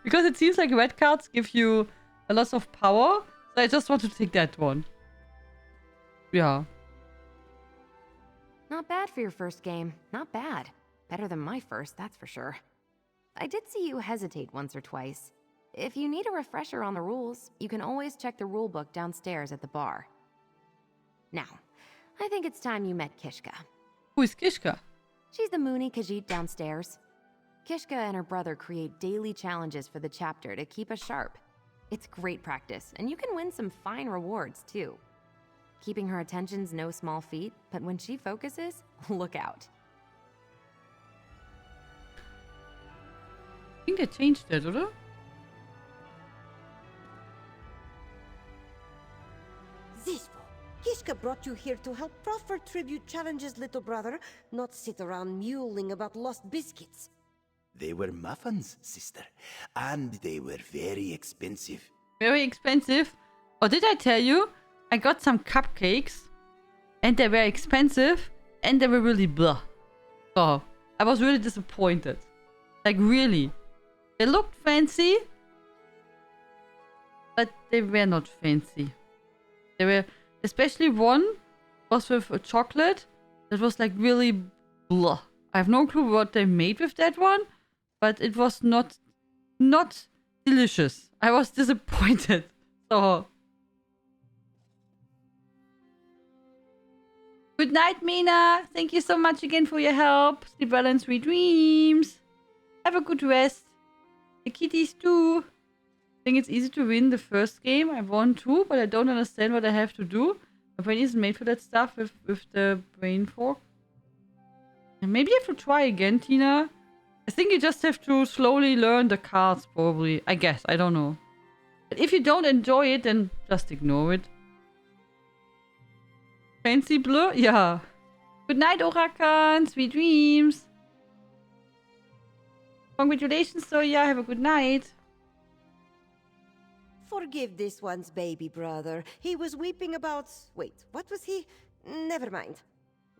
because it seems like red cards give you a lot of power. So I just want to take that one. Yeah. Not bad for your first game. Not bad. Better than my first, that's for sure. I did see you hesitate once or twice. If you need a refresher on the rules, you can always check the rulebook downstairs at the bar. Now, I think it's time you met Kishka. Who is Kishka? She's the Mooney Khajiit downstairs. Kishka and her brother create daily challenges for the chapter to keep us sharp. It's great practice, and you can win some fine rewards, too. Keeping her attention's no small feat, but when she focuses, look out. I think they changed that, oder? Zispo, Kishka brought you here to help proffer tribute challenges, little brother, not sit around mewling about lost biscuits. They were muffins, sister, and they were very expensive. Very expensive? Or did I tell you? I got some cupcakes, and they were expensive, and they were really blah. So, I was really disappointed. Like, really. They looked fancy, but they were not fancy. They were, especially one was with a chocolate that was like really blah. I have no clue what they made with that one, but it was not delicious. I was disappointed. So. Good night, Mina. Thank you so much again for your help. Sleep well and sweet dreams. Have a good rest. The kitties too. I think it's easy to win the first game. I won too, but I don't understand what I have to do. My brain isn't made for that stuff with the brain fork. And maybe I have to try again, Tina. I think you just have to slowly learn the cards, probably. I guess. I don't know. But if you don't enjoy it, then just ignore it. Fancy blue? Yeah. Good night, Orakan. Sweet dreams. Congratulations, Soya. Have a good night. Forgive this one's baby brother. He was weeping about... Wait, what was he? Never mind.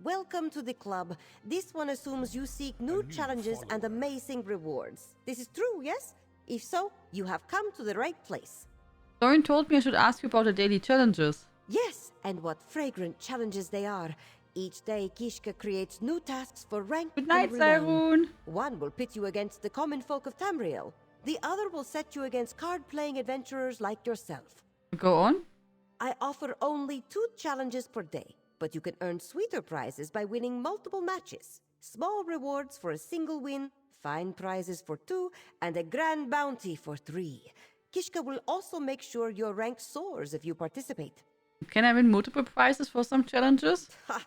Welcome to the club. This one assumes you seek new challenges and amazing rewards. This is true, yes? If so, you have come to the right place. Dorin told me I should ask you about the daily challenges. Yes, and what fragrant challenges they are. Each day, Kishka creates new tasks for rank Good night, and renown. Cyrun. One will pit you against the common folk of Tamriel. The other will set you against card-playing adventurers like yourself. Go on. I offer only 2 challenges per day, but you can earn sweeter prizes by winning multiple matches. Small rewards for a single win, fine prizes for 2, and a grand bounty for 3. Kishka will also make sure your rank soars if you participate. Can I win multiple prizes for some challenges? Ha!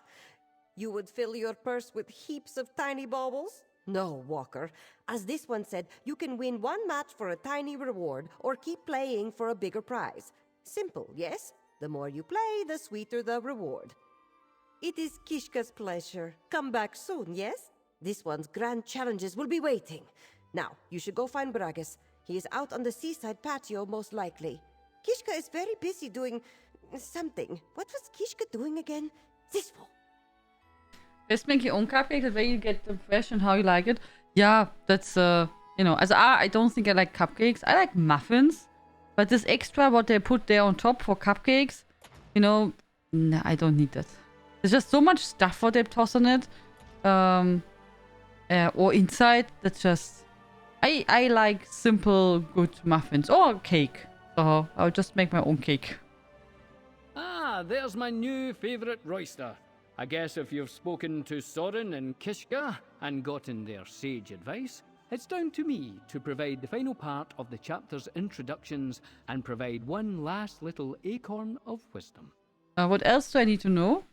You would fill your purse with heaps of tiny baubles? No, Walker. As this one said, you can win 1 match for a tiny reward, or keep playing for a bigger prize. Simple, yes? The more you play, the sweeter the reward. It is Kishka's pleasure. Come back soon, yes? This one's grand challenges will be waiting. Now, you should go find Bragas. He is out on the seaside patio, most likely. Kishka is very busy doing... something. What was Kishka doing again? This one. Best make your own cupcake, that way you get the fresh and how you like it. Yeah, that's, you know, as I don't think I like cupcakes. I like muffins. But this extra, what they put there on top for cupcakes, you know, nah, I don't need that. There's just so much stuff what they toss on it. Or inside, that's just... I like simple, good muffins. Or cake. So I'll just make my own cake. Ah, there's my new favourite roister. I guess if you've spoken to Soren and Kishka and gotten their sage advice, it's down to me to provide the final part of the chapter's introductions and provide one last little acorn of wisdom. What else do I need to know?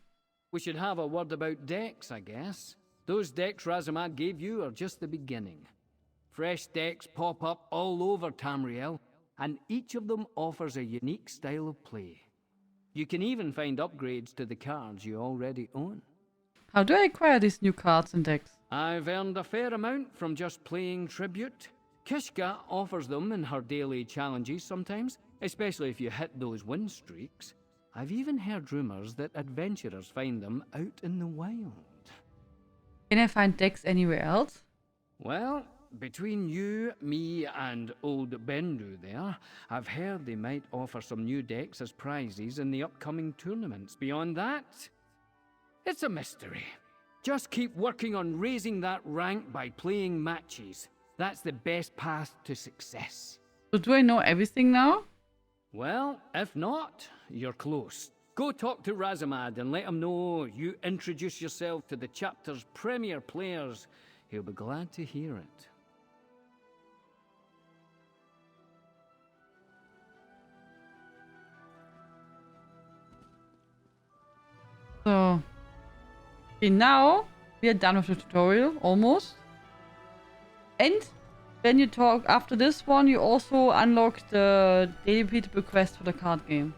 We should have a word about decks, I guess. Those decks Razumad gave you are just the beginning. Fresh decks pop up all over Tamriel, and each of them offers a unique style of play. You can even find upgrades to the cards you already own. How do I acquire these new cards and decks? I've earned a fair amount from just playing Tribute. Kishka offers them in her daily challenges sometimes, especially if you hit those win streaks. I've even heard rumors that adventurers find them out in the wild. Can I find decks anywhere else? Well, between you, me, and old Bendu there, I've heard they might offer some new decks as prizes in the upcoming tournaments. Beyond that, it's a mystery. Just keep working on raising that rank by playing matches. That's the best path to success. So do I know everything now? Well, if not, you're close. Go talk to Razumad and let him know you introduce yourself to the chapter's premier players. He'll be glad to hear it. So, okay, now we are done with the tutorial, almost. And when you talk after this one, you also unlock the daily repeatable quest for the card game.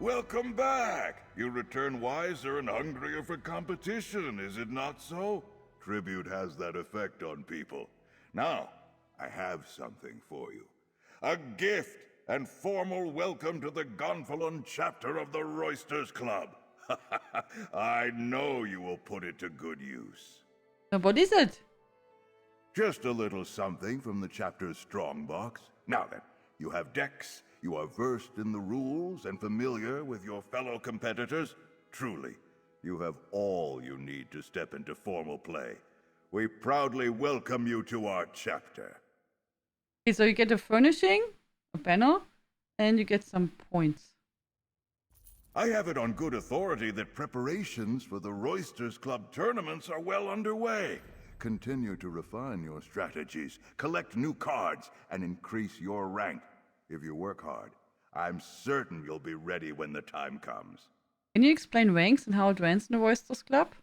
Welcome back! You return wiser and hungrier for competition, is it not so? Tribute has that effect on people. Now, I have something for you. A gift and formal welcome to the Gonfalon chapter of the Roysters Club. I know you will put it to good use. What is it? Just a little something from the chapter's strongbox. Now then, you have decks, you are versed in the rules and familiar with your fellow competitors. Truly, you have all you need to step into formal play. We proudly welcome you to our chapter. Okay, so you get a furnishing, a banner, and you get some points. I have it on good authority that preparations for the Roysters Club tournaments are well underway. Continue to refine your strategies, collect new cards, and increase your rank. If you work hard, I'm certain you'll be ready when the time comes. Can you explain ranks and how it runs in the Roysters Club?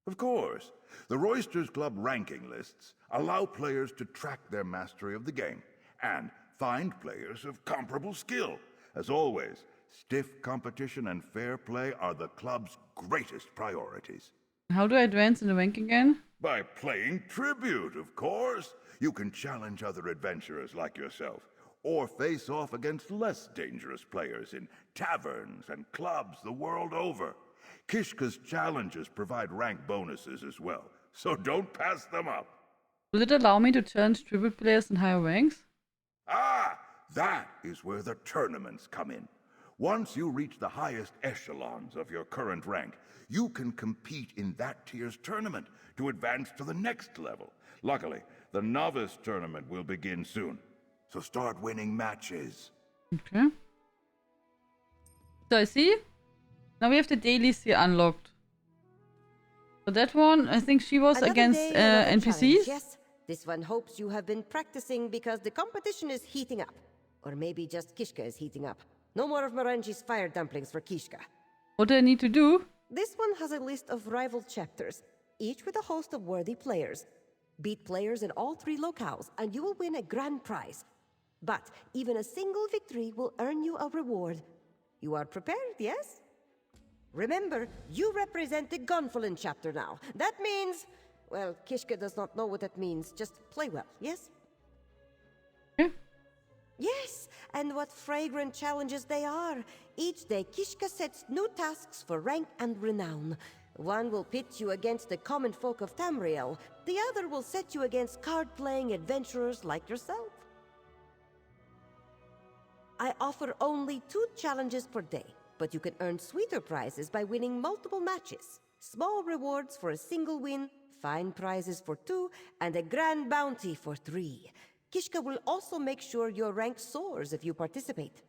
Of course. The Roysters Club ranking lists allow players to track their mastery of the game and find players of comparable skill. As always, stiff competition and fair play are the club's greatest priorities. How do I advance in the rank again? By playing Tribute, of course. You can challenge other adventurers like yourself, or face off against less dangerous players in taverns and clubs the world over. Kishka's challenges provide rank bonuses as well, so don't pass them up. Will it allow me to challenge tribute players in higher ranks? Ah, that is where the tournaments come in. Once you reach the highest echelons of your current rank, you can compete in that tier's tournament to advance to the next level. Luckily, the novice tournament will begin soon, so start winning matches. Okay. So I see. Now we have the dailies here unlocked. So that one, I think she was Another against day, another NPCs. challenge, yes, this one hopes you have been practicing because the competition is heating up. Or maybe just Kishka is heating up. No more of Morangi's fire dumplings for Kishka. What do I need to do? This one has a list of rival chapters, each with a host of worthy players. Beat players in all 3 locales, and you will win a grand prize. But even a single victory will earn you a reward. You are prepared, yes? Remember, you represent the Gonfalon chapter now. That means... well, Kishka does not know what that means. Just play well, yes? Yes, and what fragrant challenges they are. Each day, Kishka sets new tasks for rank and renown. One will pit you against the common folk of Tamriel. The other will set you against card-playing adventurers like yourself. I offer only 2 challenges per day, but you can earn sweeter prizes by winning multiple matches. Small rewards for a single win, fine prizes for 2, and a grand bounty for 3. Kishka will also make sure your rank soars if you participate.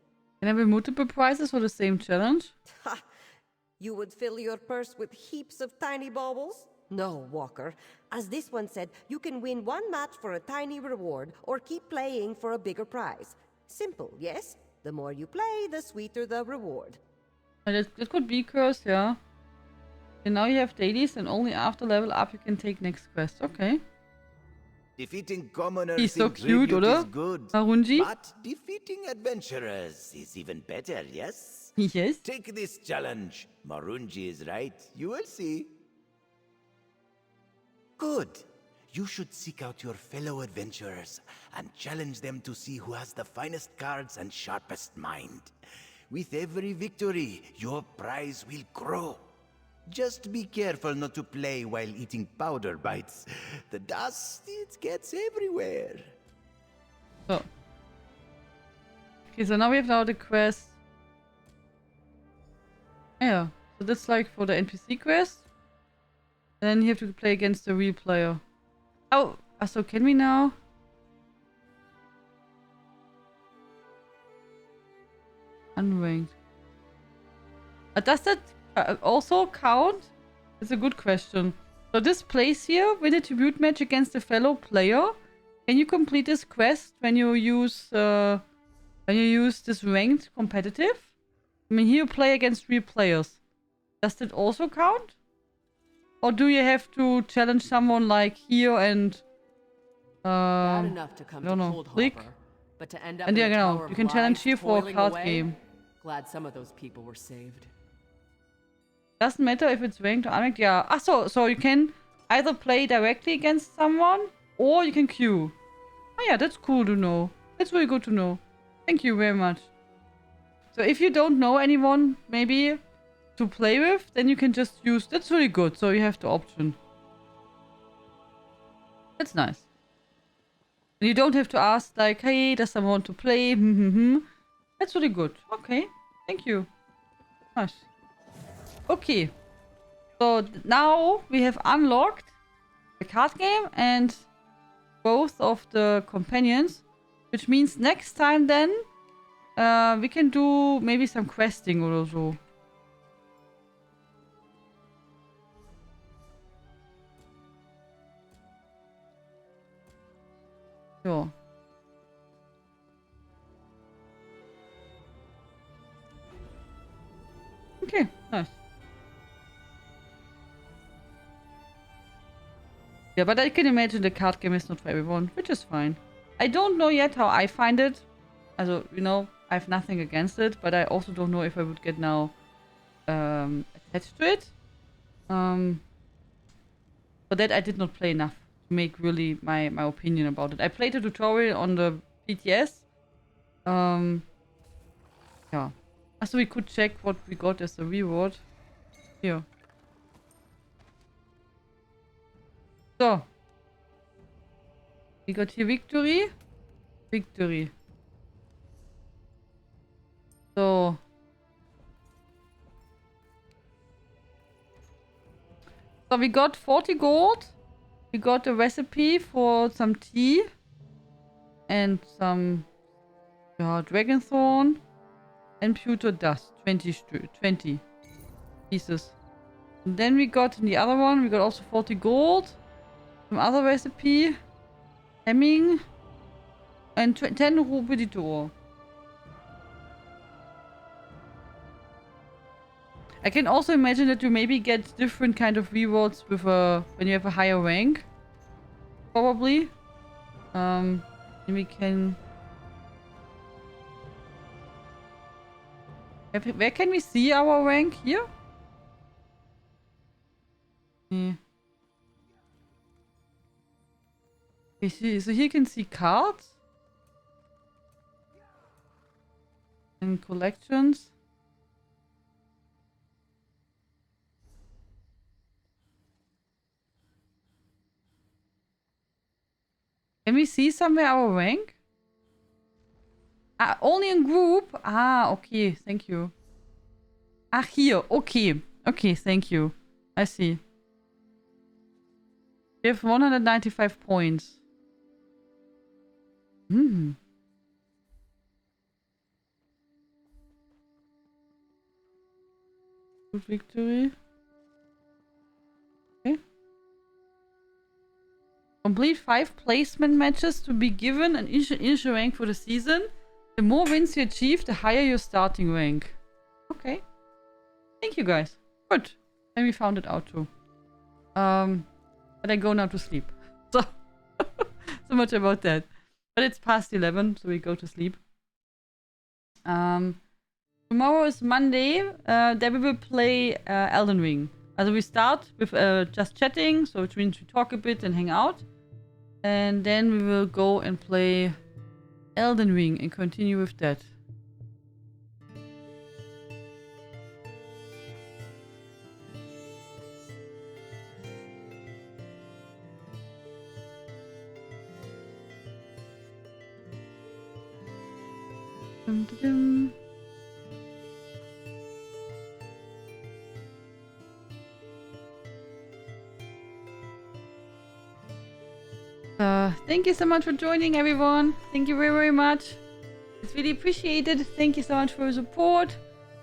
Can I win multiple prizes for the same challenge? Ha! You would fill your purse with heaps of tiny baubles? No, Walker. As this one said, you can win one match for a tiny reward, or keep playing for a bigger prize. Simple, yes? The more you play, the sweeter the reward. That could be Curse, yeah. And now you have dailies, and only after level up you can take next quest. Okay. Defeating commoners He's so in cute, tribute oder? is good. Marunji? But defeating adventurers is even better, yes? Yes. Take this challenge. Marunji is right. You will see. Good. You should seek out your fellow adventurers and challenge them to see who has the finest cards and sharpest mind. With every victory, your prize will grow. Just be careful not to play while eating powder bites. The dust, it gets everywhere. So. Okay, so now we have the quest. Yeah, so that's like for the NPC quest. Then you have to play against the real player. Oh, so can we now? Unranked. Does that also count? It's a good question. So this place here, win a tribute match against a fellow player. Can you complete this quest when you use this ranked competitive? I mean, here you play against real players. Does that also count? Or do you have to challenge someone like here and Bad enough to come I don't to know, Cold click? Harbor, but to end up And in yeah, the genau. Tower You of can challenge Lies here for a toiling card away? game. Glad some of those people were saved. Doesn't matter if it's ranked or unranked. Yeah. Ah, so you can either play directly against someone or you can queue. Oh yeah, that's cool to know. That's really good to know. Thank you very much. So if you don't know anyone, maybe to play with, then you can just use... That's really good. So you have the option. That's nice. And you don't have to ask like, hey, does someone want to play? That's really good. Okay. Thank you. Nice. Okay. So now we have unlocked the card game and both of the companions. Which means next time then we can do maybe some questing or so. Sure. Okay, nice. Yeah, but I can imagine the card game is not for everyone, which is fine. I don't know yet how I find it. Also, you know, I have nothing against it, but I also don't know if I would get now attached to it. For that, I did not play enough to make really my opinion about it. I played a tutorial on the PTS. Yeah. So we could check what we got as a reward. Here. So. We got here victory. Victory. So. So we got 40 gold. We got a recipe for some tea. And some dragonthorn. And pewter dust. 20 pieces. And then we got in the other one, we got also 40 gold. Some other recipe. Hemming. And 10 ruby d'or. I can also imagine that you maybe get different kind of rewards with when you have a higher rank. Probably. Then we can... Where can we see our rank? Here? Yeah. Okay, so here you can see cards. And collections. Can we see somewhere our rank? Ah, only in group? Ah, okay, thank you. Ah, here, okay. Okay, thank you. I see. We have 195 points. Good victory. Okay. Complete 5 placement matches to be given an initial rank for the season. The more wins you achieve, the higher your starting rank. Okay. Thank you guys. Good. And we found it out too. But I go now to sleep. So, so much about that. But it's past 11, so we go to sleep. Tomorrow is Monday. Then we will play Elden Ring. Also we start with just chatting, so which means we talk a bit and hang out. And then we will go and play Elden Ring and continue with that. Dum, dum, dum. Thank you so much for joining, everyone. Thank you very, very much. It's really appreciated. Thank you so much for your support,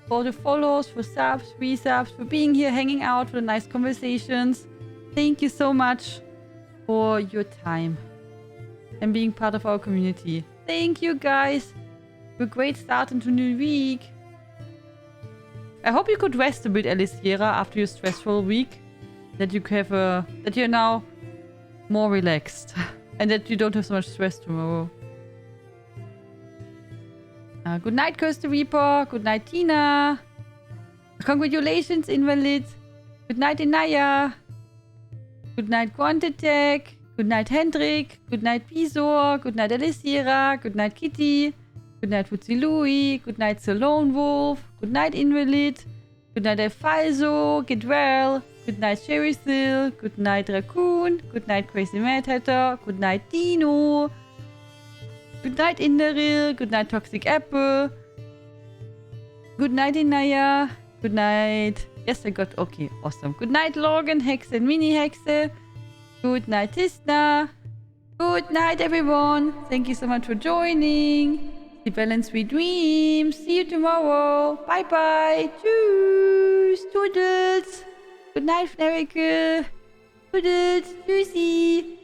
for the follows, for subs, resubs, for being here, hanging out, for the nice conversations. Thank you so much for your time and being part of our community. Thank you, guys. A great start into new week. I hope you could rest a bit, Alessiera, after your stressful week. That you have that you're now more relaxed and that you don't have so much stress tomorrow. Good night, Kirsty Reaper. Good night, Tina. Congratulations, Invalid. Good night, Inaya. Good night, Quantetech. Good night, Hendrik. Good night, Pisor. Good night, Alessiera. Good night, Kitty. Good night, Futsi Louie. Good night, Sir Lone Wolf. Good night, Invalid. Good night, Alfalzo. Get well. Good night, Sherry Sill. Good night, Raccoon. Good night, Crazy Mad Hatter. Good night, Dino. Good night, Inderil. Good night, Toxic Apple. Good night, Inaya. Good night. Yes, I got... Okay, awesome. Good night, Logan, Hexe and Mini Hexe. Good night, Tisna. Good night, everyone. Thank you so much for joining. Sleep well and sweet dreams. See you tomorrow. Bye-bye. Tschüss. Toodles. Good night, Fnerikel. Toodles. Tschüssi.